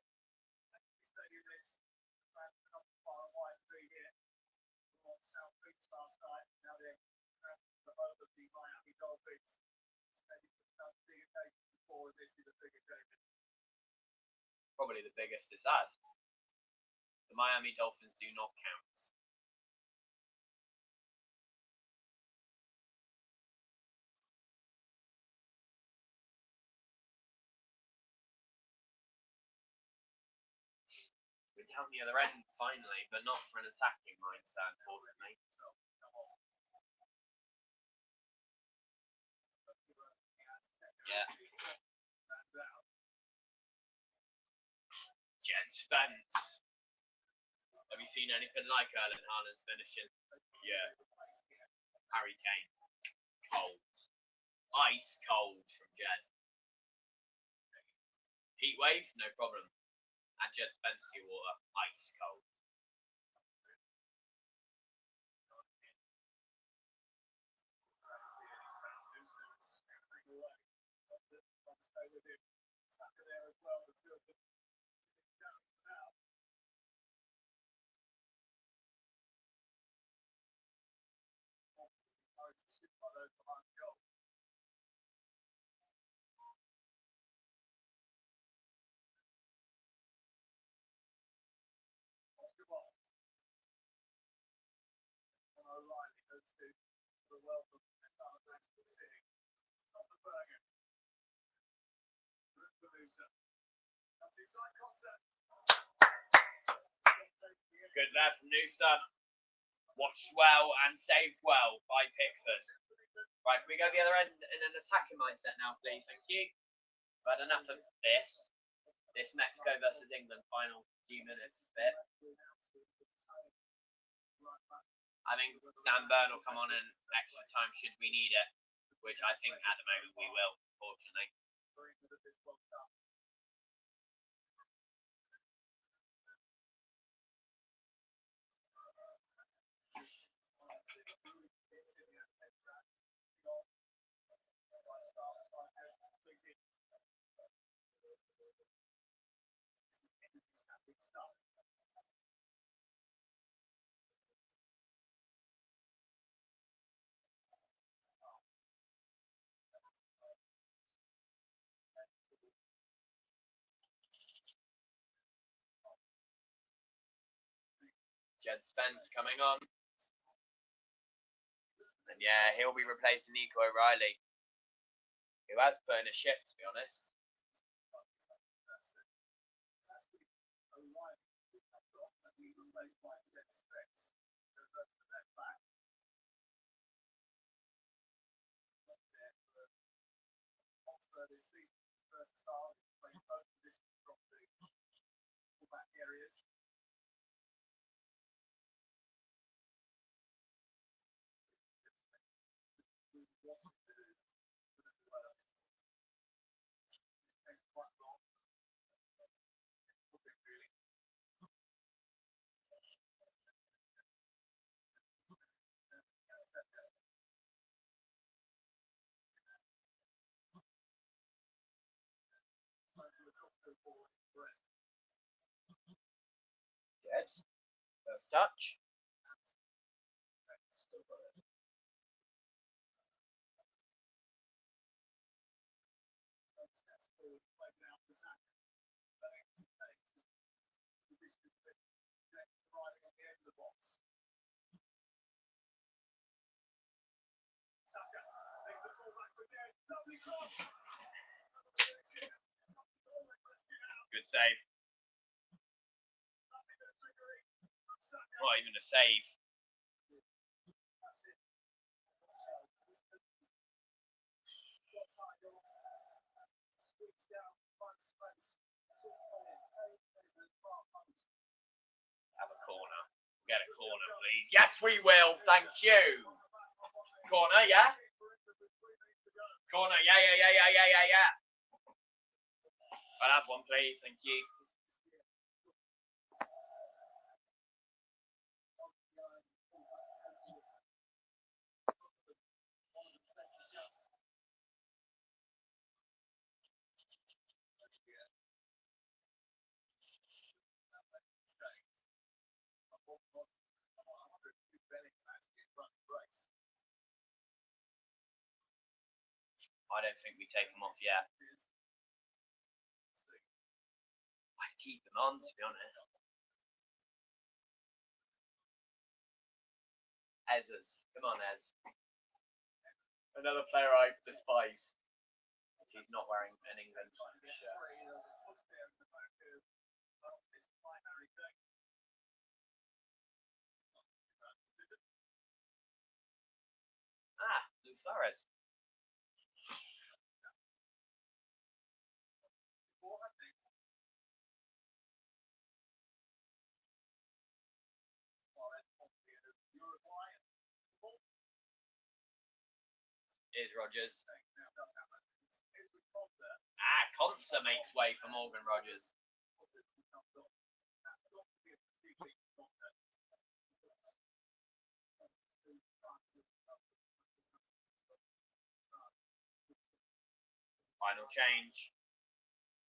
Probably the biggest is that. The Miami Dolphins do not count. We're down the other end finally, but not for an attacking mindset, unfortunately. Yeah. Jet Spence. Have you seen anything like Erling Haaland's finishing? Yeah. Harry Kane. Cold. Ice cold from Jed. Heat wave, no problem. Add Jed Spence to your water. Ice cold. Good there from Newstar. Watched well and saved well by Pickford. Right, can we go the other end in an attacking mindset now, please? Thank you. But enough of this. This Mexico versus England final few minutes bit. I think Dan Burn will come on in extra time should we need it, which I think at the moment we will, fortunately. Jed Spence coming on. And yeah, he'll be replacing Nico O'Reilly, who has put in a shift, to be honest. Good. First touch. Good save. Not even a save. Have a corner. Get a corner, please. Yes, we will. Thank you. Corner, yeah? Corner, yeah. I'll have one, please. Thank you. I don't think we take them off yet. I'd keep them on, to be honest. Ezers. Come on, Ez. Another player I despise. He's not wearing an England shirt. Luis Suarez. Here's Rodgers. Consta makes way for Morgan Rodgers. Final change.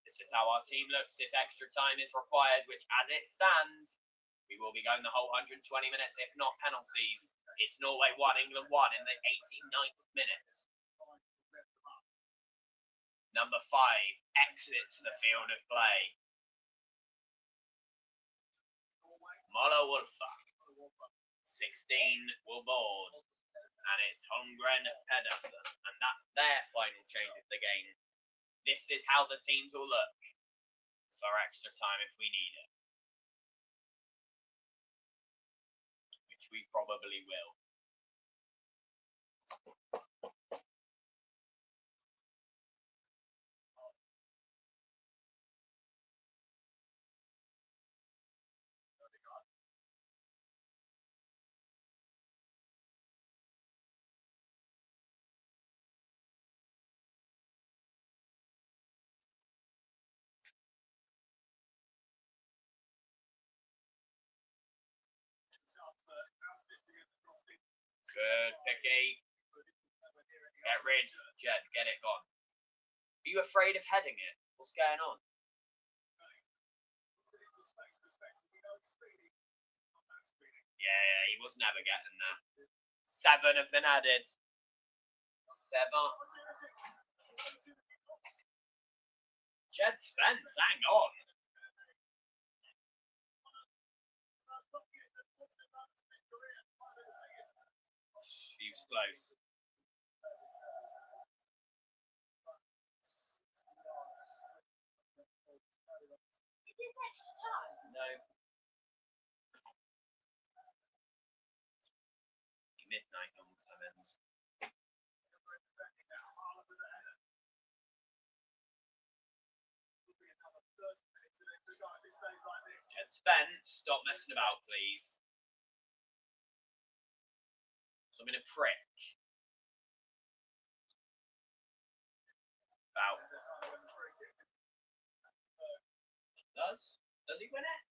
This is how our team looks if extra time is required, which as it stands, we will be going the whole 120 minutes, if not penalties. It's Norway 1, England 1 in the 89th minute. Number 5 exits the field of play. Mola Wolfa. 16 will board. And it's Holmgren Pedersen. And that's their final change of the game. This is how the teams will look for extra time if we need it. Which we probably will. Good, Picky. Get rid, Jed, get it gone. Are you afraid of heading it? What's going on? Yeah, he was never getting that. 7 have been added. 7. Jed Spence, hang on. He was close. No. Midnight normal time ends. Jed Spence, stop messing about, please. So I'm in a prick. Foul. Does he win it?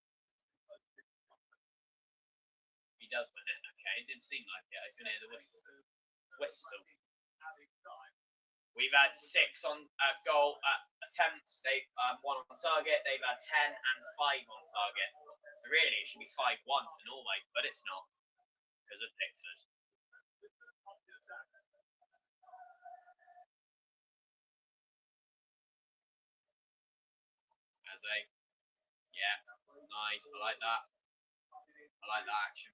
He does win it, okay. It didn't seem like it. I can hear the whistle. We've had 6 on goal attempts. They've 1 on target. They've had 10 and 5 on target. So really, it should be 5-1 to Norway, but it's not because of Pickford. As they, yeah, nice. I like that. I like that action.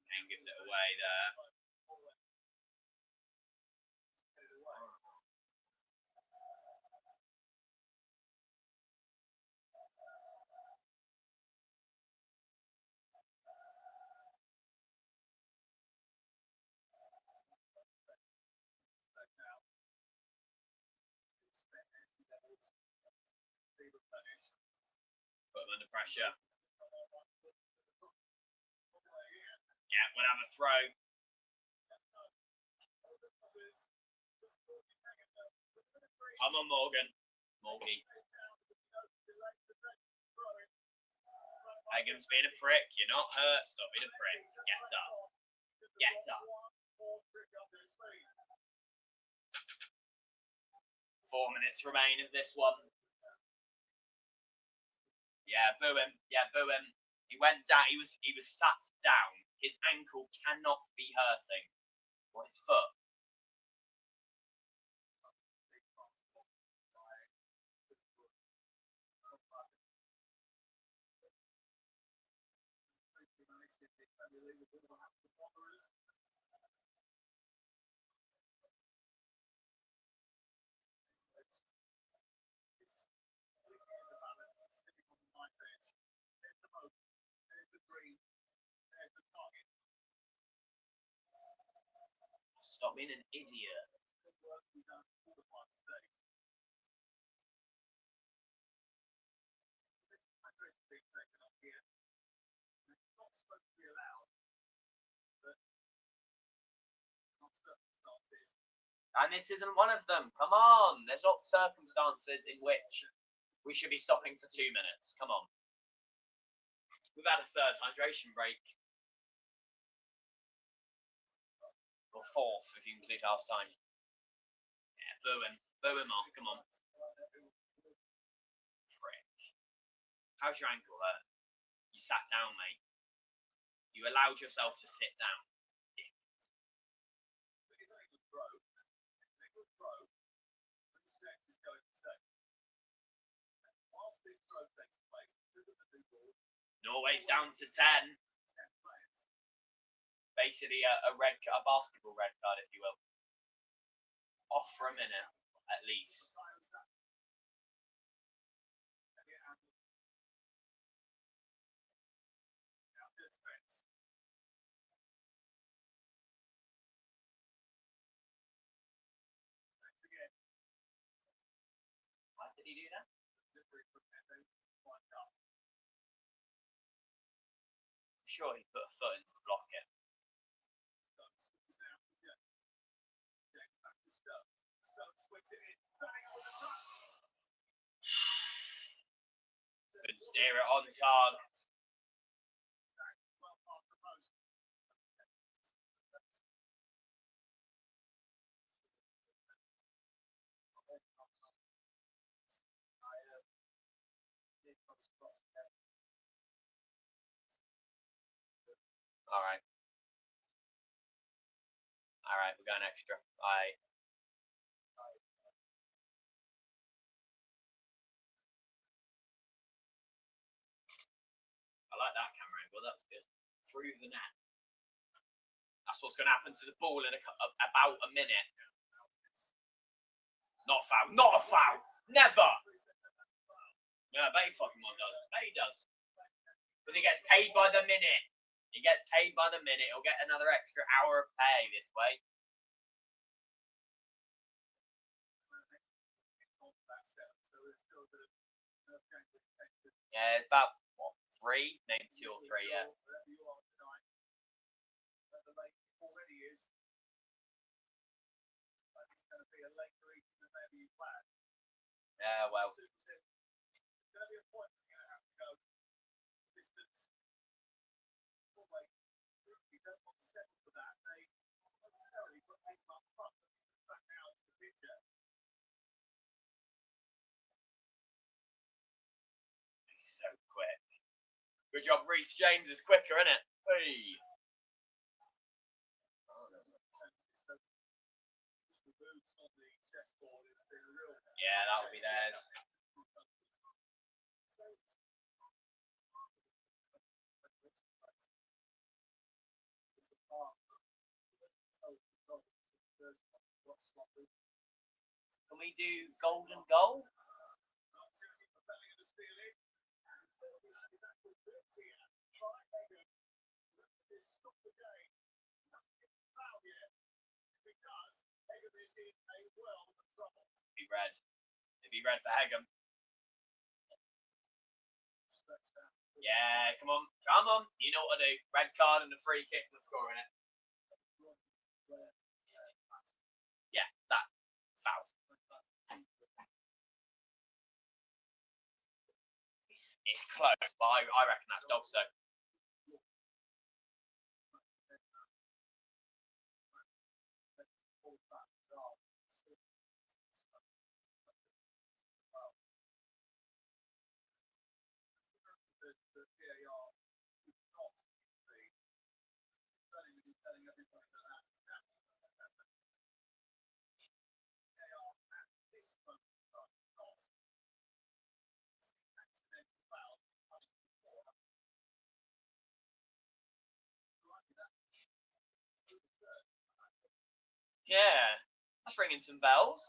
And gives it away there. Put them under pressure. Yeah, we'll have a throw. Come on, Morgan. Morgie. Hagen's being a prick. You're not hurt. Stop being a prick. Get up. Get up. 4 minutes remain of this one. Yeah, boo him. Yeah, boo him. He went down. He was sat down. His ankle cannot be hurting. Or his foot. Stop being an idiot. And this isn't one of them. Come on. There's not circumstances in which we should be stopping for 2 minutes. Come on. We've had a third hydration break. Or fourth if you include half time. Yeah, boo him. Boo him off. Come on. Frick. How's your ankle hurt? You sat down, mate. You allowed yourself to sit down. Norway's down to 10. Basically a basketball red card, if you will. Off for a minute, at least. Why did he do that? I'm sure he put a foot in to block it. Could steer it on target. All right. All right, we're going extra. I like that camera angle. That was good. Through the net. That's what's going to happen to the ball in about a minute. Not foul. Not a foul. Never. No, but he fucking one does. Bet he does. Because he gets paid by the minute. He gets paid by the minute. He'll get another extra hour of pay this way. Yeah, it's about, what, 3? Maybe 2 or 3, yeah. Yeah, well. He's so quick. Good job, Reece James is quicker, isn't it? Hey. Yeah, that'll be theirs. Can we do golden goal? Be red. It'd be red for Hegum. Yeah, come on. Come on. You know what to do. Red card and a free kick for scoring it. Yeah, that. Fouls. It's close, but I reckon that's Dogstone. Yeah, that's ringing some bells.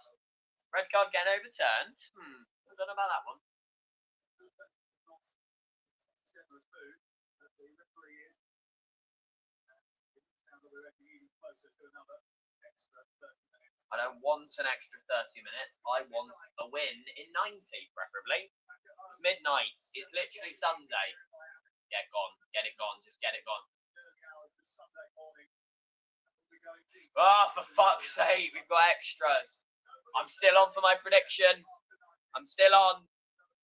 Red card getting overturned. I don't know about that one. I don't want an extra 30 minutes. I want a win in 90, preferably. It's midnight. It's literally Sunday. Yeah, gone. Get it gone. Just get it gone. Oh, for fuck's sake, we've got extras. I'm still on for my prediction. I'm still on.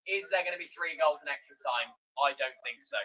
Is there going to be 3 goals in extra time? I don't think so.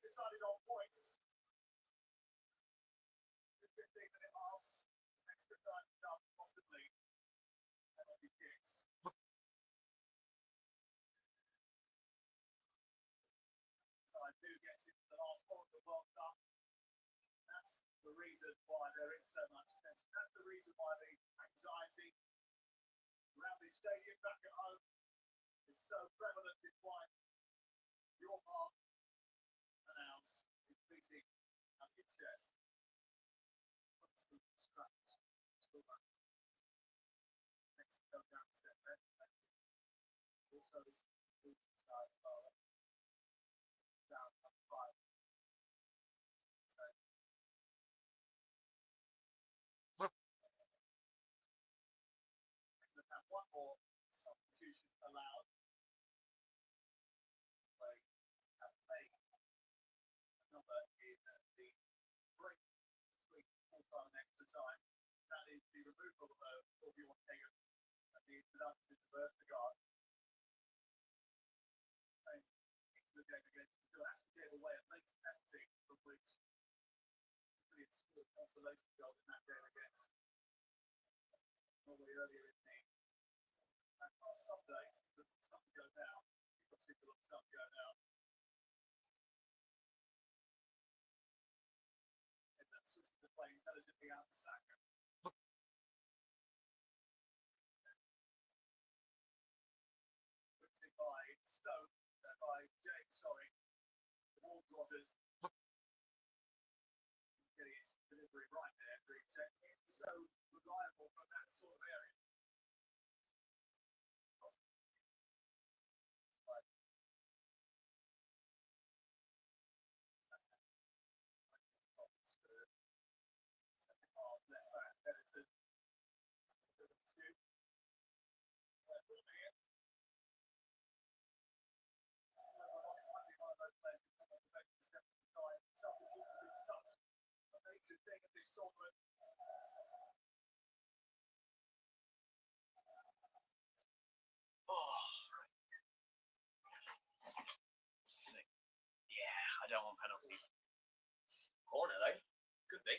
Decided on points. 15-minute halves, extra time done, possibly. Penalty kicks. Time who gets into the last four of the World Cup. That's the reason why there is so much tension. That's the reason why the anxiety around this stadium back at home is so prevalent in why your heart and ours is beating at your chest. Mexico down to 10 red. Also, this start as well. Down 5. So, we have one more substitution allowed. Play have made another in the break between full-time and extra time. That is the removal of Torbjorn Hagen and the introduction of Vestergaard. consolation goal in that game against Norway earlier in the some days it looks like to go down. It seems to look like to go down. And that switch to play intelligently out to Saka. Whipped in by Stone, by James, sorry. The Wolves Rotters. Getting his delivery right there, Green Check. He's so reliable from that sort of area. Thing of this tournament. Yeah, I don't want penalties. Corner though, could be.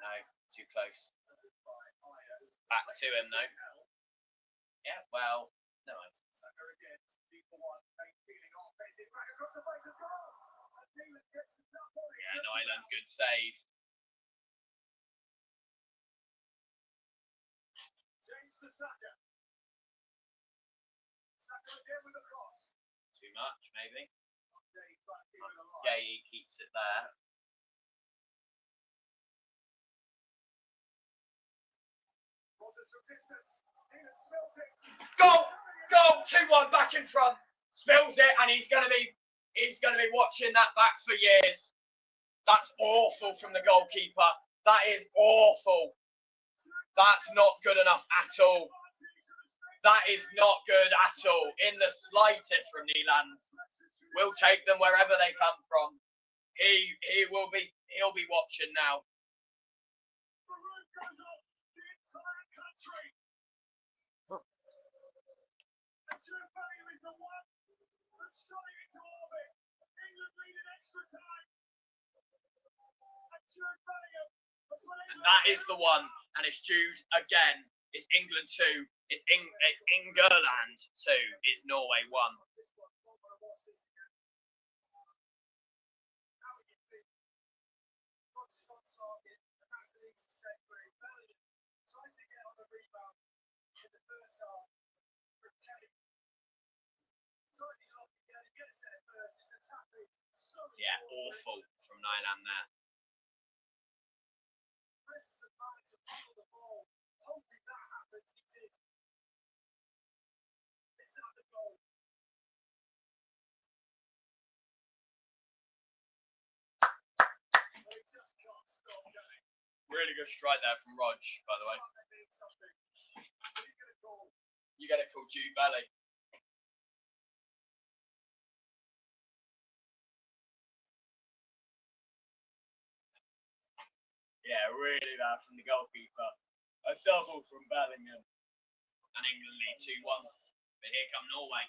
No, too close. Back to him though. Yeah, well, no. Yeah, Nyland, good save. James to Saka. Saka again with a cross. Too much, maybe. Gay keeps it there. Goal! Goal! 2-1 back in front. Spills it, and he's gonna be watching that back for years. That's awful from the goalkeeper. That is awful. That's not good enough at all. That is not good at all. In the slightest from Nyland. We'll take them wherever they come from. He'll be watching now. And that is the one, and it's Jude again. It's England 2. It's England 2. It's Norway 1. Yeah, awful from Nyland there. Really good strike there from Rog, by the way. You get it called Jude Belly. Yeah, really bad from the goalkeeper. A double from Bellingham. And England lead 2-1. But here come Norway.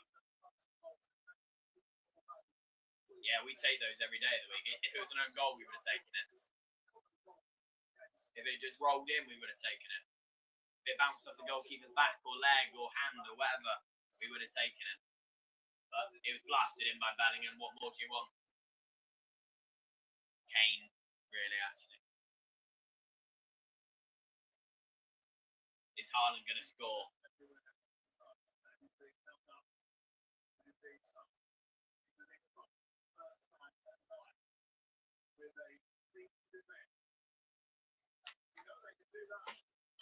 Yeah, we take those every day of the week. If it was an own goal, we would have taken it. If it just rolled in, we would have taken it. If it bounced off the goalkeeper's back or leg or hand or whatever, we would have taken it. But it was blasted in by Bellingham. What more do you want? Kane, really, actually. Is Haaland going to score?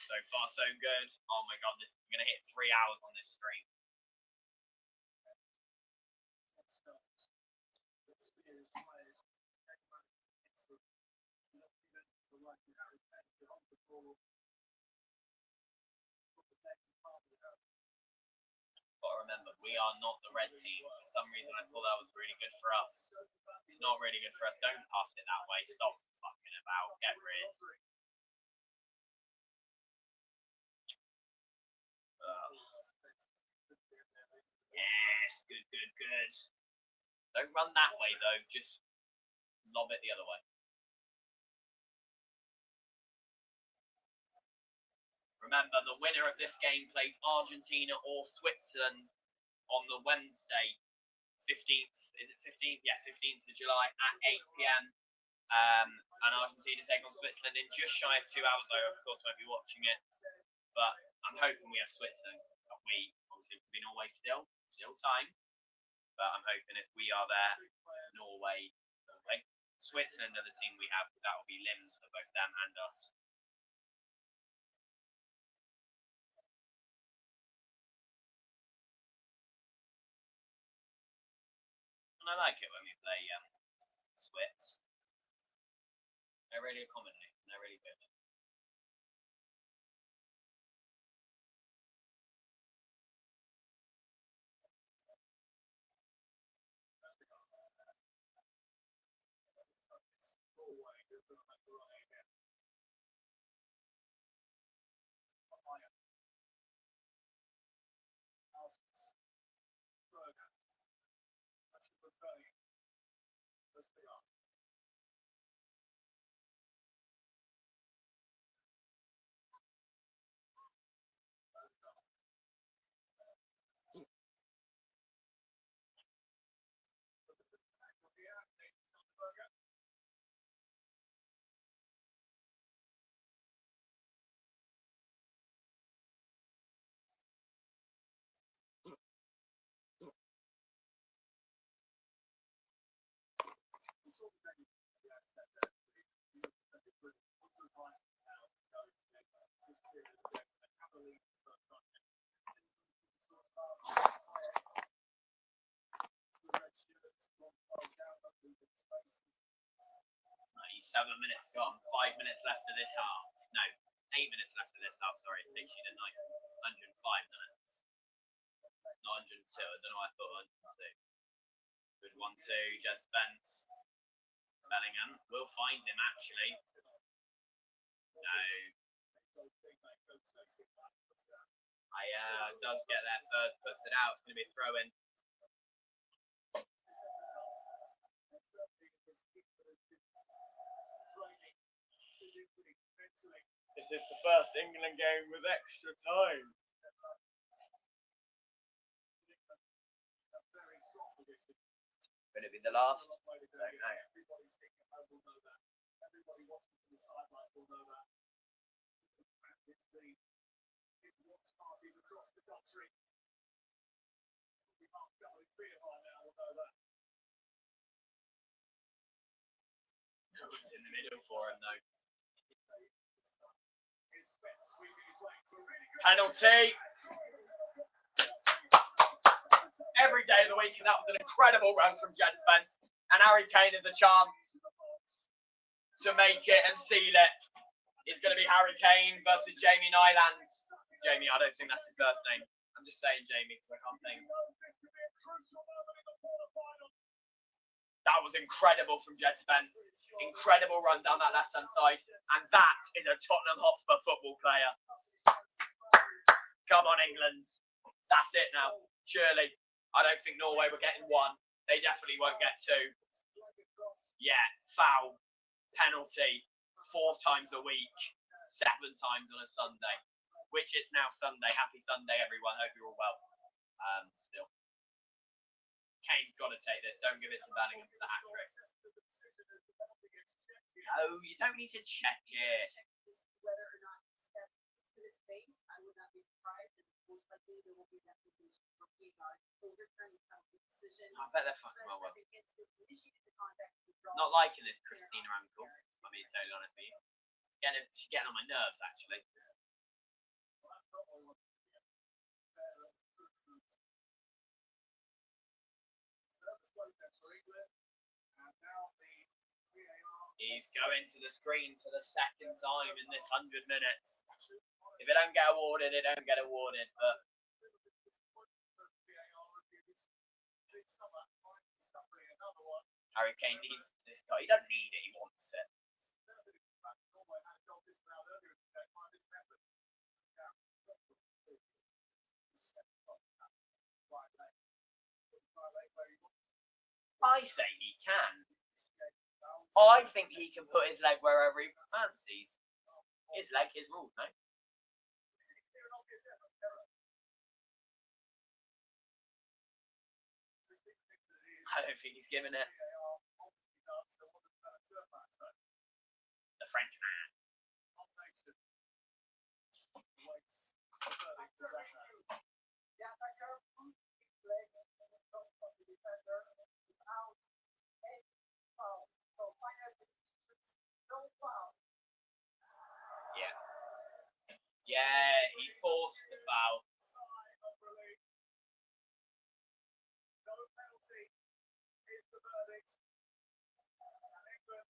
So far, so good. Oh my god, we're going to hit 3 hours on this stream. But remember, we are not the red team. For some reason, I thought that was really good for us. It's not really good for us. Don't pass it that way. Stop fucking about. Get rid. Yes, good, good, good. Don't run that way though, just lob it the other way. Remember, the winner of this game plays Argentina or Switzerland on the Wednesday, 15th. Is it 15th? Yeah, 15th of July at 8 p.m. And Argentina take on Switzerland in just shy of 2 hours. I, of course, won't be watching it, but I'm hoping we have Switzerland. We obviously be Norway still time, but I'm hoping if we are there, Norway. Switzerland are the team we have. That will be limbs for both them and us. And I like it when we play Swiss. They're really accommodating. They're really good. Seven minutes gone, 5 minutes left of this half. No, 8 minutes left of this half, sorry. It takes you to 105 minutes. Not 102, I don't know why I thought 102. Good 1-2, Jed Spence. Bellingham will find him actually. No. Does get there first, puts it out. It's going to be a throw in. This is the first England game with extra time. Will it be the last? I don't know. It's in the middle for him though. Penalty. Every day of the week, and that was an incredible run from Jed Spence. And Harry Kane has a chance to make it and seal it. It's going to be Harry Kane versus Jamie Nylands. Jamie, I don't think that's his first name. I'm just saying Jamie because I can't think. That was incredible from Jed Spence. Incredible run down that left-hand side. And that is a Tottenham Hotspur football player. Come on, England. That's it now. Surely. I don't think Norway were getting one. They definitely won't get two. Yeah, foul, penalty, 4 times a week, 7 times on a Sunday. Which it's now Sunday. Happy Sunday, everyone. Hope you're all well. Still. Kane's got to take this. Don't give it to Bellingham for the hat-trick. No, you don't need to check it. I bet they're fucking well. Not liking this Christina ankle, I'll be totally honest with you. She's getting on my nerves, actually. He's going to the screen for the second time in this 100 minutes. If it don't get awarded, it don't get awarded. But Harry Kane needs this guy. He don't need it. He wants it. I say he can. I think he can put his leg wherever he fancies. His leg, his rules, no? I don't think he's given it. The French man. Yeah. Yeah, he forced the foul. No penalty is the verdict. And England,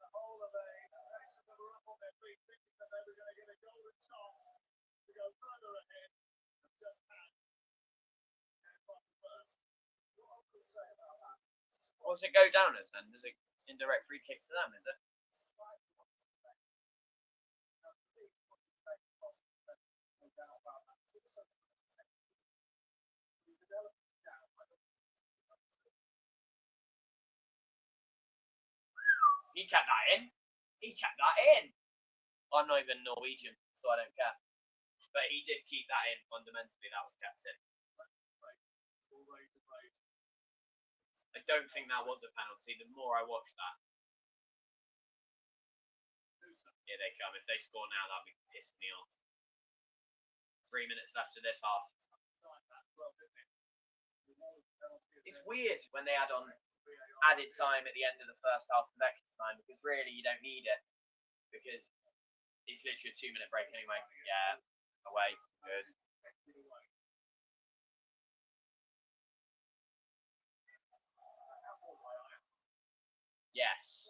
the whole of a nation that were up on their feet thinking that they were going to get a golden chance to go further ahead, and just had. And from the first, what can say about that? What's it go down as then? Does it indirect free kick to them, is it? He kept that in. He kept that in. I'm not even Norwegian, so I don't care. But he did keep that in fundamentally. That was kept in. I don't think that was a penalty. The more I watch that. Here they come. If they score now, that'll be pissing me off. 3 minutes left of this half. It's weird when they add on added time at the end of the first half of extra time, because really you don't need it, because it's literally a 2-minute break anyway. Yeah, away, good. Yes.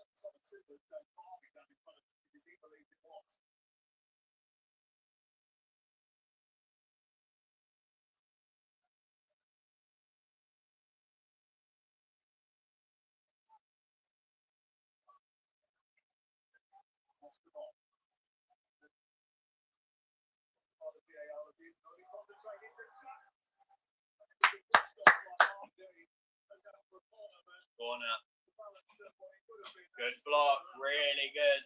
Corner. Good block, really good.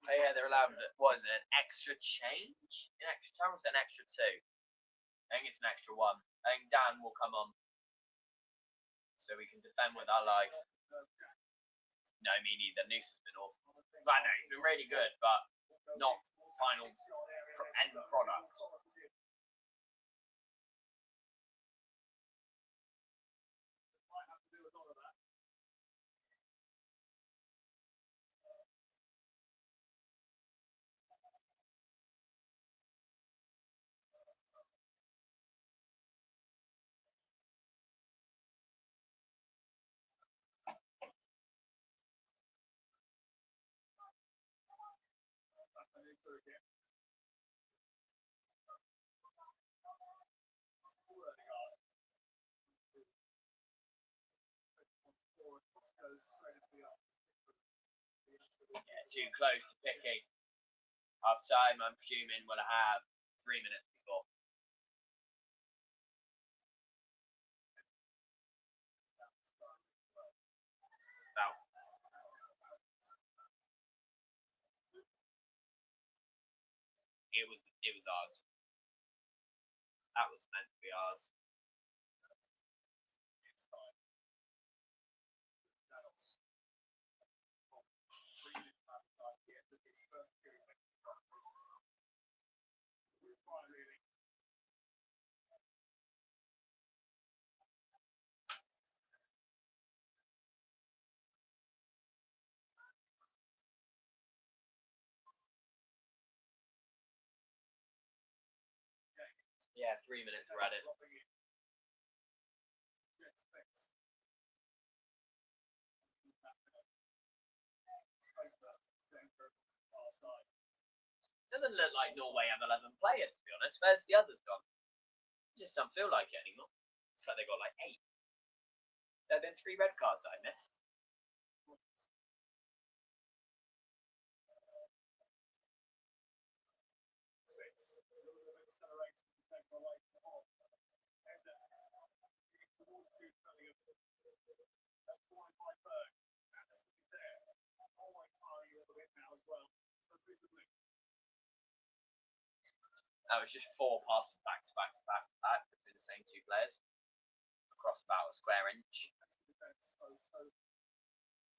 Oh yeah, they're allowed, what is it, an extra change? An extra time, or is it an extra 2? I think it's an extra 1. I think Dan will come on, so we can defend with our life. No, me neither. Noose has been awful. I know, he's been really good, but not final end product. Yeah, too close to picking. Half time, I'm presuming we'll have 3 minutes before. Foul. It was ours. That was meant to be ours. Yeah, 3 minutes we're at it. Doesn't look like Norway have 11 players, to be honest. Where's the others gone? Just don't feel like it anymore. It's like they got like 8. There have been 3 red cards that I missed. That was just 4 passes back to back to back to back between the same 2 players across about a square inch.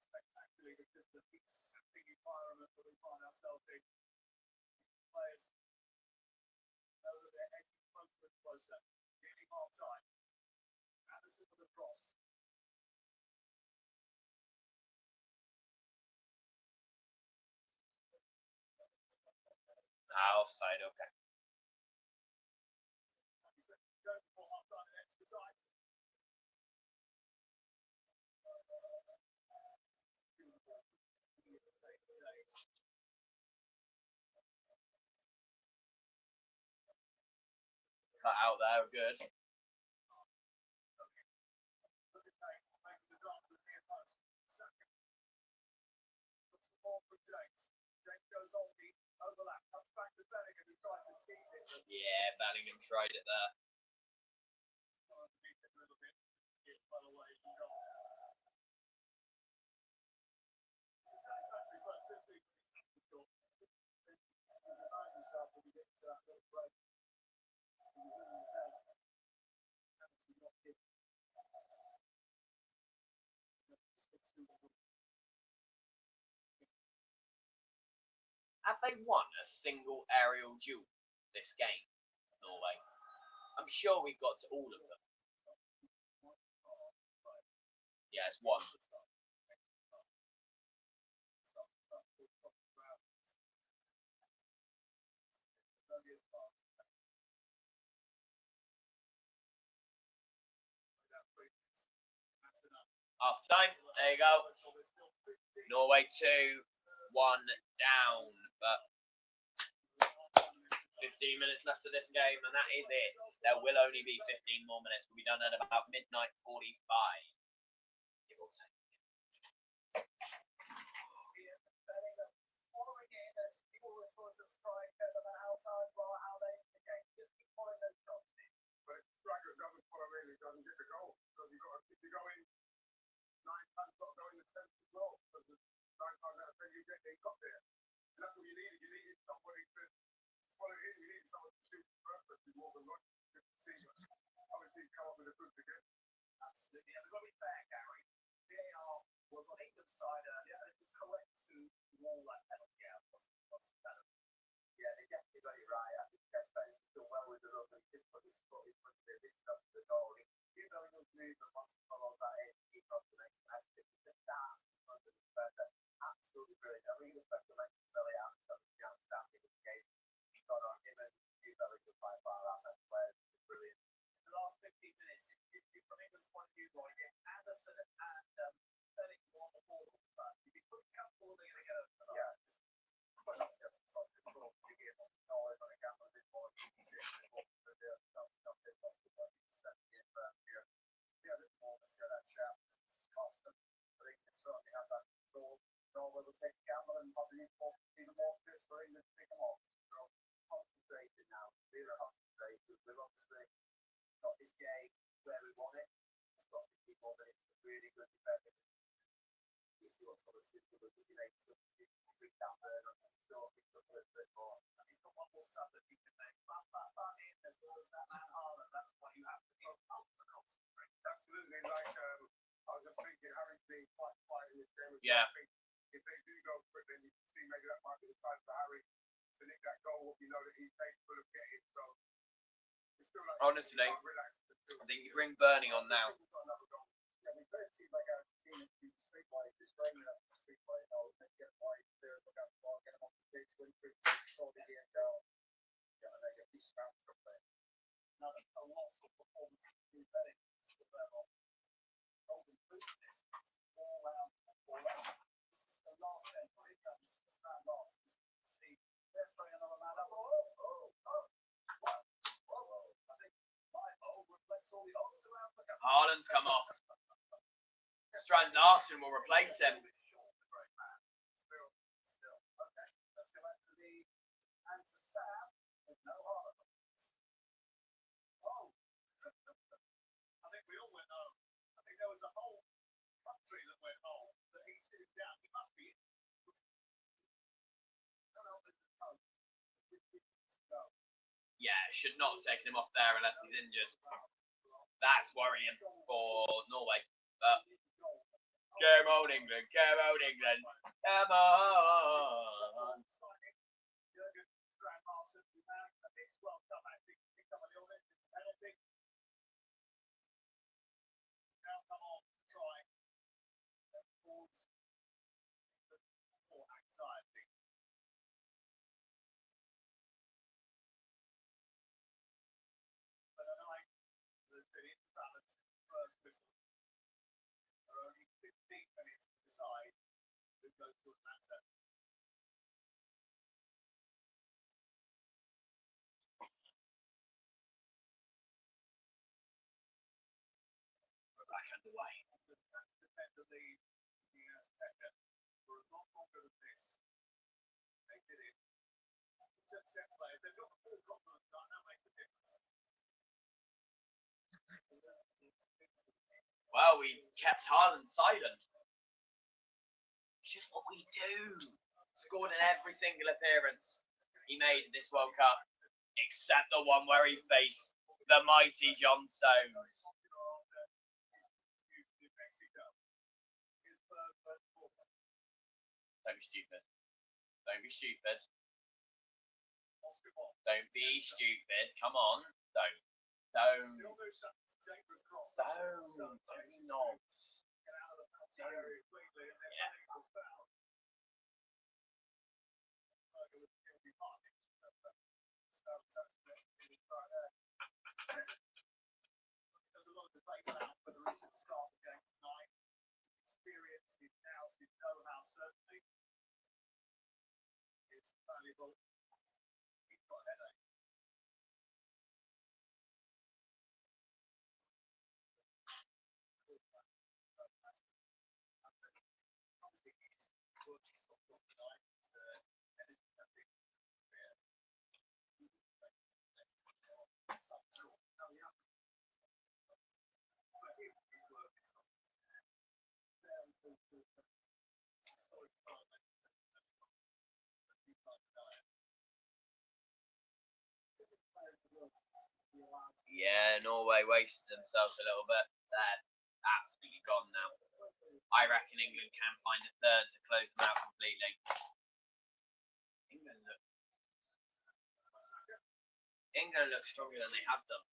Spectacularly, because the heat-sapping environment that we find ourselves in, players know that they're edging closer and closer, getting half time. Anderson with the cross. Offside, okay. Going for half time and extra time. Cut out there, good. Yeah, Bellingham tried it there. Have they won a single aerial duel this game, Norway? I'm sure we've got to all of them. Yeah, it's 1. Half time, there you go. Norway 2, 1 down, but 15 minutes left of this game, and that is it. There will only be 15 more minutes. We'll be done at about midnight 45. Give or take. Doesn't get the goal. So you got if you go in 9 times, got to go in the 10th as well. Because 9 times out of 10 you got there. And that's what you needed. You needed somebody to follow in. You needed someone to shoot first with more than one. Obviously he's come up with a good again. Absolutely. And we've got to be fair, Gary. VAR was on England's side earlier, and it was correct to rule that penalty out. What's the penalty? Yeah, they definitely got it right. I think Tesfaye's done well with the run. He just put his foot in front of it. This stuff to the goal. You know, he does movement once he follows that in. He got the next message. He just starts in front of the defender. Absolutely brilliant. I really respect the length of Billy out. So he's outstanding in the game. He got on him and he's very good by far. Our best players. Brilliant. In the last 15 minutes, from England's point of view, Roy, Anderson and Sterling won the ball all the time. You'd be putting out ball in again. Yeah. Norway will take a gamble and probably even more space for England to pick them off. So concentrated now. We're concentrated. We've obviously got this game where we want it. It's got 50 more minutes of really good defending. We see what sort of system we're looking at to bring down there. I'm sure we could do a little bit more. And he's got one more sub that he can make. That in as well as that man Harlan. That's why you have to be able to concentrate. Absolutely. Like I was just thinking, Harry's been quite quiet in this game. Yeah. If they do go for it, then you can see maybe that might be the time for Harry to nick that goal. You know that he's capable of getting. So it's still like honestly, I think you bring Bernie on now. Yeah, we first see like a team who's streetwise, displaying that streetwise. They get wide there, look out the ball, get them off the pitch, win through, slow the game down. Yeah, and they get these scraps from there. Now, a lot of performance is very level. Golden boot, this all round. This is the last end when it comes to stand last. Haaland's come off. Strand Larson will replace him. I think we all went home. I think there was a whole country that went home. That he's sitting down. He must be. Yeah, should not have taken him off there unless he's injured. That's worrying for Norway. But come on, England. Come on, England. Come on. First whistle. There are only 15 minutes to decide who goes to Atlanta. We're back underway. That's defend the lead. The Azteca for a lot longer than this. They did it. Just 10 players. They've got full confidence. That makes a difference. Well, we kept Haaland silent. Which is what we do. Scored in every single appearance he made in this World Cup, except the one where he faced the mighty John Stones. Don't be stupid. Don't be stupid. Don't be stupid. Come on. Don't. Don't be knobs. Yes. There's a lot of debate about whether he should start the game tonight. Experience in house, in know-how, certainly is valuable. He's got a headache. Yeah, Norway wasted themselves a little bit. They're absolutely gone now. I reckon England can find a third to close them out completely. England look stronger than they have done.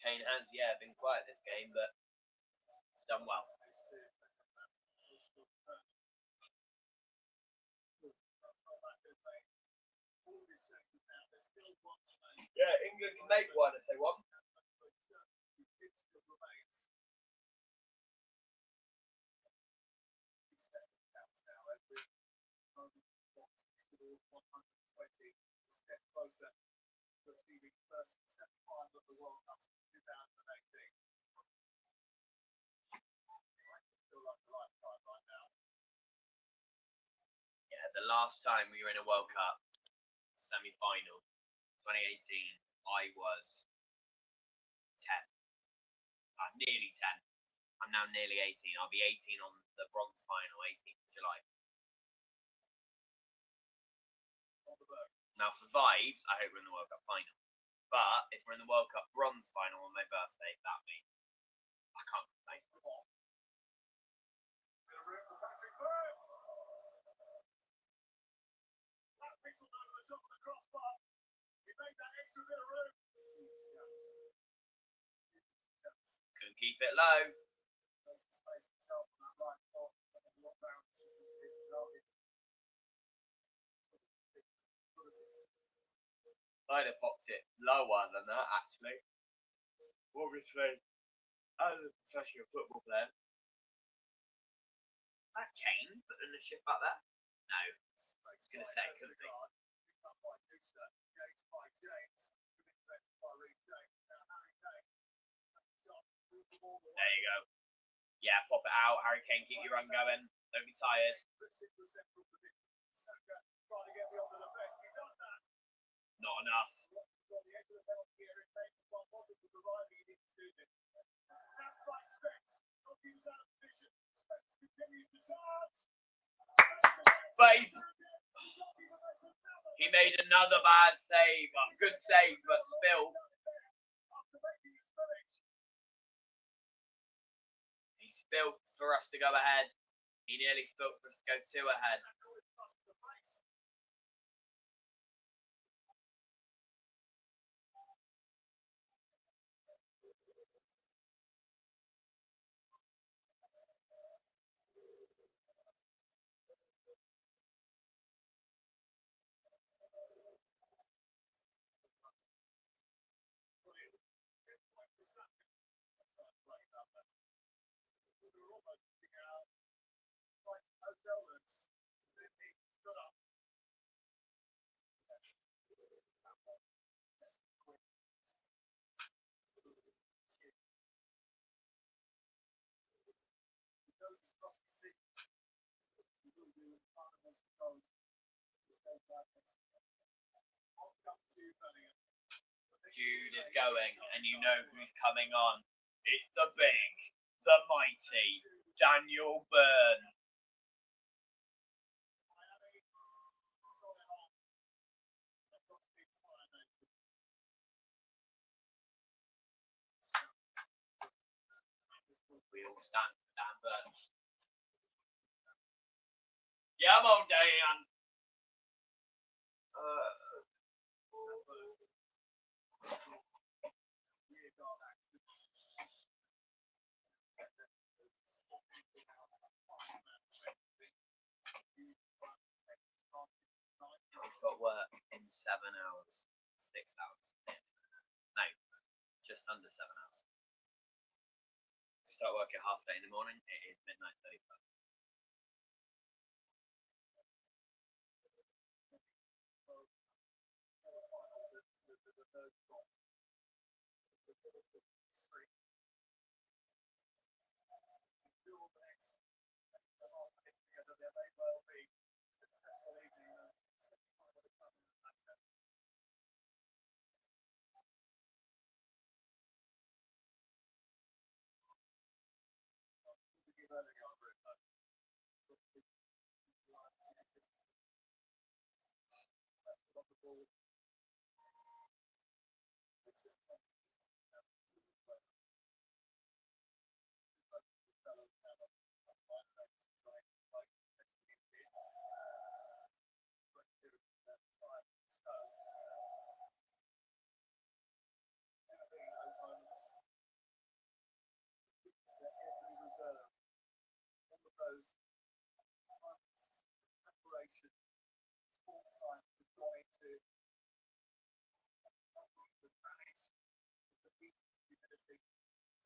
Kane has, been quiet this game, but it's done well. Yeah, England can make one if they want. Step closer to achieving first and second final of the World Cup since 2018. Still like a lifetime right now. Yeah, the last time we were in a World Cup semi-final, 2018, I was 10. I'm nearly 10. I'm now nearly 18. I'll be 18 on the bronze final, 18th of July. Now for vibes, I hope we're in the World Cup final. But if we're in the World Cup bronze final on my birthday, that'd be, I can't complain. That whistle over the top of the crossbar. He made that extra bit of room. Couldn't keep it low. I'd have popped it lower than that, actually. Obviously, as a professional football player. That Kane putting the shift back there? No. I was going to say it couldn't be. by Noosa, engaged by James, committed by Reece James. Now Harry Kane. There you go. Yeah, pop it out. Harry Kane, keep your run going. Don't be tired. Not enough. But he made another bad save. Well, good save, but still. He spilled for us to go ahead. He nearly spilled for us to go 2 ahead. Jude is going, and you know who's coming on. It's the big, the mighty Daniel Byrne. We all stand for Dan Byrne. Yeah, I'm on, Dan. We've got work in 7 hours, 6 hours. No, just under 7 hours. Start work at 8:30 in the morning. It is midnight 35.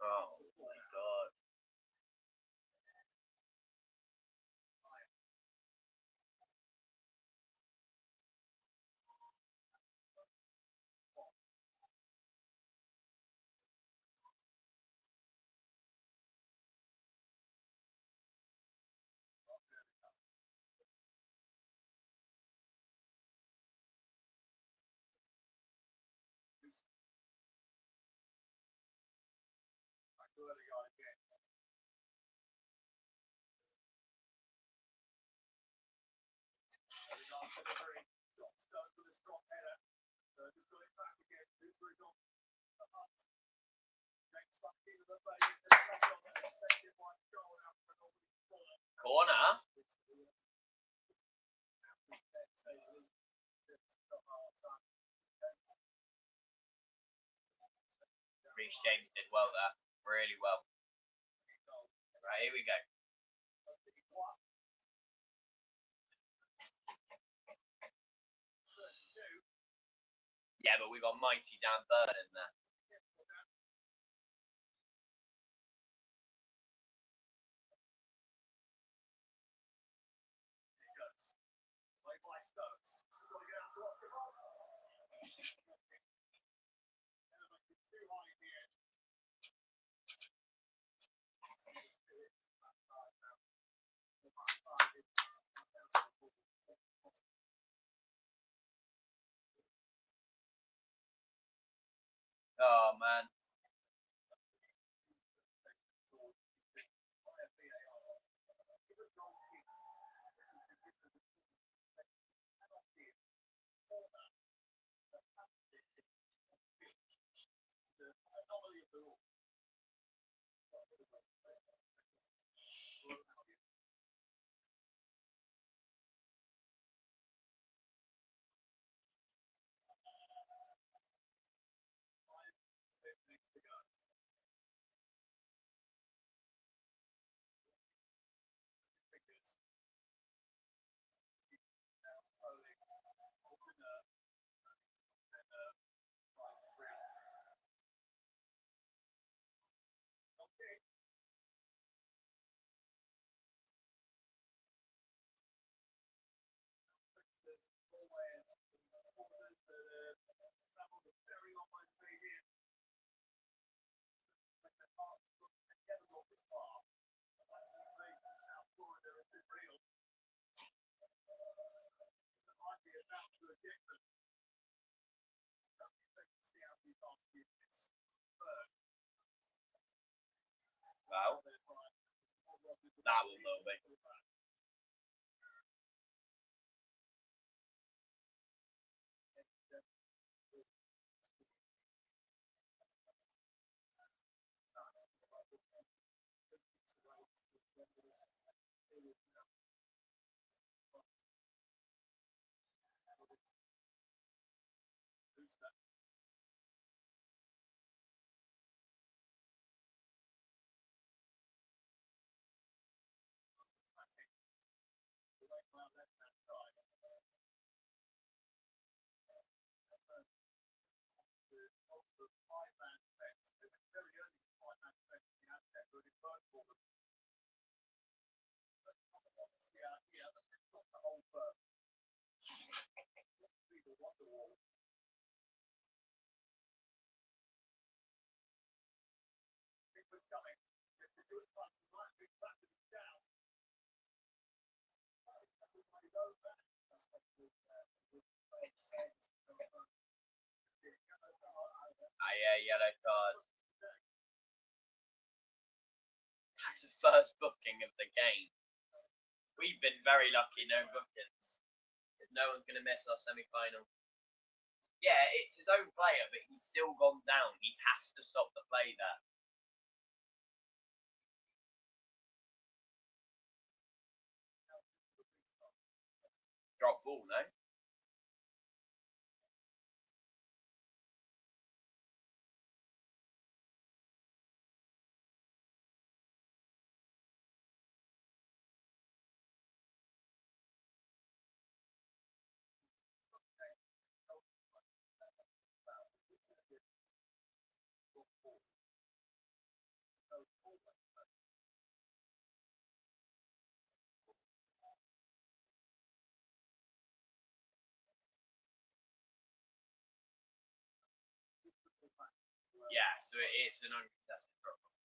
Oh my god. Corner. Reece James did well there. Really well. Right, here we go. Yeah, but we got mighty Dan Byrne in there. Oh man. Wow. That will blow me. Ah, yeah, yellow card. That's the first booking of the game. We've been very lucky, no bookings. No one's going to miss our semi-final. Yeah, it's his own player, but he's still gone down. He has to stop the play there. Drop ball, no? Yeah, so it is an uncontested drop ball.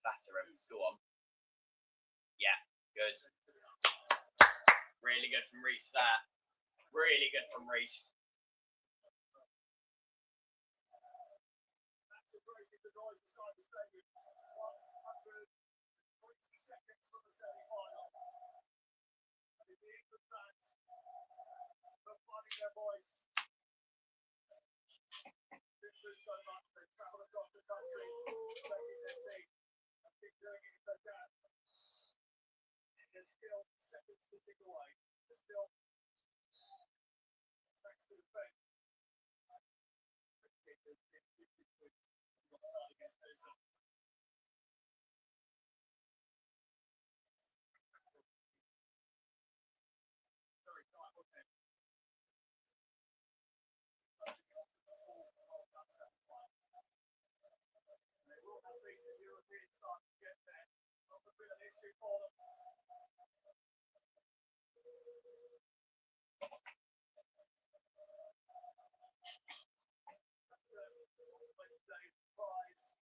Batter him. Go on. Yeah, good. Really good from Reese there. Really good from Reese. Their voice. Been through so much, they've travelled across the country, taking their team, and keep doing it if they can. And there's still seconds to tick away. There's still, thanks to the bench, there's been 50 quid against Newsom. Very tight, wasn't it? They will have beaten the European side to get there. Not a real issue for them. Wednesday's prize.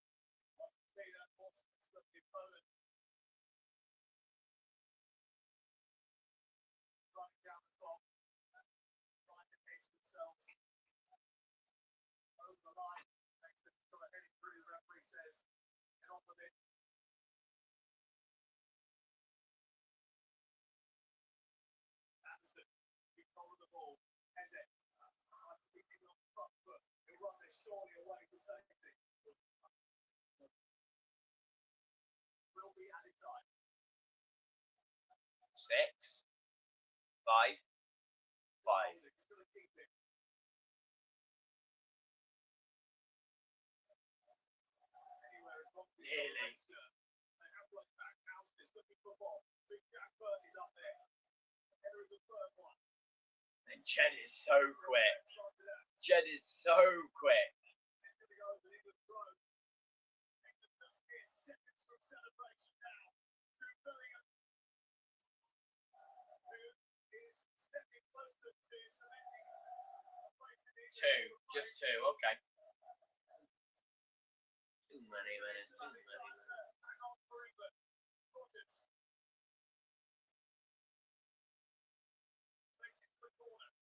Argentina wants to slip in Poland. Running down the control of the ball. Eze. Keeping on front foot. He'll run this surely away to safety. Will be added time. 6, 5, 5. He's going to keep it. Anywhere as long as he's Nearly. They have run back. House is looking for a ball. Big Jack Burney's up there. There is a third one. And Jed is so quick. Jed is so quick. It's going to go as an England throw. England just is seconds from celebration now. Jude Bellingham, who is stepping closer to cementing a place in the 2, just 2. Okay. Too many minutes. Too many minutes. Hang on for England. Rogers. Takes it to the corner.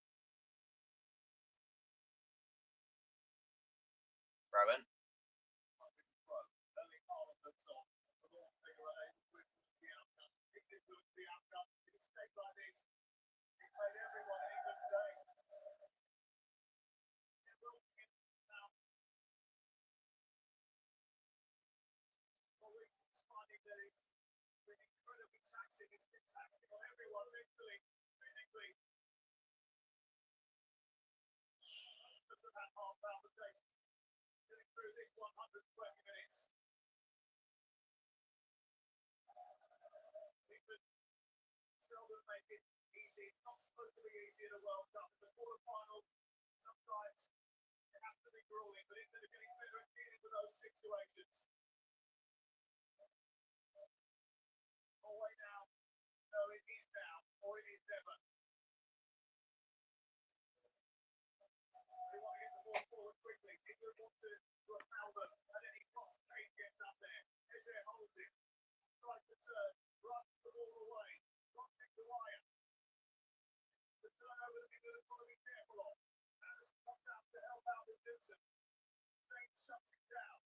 Rowan. Early part of the top. The ball figure able to influence the outcome. If they influence the outcome, in a state like this, he played everyone in England today. It will begin now. For reasons finding that it's been incredibly taxing. It's been taxing on everyone mentally, physically. Because of that half-hour rotation. Getting through this 120 minutes. England seldom make it easy. It's not supposed to be easy in a World Cup. In the quarterfinals, sometimes it has to be grueling, but England are getting better at dealing with those situations. Norway now. No, it is now, or it is never. They want to get the ball forward quickly. England want to repel them at any cost. Kane gets up there. Eze holds it. Tries to turn. Runs the ball away. Runs it to Ryan. The turnover that England have got to be careful of. Anderson comes out to help out with Nilsson. Kane shuts it down.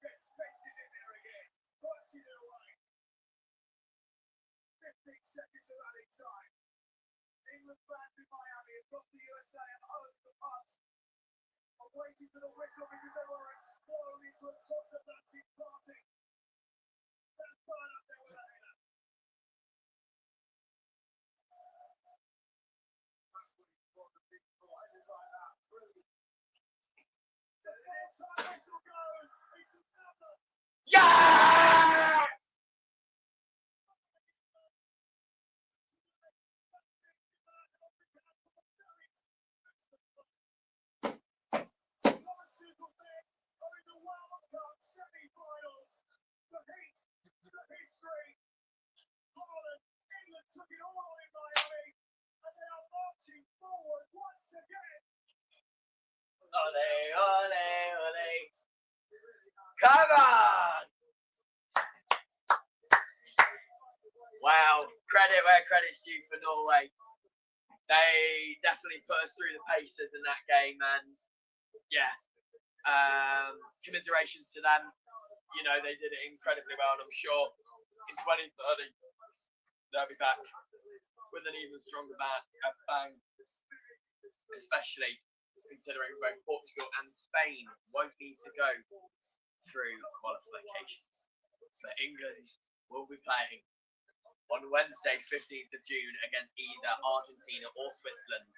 Gets Spence's in there again. Works it away. 15 seconds of added time. England fans in Miami across the USA and home the pubs are waiting for the whistle because they were exploding into a cross-Atlantic party. That's fine up there with that header. That's when you got the big fighters like that. Brilliant. The time whistle goes. It's another. Yeah! Semi-finals, the heat, the history. Holland, England took it all in Miami, and they are marching forward once again. Ole, ole, ole. Come on! Wow, credit where credit's due for Norway. They definitely put us through the paces in that game, and yeah, commiserations to them. You know, they did it incredibly well, and I'm sure in 2030 they'll be back with an even stronger bang, especially considering both Portugal and Spain won't need to go through qualifications. But England will be playing on Wednesday, 15th of June, against either Argentina or Switzerland,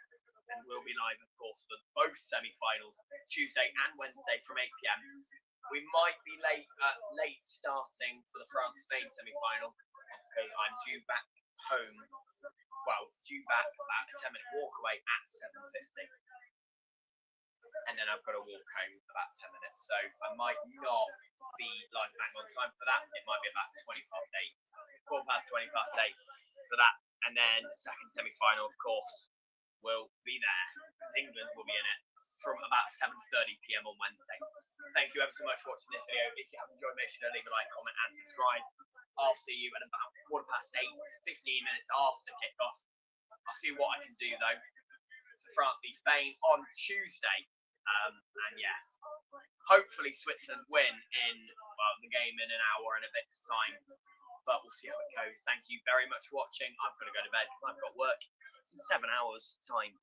and we'll be live, of course, for both semi-finals, Tuesday and Wednesday from 8 p.m. We might be late starting for the France-Spain semi-final because I'm due back home. Well, due back about a 10-minute walk away at 7:50, and then I've got to walk home about 10 minutes. So I might not be live bang on time for that. It might be about 20 past 8, 20 past 8 for that, and then the second semi-final, of course, will be there because England will be in it from about 7:30 p.m. on Wednesday. Thank you ever so much for watching this video. If you have enjoyed, make sure to leave a like, comment, and subscribe. I'll see you at about 8:15, 15 minutes after kickoff. I'll see what I can do though for France v Spain on Tuesday. And yeah, hopefully Switzerland win in the game in an hour and a bit's time. But we'll see how it goes. Thank you very much for watching. I'm going to go to bed because I've got work. 7 hours time.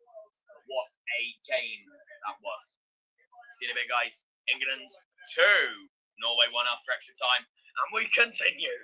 What a game that was. See you in a bit, guys. England 2, Norway 1 after extra time, and we continue.